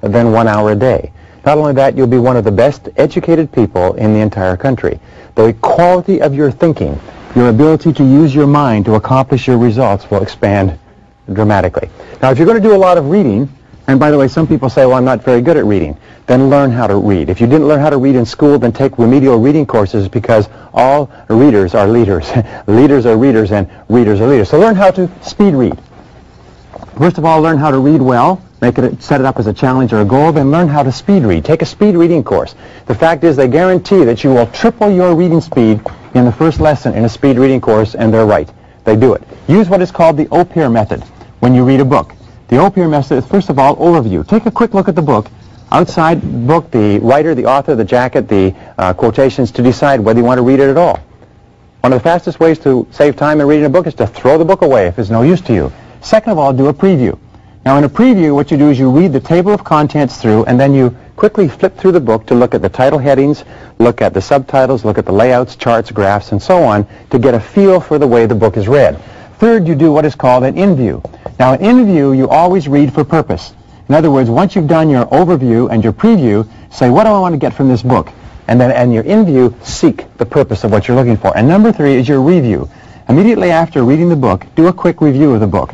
than 1 hour a day. Not only that, you'll be one of the best educated people in the entire country. The quality of your thinking, your ability to use your mind to accomplish your results will expand dramatically. Now, if you're going to do a lot of reading, and by the way, some people say, well, I'm not very good at reading, then learn how to read. If you didn't learn how to read in school, then take remedial reading courses, because all readers are leaders. Leaders are readers, and readers are leaders. So learn how to speed read. First of all, learn how to read well. Set it up as a challenge or a goal, then learn how to speed read. Take a speed reading course. The fact is, they guarantee that you will triple your reading speed in the first lesson in a speed reading course, and they're right. They do it. Use what is called the OPIR method when you read a book. The OPIR method is, first of all, overview. Take a quick look at the book. Outside the book, the writer, the author, the jacket, the quotations, to decide whether you want to read it at all. One of the fastest ways to save time in reading a book is to throw the book away if it's no use to you. Second of all, do a preview. Now, in a preview, what you do is you read the table of contents through, and then you quickly flip through the book to look at the title headings, look at the subtitles, look at the layouts, charts, graphs, and so on, to get a feel for the way the book is read. Third, you do what is called an in-view. Now, an in-view, you always read for purpose. In other words, once you've done your overview and your preview, say, what do I want to get from this book? And then in your in-view, seek the purpose of what you're looking for. And number 3 is your review. Immediately after reading the book, do a quick review of the book.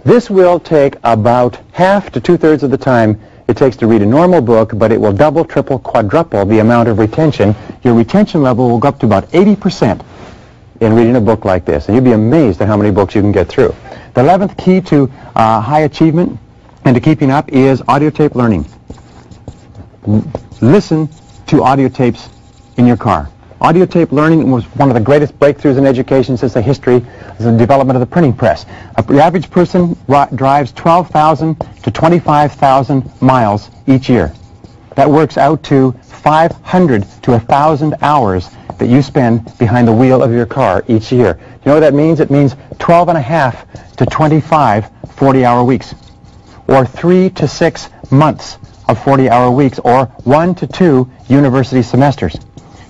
This will take about half to 2/3 of the time it takes to read a normal book, but it will double, triple, quadruple the amount of retention. Your retention level will go up to about 80% in reading a book like this, and you'll be amazed at how many books you can get through. The 11th key to high achievement and to keeping up is audio tape learning. Listen to audio tapes in your car. Audio tape learning was one of the greatest breakthroughs in education since the history of the development of the printing press. The average person drives 12,000 to 25,000 miles each year. That works out to 500 to 1,000 hours that you spend behind the wheel of your car each year. You know what that means? It means 12 and a half to 25 40-hour weeks, or 3 to 6 months of 40-hour weeks, or 1 to 2 university semesters.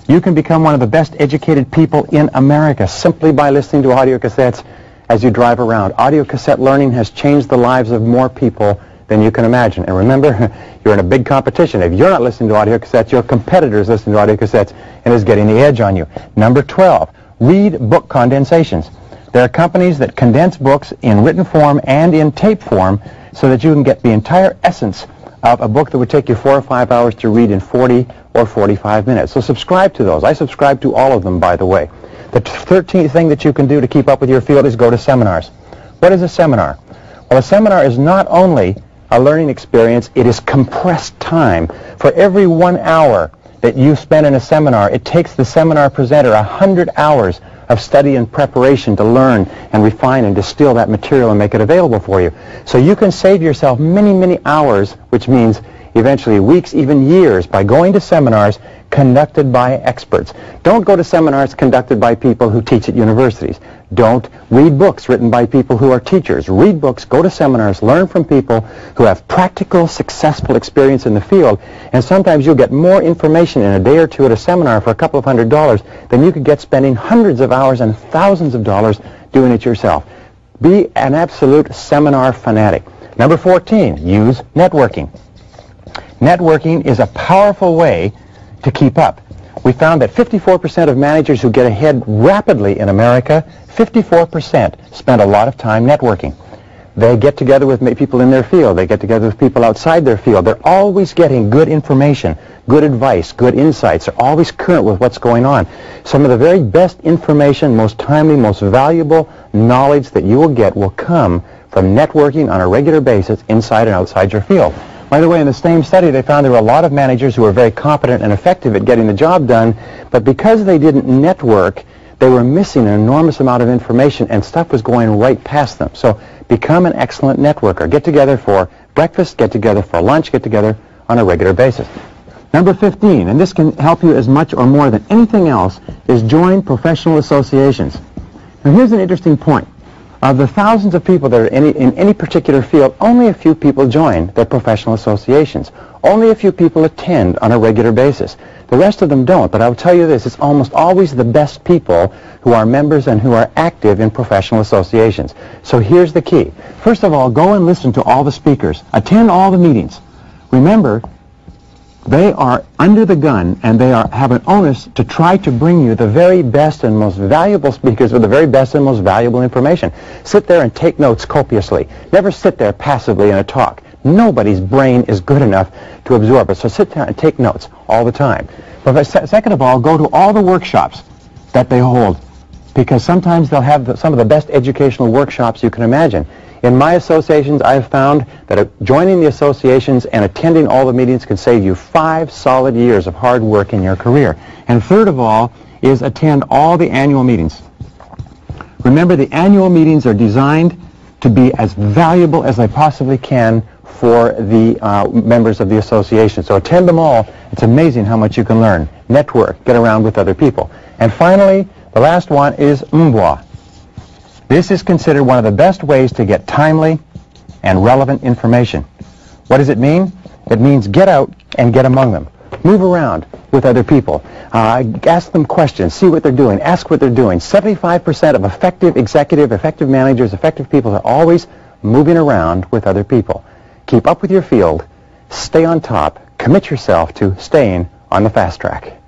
You can become one of the best educated people in America simply by listening to audio cassettes as you drive around. Audio cassette learning has changed the lives of more people than you can imagine. And remember, you're in a big competition. If you're not listening to audio cassettes, your competitor's listening to audio cassettes and is getting the edge on you. Number 12, read book condensations. There are companies that condense books in written form and in tape form so that you can get the entire essence of a book that would take you 4 or 5 hours to read in 40 or 45 minutes. So subscribe to those. I subscribe to all of them, by the way. The 13th thing that you can do to keep up with your field is go to seminars. What is a seminar? Well, a seminar is not only a learning experience, it is compressed time. For every 1 hour that you spend in a seminar, it takes the seminar presenter 100 hours of study and preparation to learn and refine and distill that material and make it available for you. So you can save yourself many, many hours, which means eventually weeks, even years, by going to seminars conducted by experts. Don't go to seminars conducted by people who teach at universities. Don't read books written by people who are teachers. Read books, go to seminars, learn from people who have practical, successful experience in the field, and sometimes you'll get more information in a day or two at a seminar for a couple of $100 than you could get spending hundreds of hours and thousands of dollars doing it yourself. Be an absolute seminar fanatic. Number 14, use networking. Networking is a powerful way to keep up. We found that 54% of managers who get ahead rapidly in America, 54% spend a lot of time networking. They get together with people in their field. They get together with people outside their field. They're always getting good information, good advice, good insights. They're always current with what's going on. Some of the very best information, most timely, most valuable knowledge that you will get will come from networking on a regular basis inside and outside your field. By the way, in the same study, they found there were a lot of managers who were very competent and effective at getting the job done, but because they didn't network, they were missing an enormous amount of information and stuff was going right past them. So become an excellent networker. Get together for breakfast, get together for lunch, get together on a regular basis. Number 15, and this can help you as much or more than anything else, is join professional associations. Now here's an interesting point. Of the thousands of people that are in any particular field, only a few people join their professional associations. Only a few people attend on a regular basis. The rest of them don't, but I'll tell you this, it's almost always the best people who are members and who are active in professional associations. So here's the key. First of all, go and listen to all the speakers. Attend all the meetings. Remember, they are under the gun and they have an onus to try to bring you the very best and most valuable speakers with the very best and most valuable information. Sit there and take notes copiously. Never sit there passively in a talk. Nobody's brain is good enough to absorb it. So sit down and take notes all the time. But second of all, go to all the workshops that they hold, because sometimes they'll have some of the best educational workshops you can imagine. In my associations, I have found that joining the associations and attending all the meetings can save you 5 solid years of hard work in your career. And third of all is attend all the annual meetings. Remember, the annual meetings are designed to be as valuable as they possibly can for the members of the association. So attend them all. It's amazing how much you can learn. Network, get around with other people. And finally, the last one is m'bois. This is considered one of the best ways to get timely and relevant information. What does it mean? It means get out and get among them. Move around with other people. Ask them questions. See what they're doing. Ask what they're doing. 75% of effective executive, effective managers, effective people are always moving around with other people. Keep up with your field. Stay on top. Commit yourself to staying on the fast track.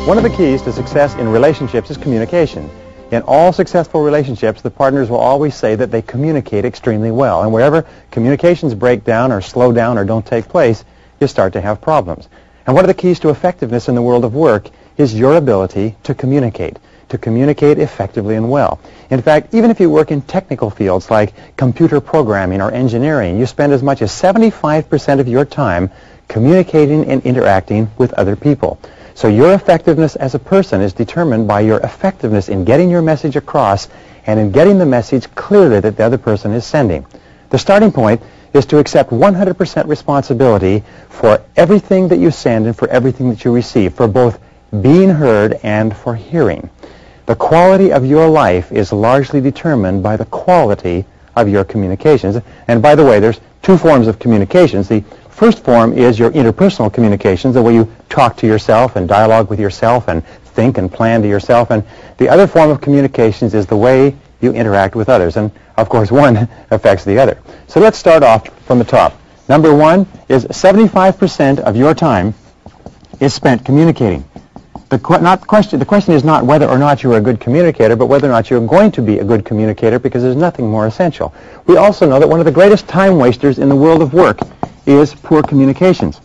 One of the keys to success in relationships is communication. In all successful relationships, the partners will always say that they communicate extremely well. And wherever communications break down or slow down or don't take place, you start to have problems. And one of the keys to effectiveness in the world of work is your ability to communicate effectively and well. In fact, even if you work in technical fields like computer programming or engineering, you spend as much as 75% of your time communicating and interacting with other people. So your effectiveness as a person is determined by your effectiveness in getting your message across and in getting the message clearly that the other person is sending. The starting point is to accept 100% responsibility for everything that you send and for everything that you receive, for both being heard and for hearing. The quality of your life is largely determined by the quality of your communications. And by the way, there's two forms of communications. The first form is your interpersonal communications, the way you talk to yourself and dialogue with yourself and think and plan to yourself. And the other form of communications is the way you interact with others. And, of course, one affects the other. So let's start off from the top. Number one is 75% of your time is spent communicating. The question is not whether or not you're a good communicator, but whether or not you're going to be a good communicator, because there's nothing more essential. We also know that one of the greatest time wasters in the world of work is poor communications.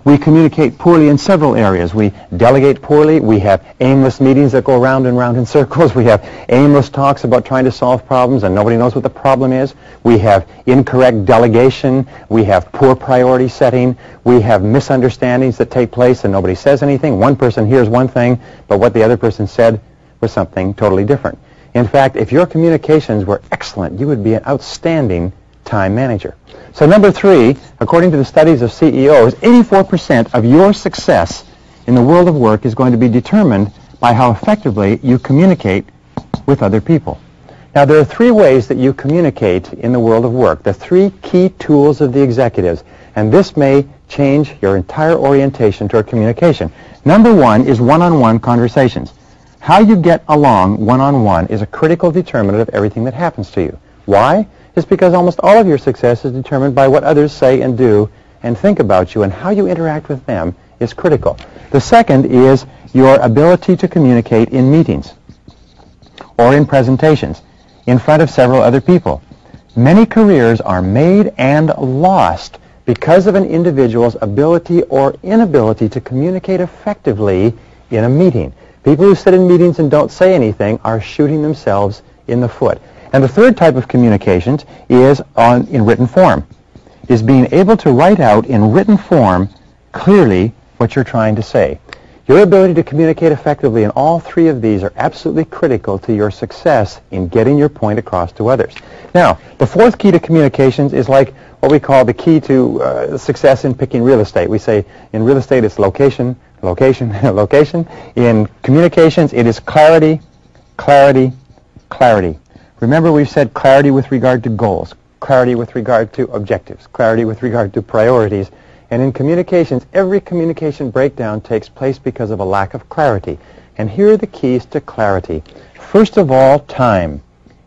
We communicate poorly in several areas. We delegate poorly. We have aimless meetings that go round and round in circles. We have aimless talks about trying to solve problems and nobody knows what the problem is. We have incorrect delegation. We have poor priority setting. We have misunderstandings that take place and nobody says anything. One person hears one thing, but what the other person said was something totally different. In fact, if your communications were excellent, you would be an outstanding time manager. So number three, according to the studies of CEOs, 84% of your success in the world of work is going to be determined by how effectively you communicate with other people. Now, there are three ways that you communicate in the world of work, the three key tools of the executives, and this may change your entire orientation toward communication. Number one is one-on-one conversations. How you get along one-on-one is a critical determinant of everything that happens to you. Why? It's because almost all of your success is determined by what others say and do and think about you, and how you interact with them is critical. The second is your ability to communicate in meetings or in presentations in front of several other people. Many careers are made and lost because of an individual's ability or inability to communicate effectively in a meeting. People who sit in meetings and don't say anything are shooting themselves in the foot. And the third type of communications is in written form, is being able to write out in written form clearly what you're trying to say. Your ability to communicate effectively in all three of these are absolutely critical to your success in getting your point across to others. Now, the fourth key to communications is like what we call the key to success in picking real estate. We say in real estate it's location, location, location. In communications it is clarity, clarity, clarity. Remember, we've said clarity with regard to goals, clarity with regard to objectives, clarity with regard to priorities. And in communications, every communication breakdown takes place because of a lack of clarity. And here are the keys to clarity. First of all, time.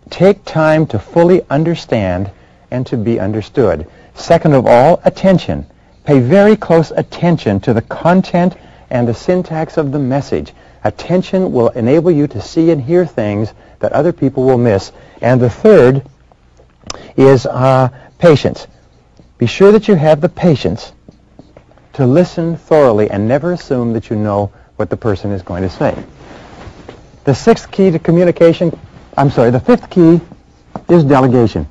Take time to fully understand and to be understood. Second of all, attention. Pay very close attention to the content and the syntax of the message. Attention will enable you to see and hear things that other people will miss. And the third is patience. Be sure that you have the patience to listen thoroughly and never assume that you know what the person is going to say. The fifth key is delegation.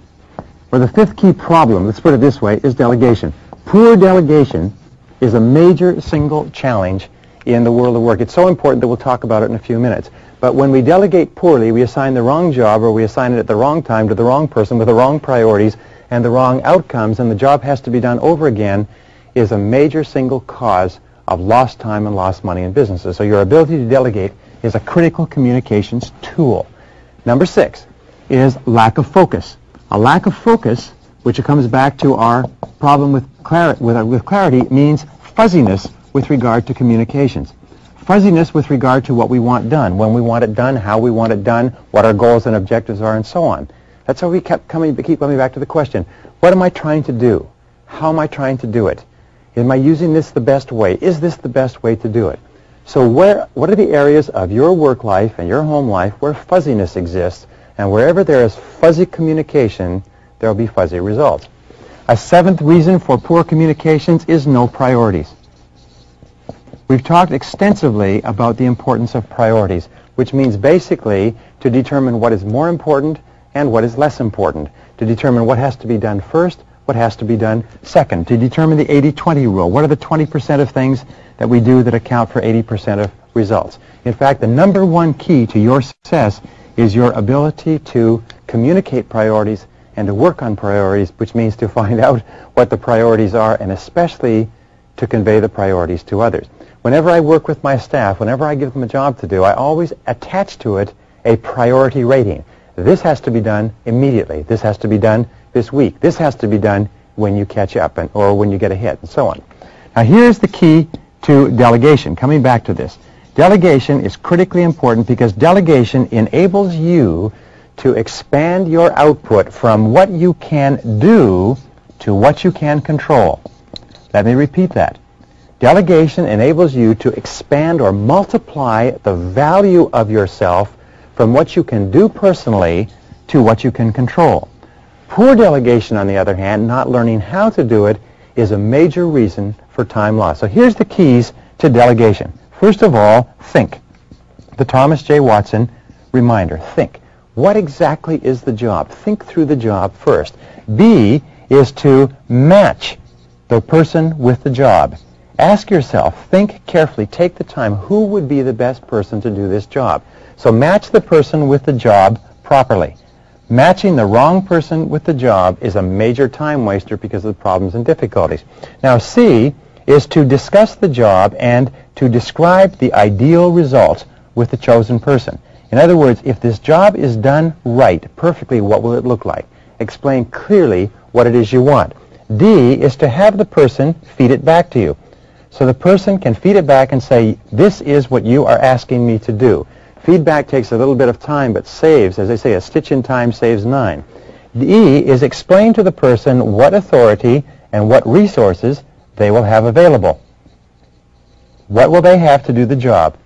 Or the fifth key problem, let's put it this way, is delegation. Poor delegation is a major single challenge in the world of work. It's so important that we'll talk about it in a few minutes. But when we delegate poorly, we assign the wrong job or we assign it at the wrong time to the wrong person with the wrong priorities and the wrong outcomes, and the job has to be done over again, is a major single cause of lost time and lost money in businesses. So your ability to delegate is a critical communications tool. Number 6 is lack of focus. A lack of focus, which comes back to our problem with clarity, means fuzziness with regard to communications. Fuzziness with regard to what we want done, when we want it done, how we want it done, what our goals and objectives are, and so on. That's how we keep coming back to the question, what am I trying to do? How am I trying to do it? Am I using this the best way? Is this the best way to do it? So what are the areas of your work life and your home life where fuzziness exists? And wherever there is fuzzy communication, there will be fuzzy results. A seventh reason for poor communications is no priorities. We've talked extensively about the importance of priorities, which means basically to determine what is more important and what is less important, to determine what has to be done first, what has to be done second, to determine the 80-20 rule. What are the 20% of things that we do that account for 80% of results? In fact, the number one key to your success is your ability to communicate priorities and to work on priorities, which means to find out what the priorities are and especially to convey the priorities to others. Whenever I work with my staff, whenever I give them a job to do, I always attach to it a priority rating. This has to be done immediately. This has to be done this week. This has to be done when you catch up or when you get ahead, and so on. Now here's the key to delegation. Coming back to this. Delegation is critically important because delegation enables you to expand your output from what you can do to what you can control. Let me repeat that. Delegation enables you to expand or multiply the value of yourself from what you can do personally to what you can control. Poor delegation, on the other hand, not learning how to do it, is a major reason for time loss. So here's the keys to delegation. First of all, think. The Thomas J. Watson reminder, think. What exactly is the job? Think through the job first. B is to match the person with the job. Ask yourself, think carefully, take the time, who would be the best person to do this job? So match the person with the job properly. Matching the wrong person with the job is a major time waster because of the problems and difficulties. Now C is to discuss the job and to describe the ideal result with the chosen person. In other words, if this job is done right, perfectly, what will it look like? Explain clearly what it is you want. D is to have the person feed it back to you. So the person can feed it back and say, this is what you are asking me to do. Feedback takes a little bit of time, but saves, as they say, a stitch in time saves 9. E is explain to the person what authority and what resources they will have available. What will they have to do the job?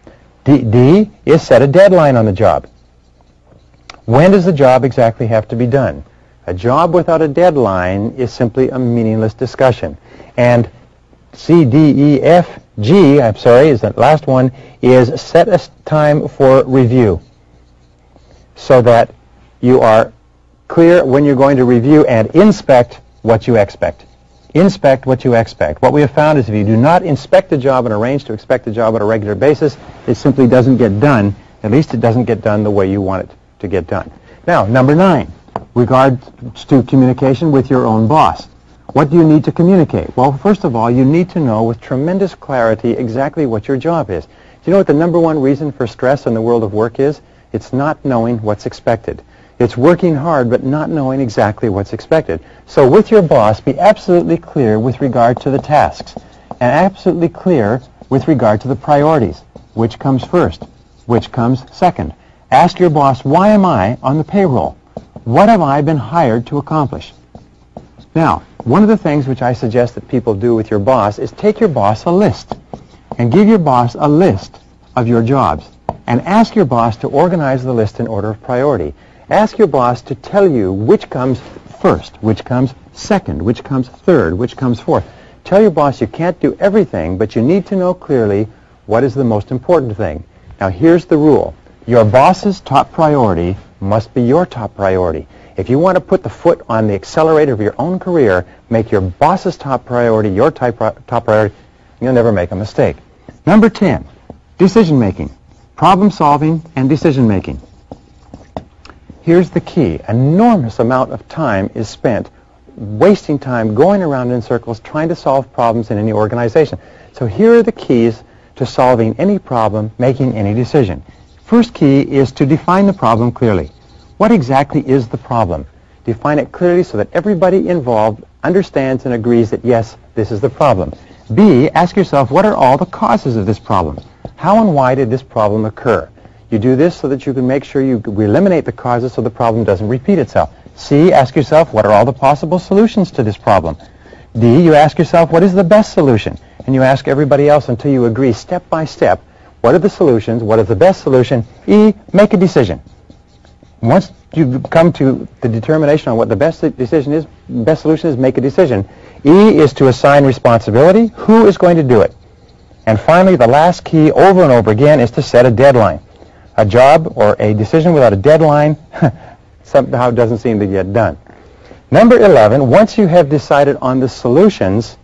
D is set a deadline on the job. When does the job exactly have to be done? A job without a deadline is simply a meaningless discussion. And C, D, E, F, G, is the last one, is set a time for review so that you are clear when you're going to review and inspect what you expect. Inspect what you expect. What we have found is if you do not inspect the job and arrange to expect the job on a regular basis, it simply doesn't get done. At least it doesn't get done the way you want it to get done. Now, number 9, regards to communication with your own boss. What do you need to communicate? Well, first of all, you need to know with tremendous clarity exactly what your job is. Do you know what the number one reason for stress in the world of work is? It's not knowing what's expected. It's working hard but not knowing exactly what's expected. So with your boss, be absolutely clear with regard to the tasks and absolutely clear with regard to the priorities. Which comes first? Which comes second? Ask your boss, why am I on the payroll? What have I been hired to accomplish? Now, one of the things which I suggest that people do with your boss is take your boss a list and give your boss a list of your jobs and ask your boss to organize the list in order of priority. Ask your boss to tell you which comes first, which comes second, which comes third, which comes fourth. Tell your boss you can't do everything, but you need to know clearly what is the most important thing. Now, here's the rule. Your boss's top priority must be your top priority. If you want to put the foot on the accelerator of your own career, make your boss's top priority your top priority, you'll never make a mistake. Number 10, decision-making, problem-solving, and decision-making. Here's the key. Enormous amount of time is spent wasting time going around in circles trying to solve problems in any organization. So here are the keys to solving any problem, making any decision. First key is to define the problem clearly. What exactly is the problem? Define it clearly so that everybody involved understands and agrees that, yes, this is the problem. B, ask yourself, what are all the causes of this problem? How and why did this problem occur? You do this so that you can make sure you eliminate the causes so the problem doesn't repeat itself. C, ask yourself, what are all the possible solutions to this problem? D, you ask yourself, what is the best solution? And you ask everybody else until you agree step by step What are the solutions? What is the best solution? E, make a decision. Once you come to the determination on what the best decision is, best solution is, make a decision. E is to assign responsibility. Who is going to do it? And finally, the last key over and over again is to set a deadline. A job or a decision without a deadline somehow doesn't seem to get done. Number 11, once you have decided on the solutions,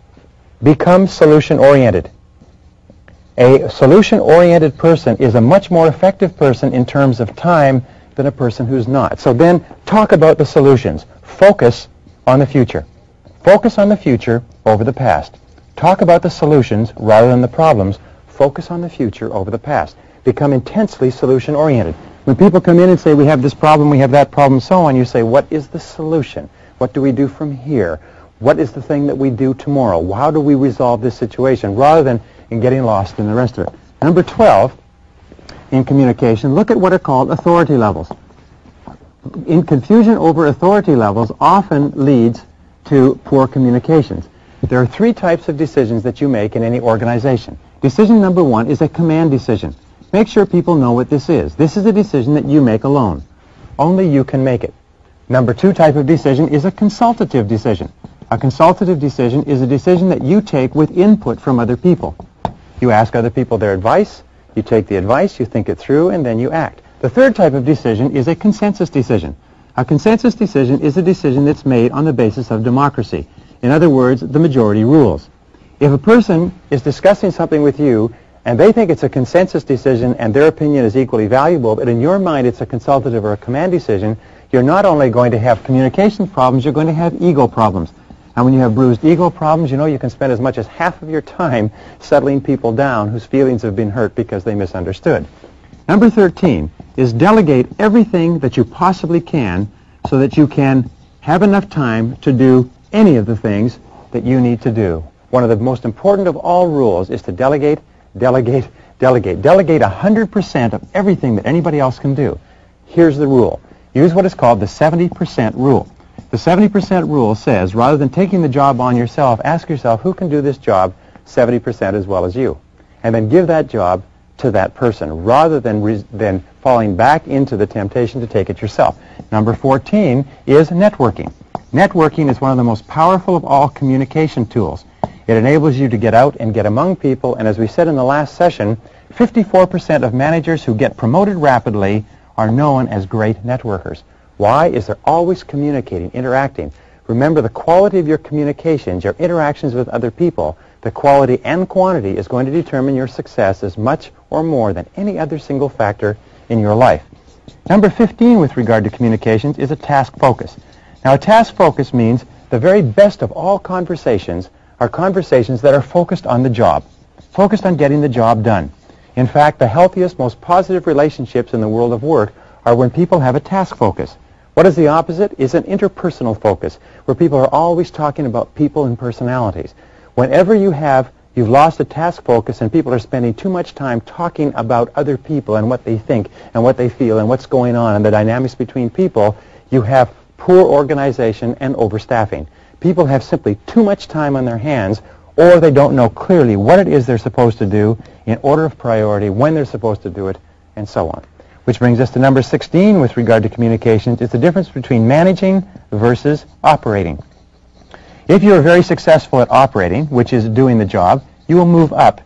become solution-oriented. A solution-oriented person is a much more effective person in terms of time than a person who's not. So then talk about the solutions. Focus on the future. Focus on the future over the past. Talk about the solutions rather than the problems. Focus on the future over the past. Become intensely solution-oriented. When people come in and say, we have this problem, we have that problem, so on, you say, what is the solution? What do we do from here? What is the thing that we do tomorrow? How do we resolve this situation? Rather than in getting lost in the rest of it. Number 12, in communication, look at what are called authority levels. In confusion over authority levels often leads to poor communications. There are three types of decisions that you make in any organization. Decision number 1 is a command decision. Make sure people know what this is. This is a decision that you make alone. Only you can make it. Number 2 type of decision is a consultative decision. A consultative decision is a decision that you take with input from other people. You ask other people their advice, you take the advice, you think it through, and then you act. The third type of decision is a consensus decision. A consensus decision is a decision that's made on the basis of democracy. In other words, the majority rules. If a person is discussing something with you and they think it's a consensus decision and their opinion is equally valuable, but in your mind it's a consultative or a command decision, you're not only going to have communication problems, you're going to have ego problems. And when you have bruised ego problems, you know you can spend as much as half of your time settling people down whose feelings have been hurt because they misunderstood. Number 13 is delegate everything that you possibly can so that you can have enough time to do any of the things that you need to do. One of the most important of all rules is to delegate, delegate, delegate. Delegate 100% of everything that anybody else can do. Here's the rule. Use what is called the 70% rule. The 70% rule says, rather than taking the job on yourself, ask yourself, who can do this job 70% as well as you? And then give that job to that person, rather than falling back into the temptation to take it yourself. Number 14 is networking. Networking is one of the most powerful of all communication tools. It enables you to get out and get among people, and as we said in the last session, 54% of managers who get promoted rapidly are known as great networkers. Why? Is they're always communicating, interacting. Remember, the quality of your communications, your interactions with other people, the quality and quantity is going to determine your success as much or more than any other single factor in your life. Number 15 with regard to communications is a task focus. Now, a task focus means the very best of all conversations are conversations that are focused on the job, focused on getting the job done. In fact, the healthiest, most positive relationships in the world of work are when people have a task focus. What is the opposite? It's an interpersonal focus, where people are always talking about people and personalities. Whenever you've lost a task focus and people are spending too much time talking about other people and what they think and what they feel and what's going on and the dynamics between people, you have poor organization and overstaffing. People have simply too much time on their hands, or they don't know clearly what it is they're supposed to do in order of priority, when they're supposed to do it, and so on. Which brings us to number 16 with regard to communications. It's the difference between managing versus operating. If you're very successful at operating, which is doing the job, you will move up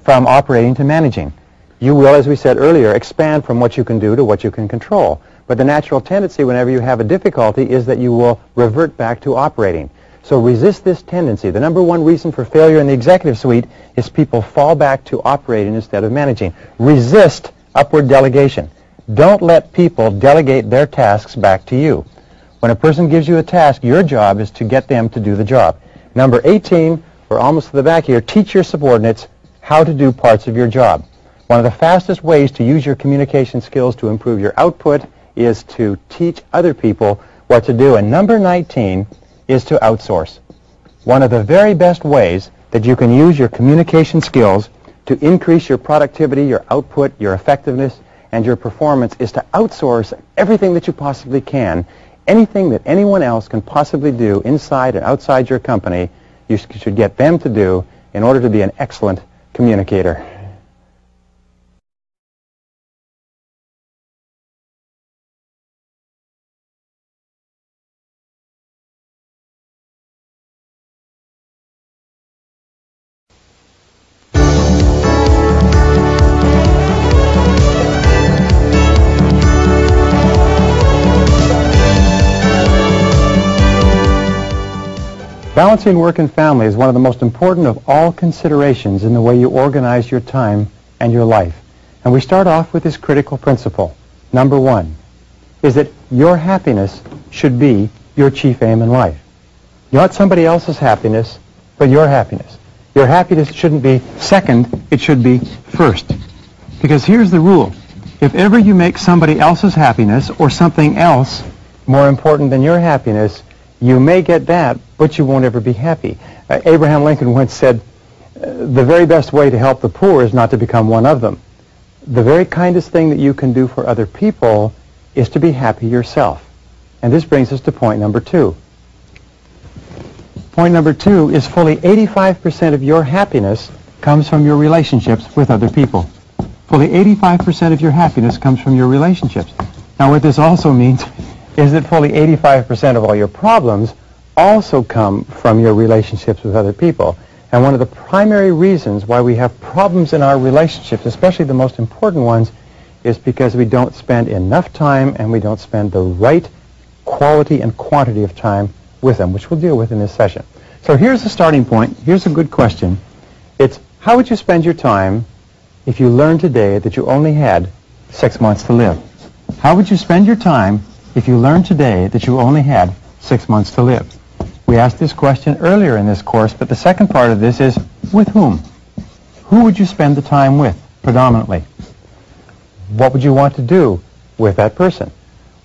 from operating to managing. You will, as we said earlier, expand from what you can do to what you can control. But the natural tendency whenever you have a difficulty is that you will revert back to operating. So resist this tendency. The number one reason for failure in the executive suite is people fall back to operating instead of managing. Resist upward delegation. Don't let people delegate their tasks back to you. When a person gives you a task, your job is to get them to do the job. Number 18, we're almost to the back here, teach your subordinates how to do parts of your job. One of the fastest ways to use your communication skills to improve your output is to teach other people what to do. And number 19 is to outsource. One of the very best ways that you can use your communication skills to increase your productivity, your output, your effectiveness, and your performance is to outsource everything that you possibly can. Anything that anyone else can possibly do inside and outside your company, you should get them to do in order to be an excellent communicator. Balancing work and family is one of the most important of all considerations in the way you organize your time and your life. And we start off with this critical principle. Number one is that your happiness should be your chief aim in life. Not somebody else's happiness, but your happiness. Your happiness shouldn't be second, it should be first. Because here's the rule. If ever you make somebody else's happiness or something else more important than your happiness, you may get that, but you won't ever be happy. Abraham Lincoln once said, the very best way to help the poor is not to become one of them. The very kindest thing that you can do for other people is to be happy yourself. And this brings us to point number two. Point number two is fully 85% of your happiness comes from your relationships with other people. Fully 85% of your happiness comes from your relationships. Now what this also means is that fully 85% of all your problems also come from your relationships with other people. And one of the primary reasons why we have problems in our relationships, especially the most important ones, is because we don't spend enough time and we don't spend the right quality and quantity of time with them, which we'll deal with in this session. So here's the starting point. Here's a good question. It's, how would you spend your time if you learned today that you only had 6 months to live? How would you spend your time if you learned today that you only had 6 months to live? We asked this question earlier in this course, but the second part of this is, with whom? Who would you spend the time with, predominantly? What would you want to do with that person?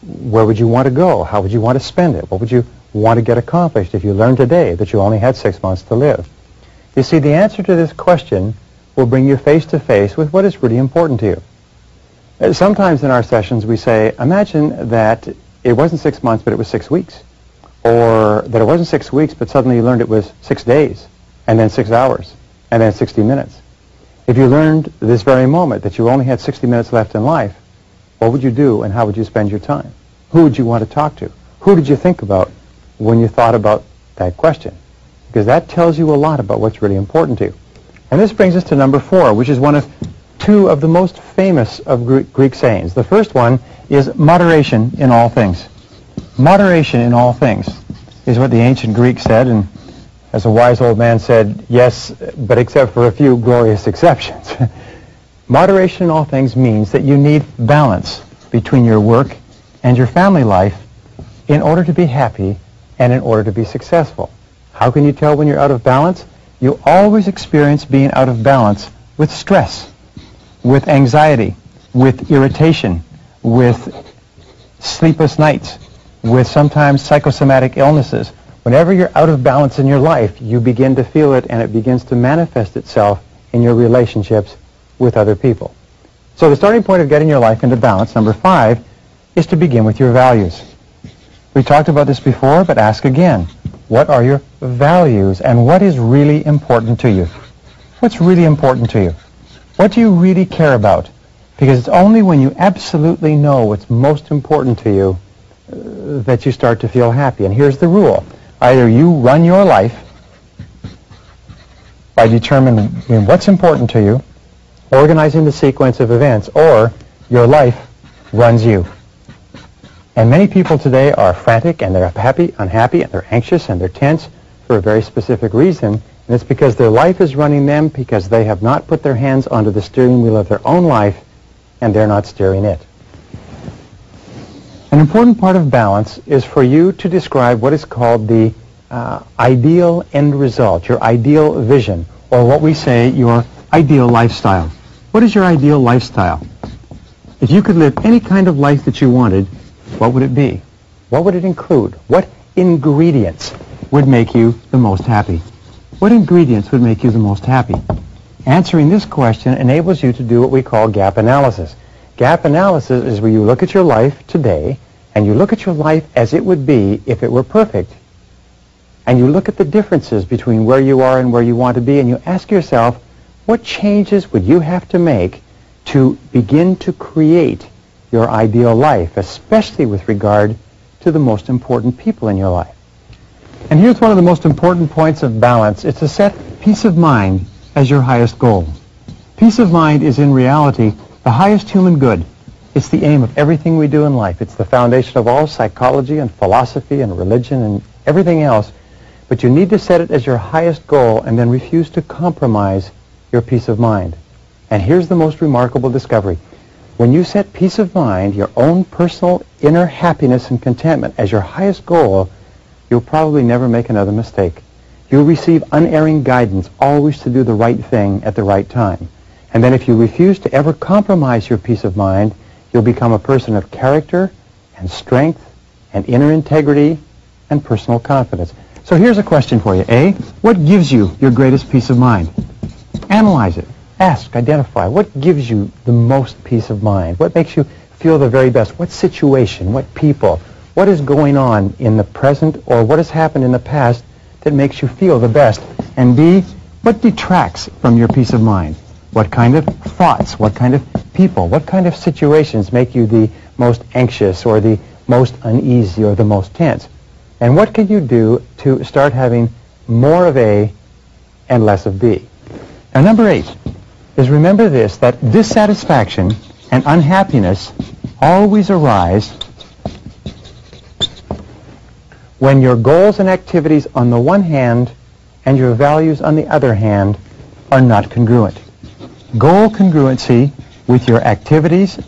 Where would you want to go? How would you want to spend it? What would you want to get accomplished if you learned today that you only had 6 months to live? You see, the answer to this question will bring you face to face with what is really important to you. Sometimes in our sessions we say, imagine that it wasn't 6 months, but it was 6 weeks. Or that it wasn't 6 weeks, but suddenly you learned it was 6 days, and then 6 hours, and then 60 minutes. If you learned this very moment that you only had 60 minutes left in life, what would you do and how would you spend your time? Who would you want to talk to? Who did you think about when you thought about that question? Because that tells you a lot about what's really important to you. And this brings us to number 4, which is one of two of the most famous of Greek sayings. The first one is moderation in all things. Moderation in all things is what the ancient Greeks said, and as a wise old man said, yes, but except for a few glorious exceptions. Moderation in all things means that you need balance between your work and your family life in order to be happy and in order to be successful. How can you tell when you're out of balance? You always experience being out of balance with stress, with anxiety, with irritation, with sleepless nights, with sometimes psychosomatic illnesses. Whenever you're out of balance in your life, you begin to feel it, and it begins to manifest itself in your relationships with other people. So the starting point of getting your life into balance, number 5, is to begin with your values. We talked about this before, but ask again. What are your values, and what is really important to you? What's really important to you? What do you really care about? Because it's only when you absolutely know what's most important to you that you start to feel happy. And here's the rule. Either you run your life by determining what's important to you, organizing the sequence of events, or your life runs you. And many people today are frantic, and they're happy, unhappy, and they're anxious, and they're tense for a very specific reason. And it's because their life is running them, because they have not put their hands onto the steering wheel of their own life, and they're not steering it. An important part of balance is for you to describe what is called the ideal end result, your ideal vision, or what we say, your ideal lifestyle. What is your ideal lifestyle? If you could live any kind of life that you wanted, what would it be? What would it include? What ingredients would make you the most happy? What ingredients would make you the most happy? Answering this question enables you to do what we call gap analysis. Gap analysis is where you look at your life today, and you look at your life as it would be if it were perfect. And you look at the differences between where you are and where you want to be, and you ask yourself, what changes would you have to make to begin to create your ideal life, especially with regard to the most important people in your life? And here's one of the most important points of balance. It's to set peace of mind as your highest goal. Peace of mind is in reality the highest human good. It's the aim of everything we do in life. It's the foundation of all psychology and philosophy and religion and everything else, But you need to set it as your highest goal and then refuse to compromise your peace of mind. And here's the most remarkable discovery. When you set peace of mind, your own personal inner happiness and contentment as your highest goal, you'll probably never make another mistake. You'll receive unerring guidance always to do the right thing at the right time. And then if you refuse to ever compromise your peace of mind, you'll become a person of character and strength and inner integrity and personal confidence. So here's a question for you. A, what gives you your greatest peace of mind? Analyze it. Ask, identify. What gives you the most peace of mind? What makes you feel the very best? What situation? What people? What is going on in the present or what has happened in the past that makes you feel the best? And B, what detracts from your peace of mind? What kind of thoughts? What kind of people? What kind of situations make you the most anxious or the most uneasy or the most tense? And what can you do to start having more of A and less of B? Now, number 8 is remember this, that dissatisfaction and unhappiness always arise when your goals and activities on the one hand and your values on the other hand are not congruent. Goal congruency with your activities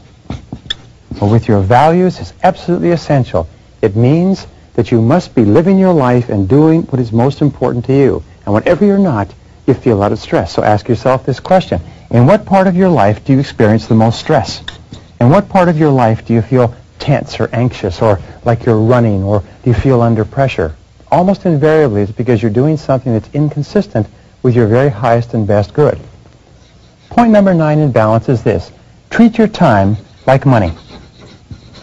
or with your values is absolutely essential. It means that you must be living your life and doing what is most important to you. And whenever you're not, you feel a lot of stress. So ask yourself this question. In what part of your life do you experience the most stress? In what part of your life do you feel tense or anxious or like you're running, or do you feel under pressure? Almost invariably it's because you're doing something that's inconsistent with your very highest and best good. Point number 9 in balance is this. Treat your time like money.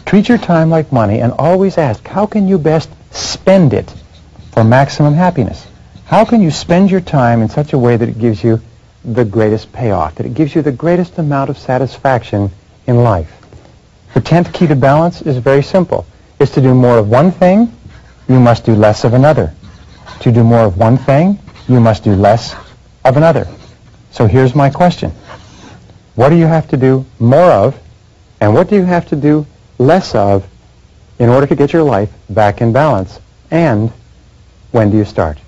Treat your time like money and always ask, how can you best spend it for maximum happiness? How can you spend your time in such a way that it gives you the greatest payoff, that it gives you the greatest amount of satisfaction in life? The 10th key to balance is very simple. It's to do more of one thing, you must do less of another. To do more of one thing, you must do less of another. So here's my question. What do you have to do more of, and what do you have to do less of in order to get your life back in balance? And when do you start?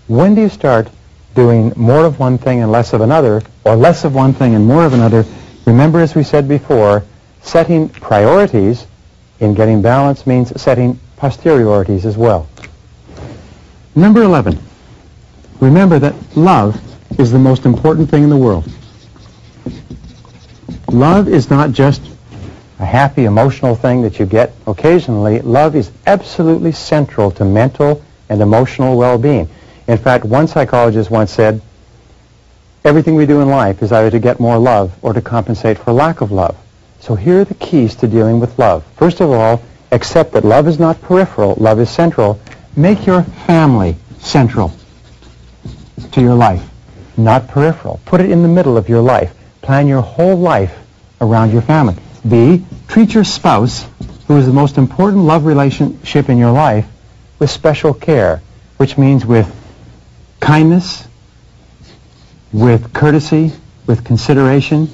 When do you start doing more of one thing and less of another, or less of one thing and more of another? Remember, as we said before, setting priorities in getting balance means setting posteriorities as well. Number 11. Remember that love is the most important thing in the world. Love is not just a happy, emotional thing that you get occasionally. Love is absolutely central to mental and emotional well-being. In fact, one psychologist once said, everything we do in life is either to get more love or to compensate for lack of love. So here are the keys to dealing with love. First of all, accept that love is not peripheral, love is central. Make your family central to your life, not peripheral. Put it in the middle of your life. Plan your whole life around your family. B, treat your spouse, who is the most important love relationship in your life, with special care, which means with kindness, with courtesy, with consideration.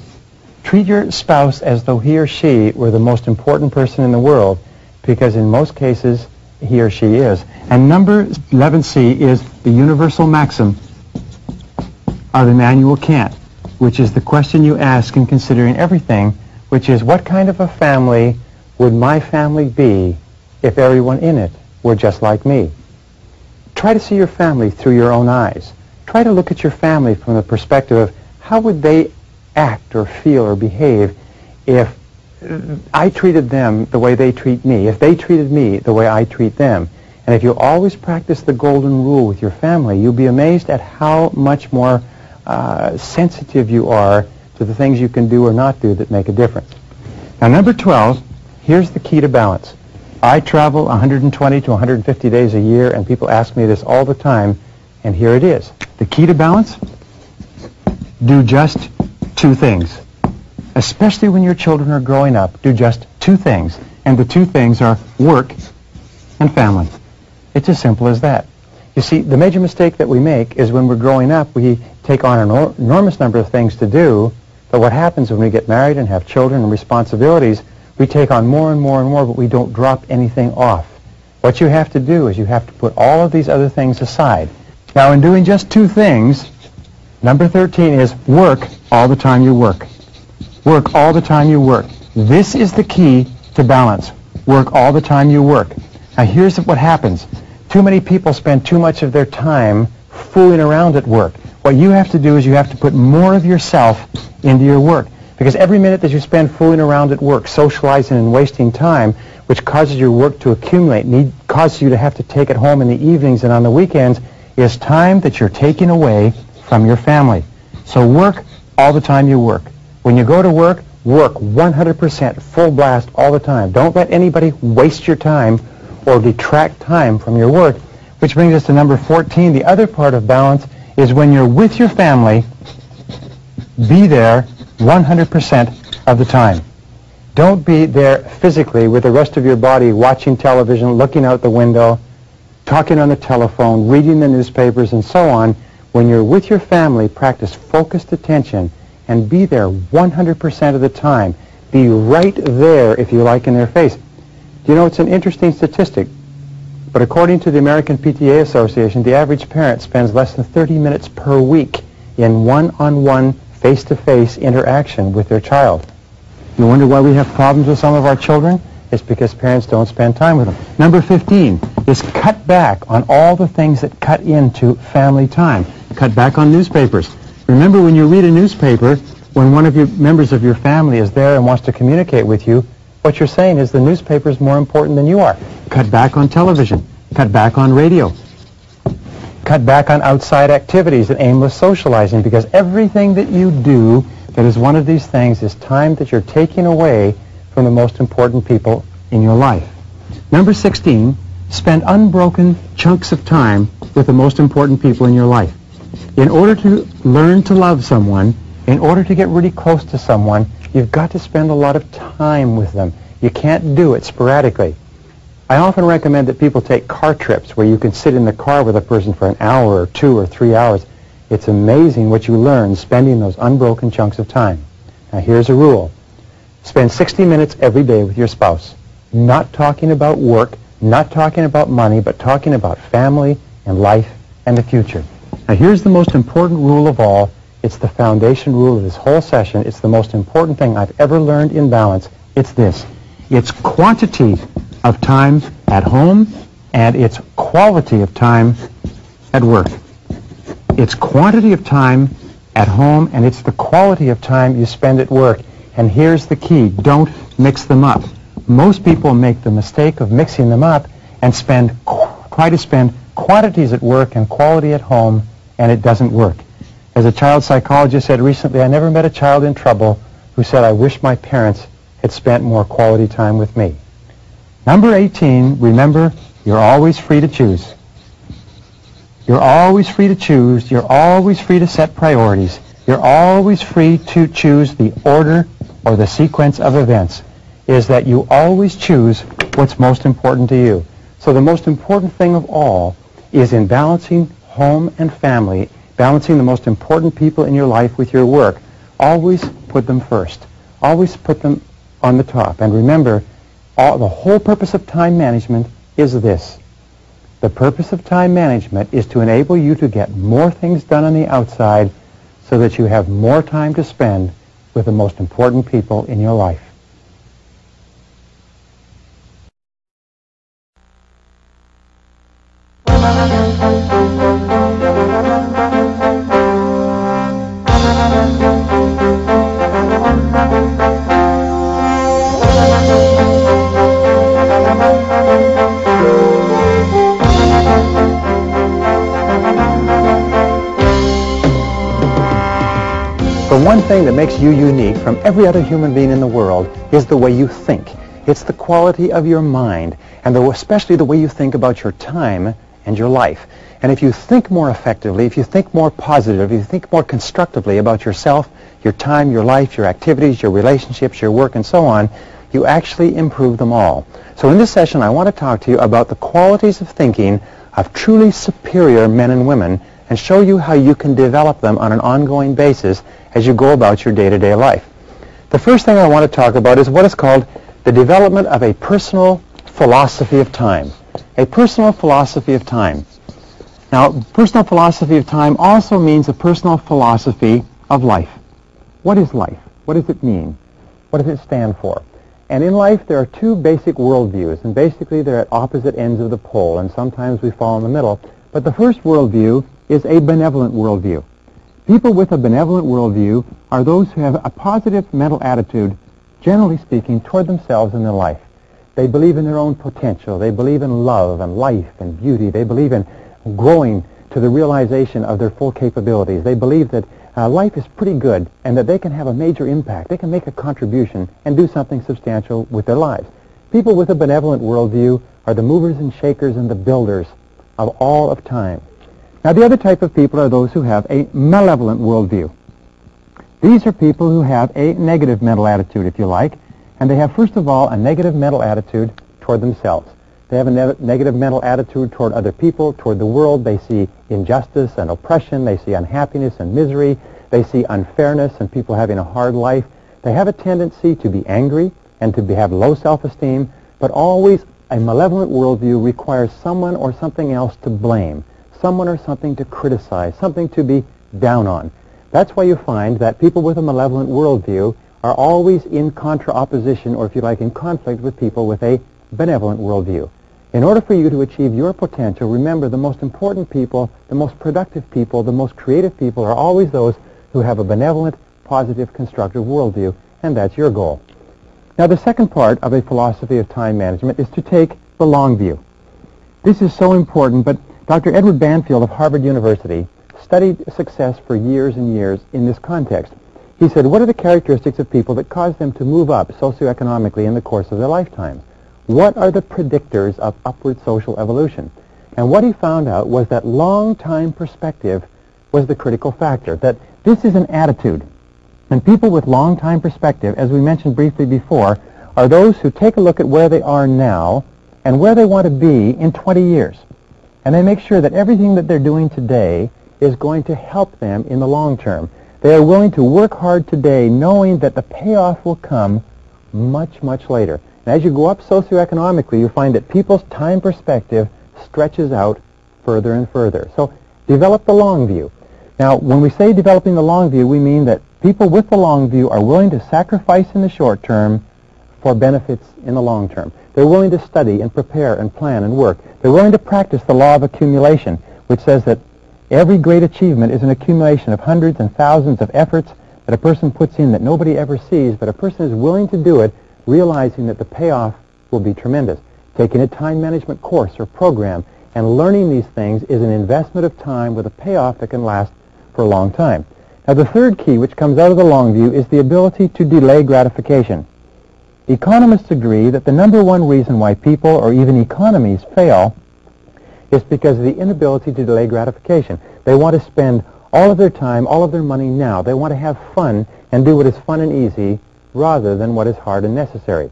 Treat your spouse as though he or she were the most important person in the world, because in most cases, he or she is. And number 11C is the universal maxim of Immanuel Kant, which is the question you ask in considering everything, which is, what kind of a family would my family be if everyone in it were just like me? Try to see your family through your own eyes. Try to look at your family from the perspective of how would they act or feel or behave if I treated them the way they treat me, if they treated me the way I treat them. And if you always practice the golden rule with your family, you'll be amazed at how much more sensitive you are to the things you can do or not do that make a difference. Now, number 12, here's the key to balance. I travel 120 to 150 days a year, and people ask me this all the time, and here it is. The key to balance? Do just 2 things. Especially when your children are growing up, do just 2 things. And the 2 things are work and family. It's as simple as that. You see, the major mistake that we make is when we're growing up, we take on an enormous number of things to do, but what happens when we get married and have children and responsibilities, we take on more and more and more, but we don't drop anything off. What you have to do is you have to put all of these other things aside. Now, in doing just two things, number 13 is work all the time you work. Work all the time you work. This is the key to balance. Work all the time you work. Now, here's what happens. Too many people spend too much of their time fooling around at work. What you have to do is you have to put more of yourself into your work. Because every minute that you spend fooling around at work, socializing and wasting time, which causes your work to accumulate, causes you to have to take it home in the evenings and on the weekends, is time that you're taking away from your family. So work all the time you work. When you go to work, work 100% full blast all the time. Don't let anybody waste your time or detract time from your work, which brings us to number 14. The other part of balance is when you're with your family, be there 100% of the time. Don't be there physically with the rest of your body watching television, looking out the window, talking on the telephone, reading the newspapers, and so on. When you're with your family, practice focused attention and be there 100% of the time. Be right there, if you like, in their face. You know, it's an interesting statistic, but according to the American PTA Association, the average parent spends less than 30 minutes per week in one-on-one, face-to-face interaction with their child. You wonder why we have problems with some of our children? It's because parents don't spend time with them. Number 15 is cut back on all the things that cut into family time. Cut back on newspapers. Remember, when you read a newspaper, when one of your members of your family is there and wants to communicate with you, what you're saying is the newspaper is more important than you are. Cut back on television. Cut back on radio. Cut back on outside activities and aimless socializing, because everything that you do that is one of these things is time that you're taking away from the most important people in your life. Number 16, spend unbroken chunks of time with the most important people in your life. In order to learn to love someone, in order to get really close to someone, you've got to spend a lot of time with them. You can't do it sporadically. I often recommend that people take car trips where you can sit in the car with a person for an hour or 2 or 3 hours. It's amazing what you learn spending those unbroken chunks of time. Now, here's a rule. Spend 60 minutes every day with your spouse. Not talking about work, not talking about money, but talking about family and life and the future. Now, here's the most important rule of all. It's the foundation rule of this whole session. It's the most important thing I've ever learned in balance. It's this. It's quantity of time at home, and it's quality of time at work. It's quantity of time at home, and it's the quality of time you spend at work. And here's the key. Don't mix them up. Most people make the mistake of mixing them up and try to spend quantities at work and quality at home, and it doesn't work. As a child psychologist said recently, I never met a child in trouble who said, I wish my parents had spent more quality time with me. Number 18, remember, you're always free to choose. You're always free to choose. You're always free to set priorities. You're always free to choose the order or the sequence of events. Is that you always choose what's most important to you. So the most important thing of all is in balancing home and family, balancing the most important people in your life with your work. Always put them first. Always put them on the top. And remember, the whole purpose of time management is this. The purpose of time management is to enable you to get more things done on the outside so that you have more time to spend with the most important people in your life. The one thing that makes you unique from every other human being in the world is the way you think. It's the quality of your mind, and especially the way you think about your time and your life. And if you think more effectively, if you think more positively, if you think more constructively about yourself, your time, your life, your activities, your relationships, your work, and so on, you actually improve them all. So in this session, I want to talk to you about the qualities of thinking of truly superior men and women and show you how you can develop them on an ongoing basis as you go about your day-to-day life. The first thing I want to talk about is what is called the development of a personal philosophy of time. A personal philosophy of time. Now, personal philosophy of time also means a personal philosophy of life. What is life? What does it mean? What does it stand for? And in life, there are two basic worldviews, and basically they're at opposite ends of the pole, and sometimes we fall in the middle. But the first worldview is a benevolent worldview. People with a benevolent worldview are those who have a positive mental attitude, generally speaking, toward themselves and their life. They believe in their own potential. They believe in love and life and beauty. They believe in growing to the realization of their full capabilities. They believe that life is pretty good and that they can have a major impact. They can make a contribution and do something substantial with their lives. People with a benevolent worldview are the movers and shakers and the builders of all of time. Now, the other type of people are those who have a malevolent worldview. These are people who have a negative mental attitude, if you like, and they have, first of all, a negative mental attitude toward themselves. They have a negative mental attitude toward other people, toward the world. They see injustice and oppression. They see unhappiness and misery. They see unfairness and people having a hard life. They have a tendency to be angry and to have low self-esteem, but always a malevolent worldview requires someone or something else to blame, someone or something to criticize, something to be down on. That's why you find that people with a malevolent worldview are always in contra-opposition, or if you like, in conflict with people with a benevolent worldview. In order for you to achieve your potential, remember the most important people, the most productive people, the most creative people are always those who have a benevolent, positive, constructive worldview, and that's your goal. Now, the second part of a philosophy of time management is to take the long view. This is so important, but Dr. Edward Banfield of Harvard University studied success for years and years in this context. He said, what are the characteristics of people that cause them to move up socioeconomically in the course of their lifetime? What are the predictors of upward social evolution? And what he found out was that long-time perspective was the critical factor, that this is an attitude. And people with long-time perspective, as we mentioned briefly before, are those who take a look at where they are now and where they want to be in 20 years. And they make sure that everything that they're doing today is going to help them in the long term. They are willing to work hard today knowing that the payoff will come much, much later. And as you go up socioeconomically, you find that people's time perspective stretches out further and further. So develop the long view. Now, when we say developing the long view, we mean that people with the long view are willing to sacrifice in the short term for benefits in the long term. They're willing to study and prepare and plan and work. They're willing to practice the law of accumulation, which says that every great achievement is an accumulation of hundreds and thousands of efforts that a person puts in that nobody ever sees, but a person is willing to do it realizing that the payoff will be tremendous. Taking a time management course or program and learning these things is an investment of time with a payoff that can last for a long time. Now, the third key, which comes out of the long view, is the ability to delay gratification. Economists agree that the number one reason why people or even economies fail is because of the inability to delay gratification. They want to spend all of their time, all of their money now. They want to have fun and do what is fun and easy rather than what is hard and necessary.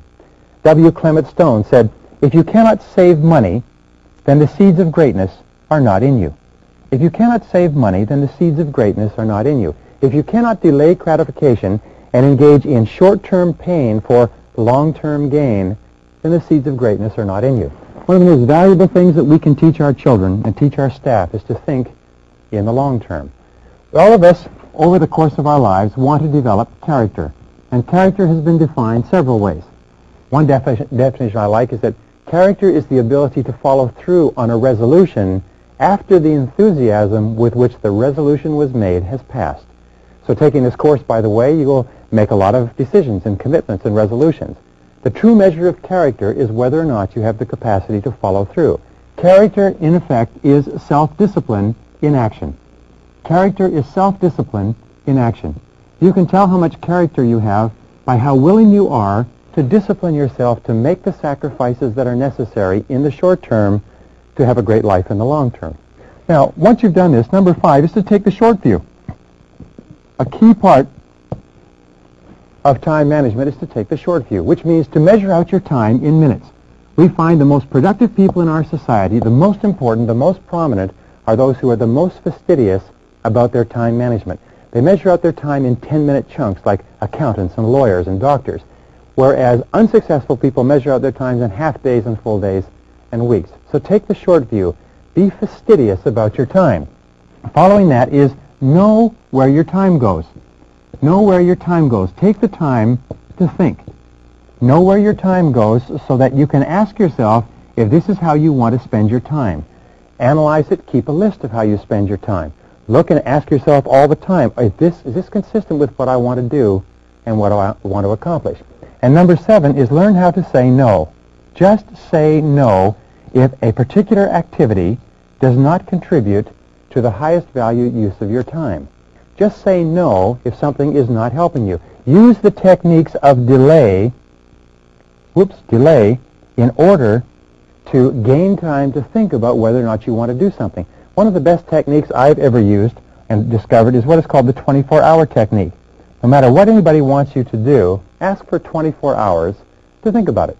W. Clement Stone said, if you cannot save money, then the seeds of greatness are not in you. If you cannot save money, then the seeds of greatness are not in you. If you cannot delay gratification and engage in short-term pain for long-term gain, then the seeds of greatness are not in you. One of the most valuable things that we can teach our children and teach our staff is to think in the long term. All of us, over the course of our lives, want to develop character. And character has been defined several ways. One definition I like is that character is the ability to follow through on a resolution after the enthusiasm with which the resolution was made has passed. So taking this course, by the way, you will make a lot of decisions and commitments and resolutions. The true measure of character is whether or not you have the capacity to follow through. Character, in effect, is self-discipline in action. Character is self-discipline in action. You can tell how much character you have by how willing you are to discipline yourself to make the sacrifices that are necessary in the short term to have a great life in the long term. Now, once you've done this, number 5 is to take the short view. A key part of time management is to take the short view, which means to measure out your time in minutes. We find the most productive people in our society, the most important, the most prominent, are those who are the most fastidious about their time management. They measure out their time in 10-minute chunks like accountants and lawyers and doctors, whereas unsuccessful people measure out their times in half days and full days and weeks. So take the short view. Be fastidious about your time. Following that is know where your time goes. Know where your time goes. Take the time to think. Know where your time goes so that you can ask yourself if this is how you want to spend your time. Analyze it. Keep a list of how you spend your time. Look and ask yourself all the time, is this consistent with what I want to do and what I want to accomplish? And number 7 is learn how to say no. Just say no if a particular activity does not contribute to the highest value use of your time. Just say no if something is not helping you. Use the techniques of delay in order to gain time to think about whether or not you want to do something. One of the best techniques I've ever used and discovered is what is called the 24-hour technique. No matter what anybody wants you to do, ask for 24 hours to think about it.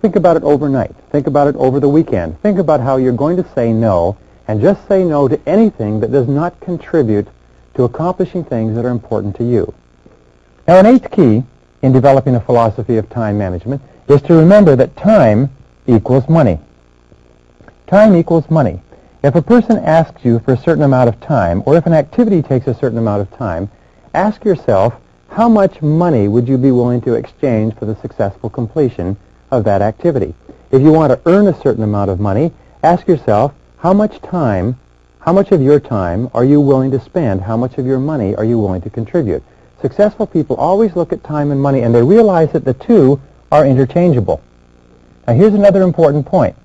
Think about it overnight. Think about it over the weekend. Think about how you're going to say no, and just say no to anything that does not contribute to accomplishing things that are important to you. Now, an 8th key in developing a philosophy of time management is to remember that time equals money. Time equals money. If a person asks you for a certain amount of time, or if an activity takes a certain amount of time, ask yourself, how much money would you be willing to exchange for the successful completion of that activity? If you want to earn a certain amount of money, ask yourself, how much of your time are you willing to spend? How much of your money are you willing to contribute? Successful people always look at time and money, and they realize that the two are interchangeable. Now, here's another important point.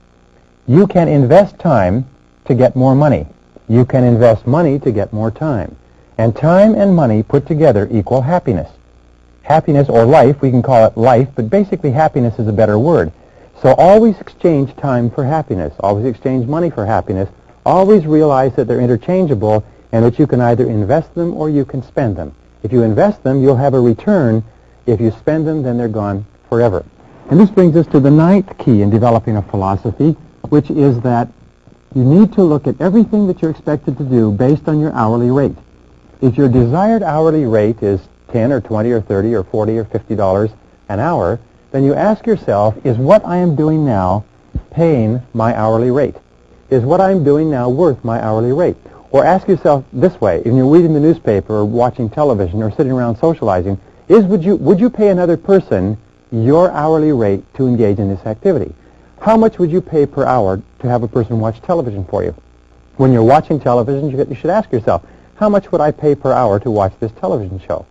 You can invest time to get more money. You can invest money to get more time. And time and money put together equal happiness. Happiness, or life, we can call it life, but basically happiness is a better word. So always exchange time for happiness. Always exchange money for happiness. Always realize that they're interchangeable and that you can either invest them or you can spend them. If you invest them, you'll have a return. If you spend them, then they're gone forever. And this brings us to the 9th key in developing a philosophy, which is that you need to look at everything that you're expected to do based on your hourly rate. If your desired hourly rate is $10 or $20 or $30 or $40 or $50 an hour, then you ask yourself, is what I am doing now paying my hourly rate? Is what I'm doing now worth my hourly rate? Or ask yourself this way, when you're reading the newspaper or watching television or sitting around socializing, would you pay another person your hourly rate to engage in this activity? How much would you pay per hour to have a person watch television for you? When you're watching television, you should ask yourself, how much would I pay per hour to watch this television show?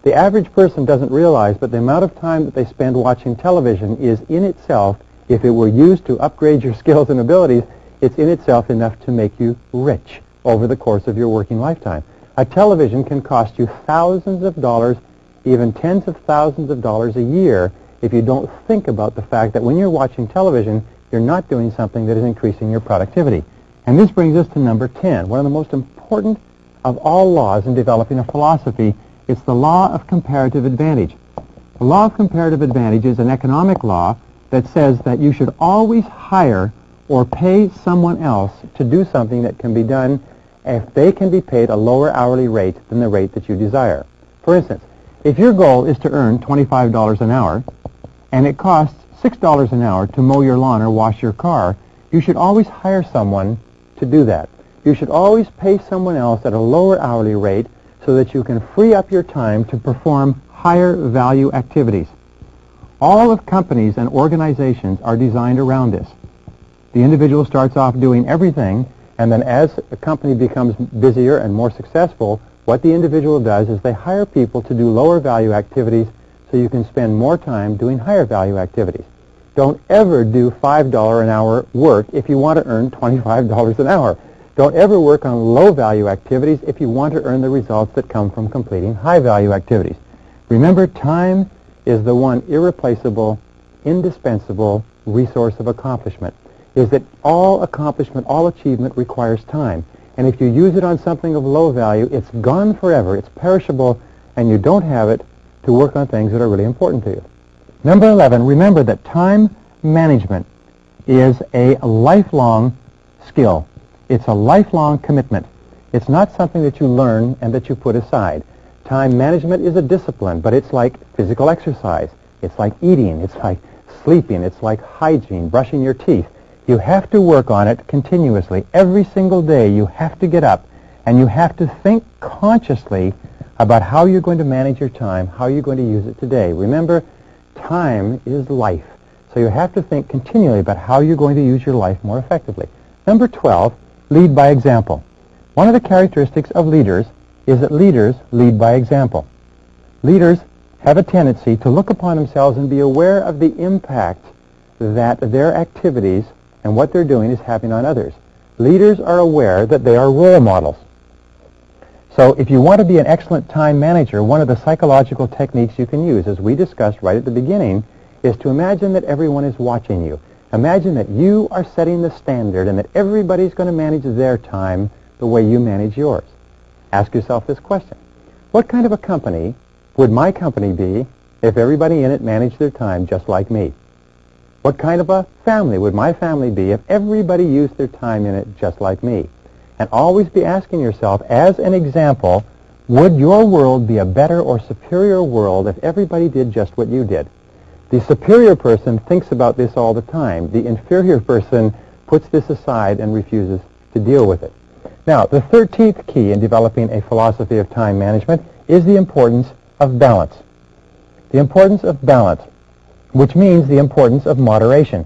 The average person doesn't realize, but the amount of time that they spend watching television is in itself, if it were used to upgrade your skills and abilities, it's in itself enough to make you rich over the course of your working lifetime. A television can cost you thousands of dollars, even tens of thousands of dollars a year, if you don't think about the fact that when you're watching television, you're not doing something that is increasing your productivity. And this brings us to number 10, one of the most important of all laws in developing a philosophy. It's the law of comparative advantage. The law of comparative advantage is an economic law that says that you should always hire or pay someone else to do something that can be done if they can be paid a lower hourly rate than the rate that you desire. For instance, if your goal is to earn $25 an hour, and it costs $6 an hour to mow your lawn or wash your car, you should always hire someone to do that. You should always pay someone else at a lower hourly rate so that you can free up your time to perform higher value activities. All of companies and organizations are designed around this. The individual starts off doing everything, and then as a company becomes busier and more successful, what the individual does is they hire people to do lower value activities so you can spend more time doing higher value activities. Don't ever do $5 an hour work if you want to earn $25 an hour. Don't ever work on low value activities if you want to earn the results that come from completing high value activities. Remember, time is the one irreplaceable, indispensable resource of accomplishment. Is that all accomplishment, all achievement requires time. And if you use it on something of low value, it's gone forever, it's perishable, and you don't have it to work on things that are really important to you. Number 11, remember that time management is a lifelong skill. It's a lifelong commitment. It's not something that you learn and that you put aside. Time management is a discipline, but it's like physical exercise. It's like eating. It's like sleeping. It's like hygiene, brushing your teeth. You have to work on it continuously. Every single day you have to get up and you have to think consciously about how you're going to manage your time, how you're going to use it today. Remember, time is life. So you have to think continually about how you're going to use your life more effectively. Number 12, lead by example. One of the characteristics of leaders is that leaders lead by example. Leaders have a tendency to look upon themselves and be aware of the impact that their activities and what they're doing is having on others. Leaders are aware that they are role models. So if you want to be an excellent time manager, one of the psychological techniques you can use, as we discussed right at the beginning, is to imagine that everyone is watching you. Imagine that you are setting the standard and that everybody's going to manage their time the way you manage yours. Ask yourself this question. What kind of a company would my company be if everybody in it managed their time just like me? What kind of a family would my family be if everybody used their time in it just like me? And always be asking yourself, as an example, would your world be a better or superior world if everybody did just what you did? The superior person thinks about this all the time. The inferior person puts this aside and refuses to deal with it. Now, the 13th key in developing a philosophy of time management is the importance of balance. The importance of balance, which means the importance of moderation.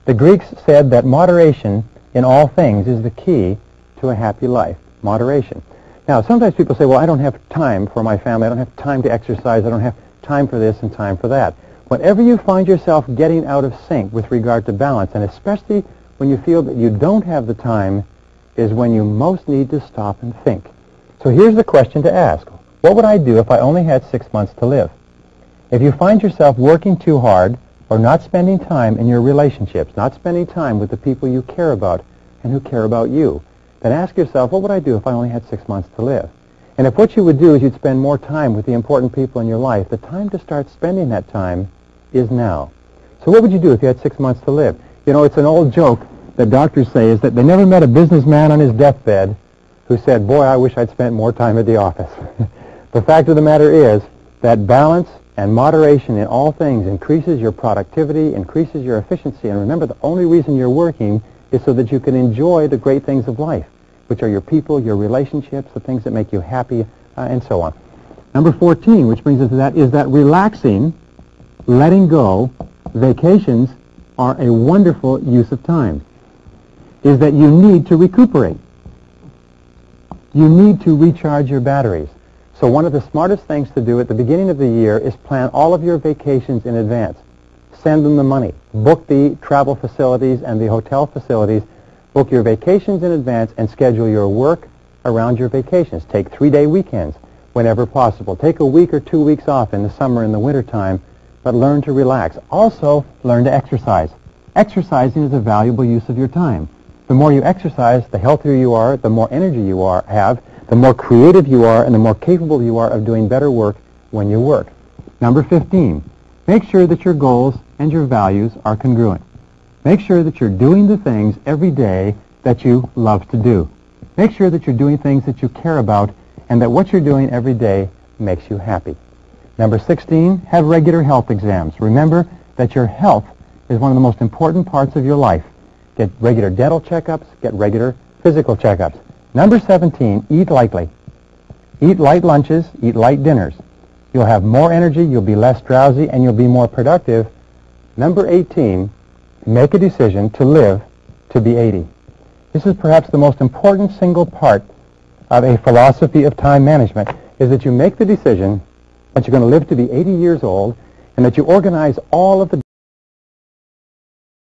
The Greeks said that moderation in all things is the key to a happy life. Moderation. Now, sometimes people say, well, I don't have time for my family. I don't have time to exercise. I don't have time for this and time for that. Whenever you find yourself getting out of sync with regard to balance, and especially when you feel that you don't have the time, is when you most need to stop and think. So here's the question to ask. What would I do if I only had 6 months to live? If you find yourself working too hard or not spending time in your relationships, not spending time with the people you care about and who care about you, then ask yourself, what would I do if I only had 6 months to live? And if what you would do is you'd spend more time with the important people in your life, the time to start spending that time is now. So what would you do if you had 6 months to live? You know, it's an old joke that doctors say is that they never met a businessman on his deathbed who said, boy, I wish I'd spent more time at the office. The fact of the matter is that balance and moderation in all things increases your productivity, increases your efficiency, and remember, the only reason you're working is so that you can enjoy the great things of life, which are your people, your relationships, the things that make you happy, and so on. Number 14, which brings us to that, is that relaxing, letting go, vacations are a wonderful use of time, is that you need to recuperate. You need to recharge your batteries. So one of the smartest things to do at the beginning of the year is plan all of your vacations in advance. Send them the money. Book the travel facilities and the hotel facilities. Book your vacations in advance and schedule your work around your vacations. Take 3-day weekends whenever possible. Take a week or 2 weeks off in the summer and the winter time, but learn to relax. Also, learn to exercise. Exercising is a valuable use of your time. The more you exercise, the healthier you are, the more energy you have, the more creative you are, and the more capable you are of doing better work when you work. Number 15, make sure that your goals and your values are congruent. Make sure that you're doing the things every day that you love to do. Make sure that you're doing things that you care about and that what you're doing every day makes you happy. Number 16, have regular health exams. Remember that your health is one of the most important parts of your life. Get regular dental checkups, get regular physical checkups. Number 17, eat lightly. Eat light lunches, eat light dinners. You'll have more energy, you'll be less drowsy, and you'll be more productive. Number 18, make a decision to live to be 80. This is perhaps the most important single part of a philosophy of time management, is that you make the decision that you're going to live to be 80 years old and that you organize all of the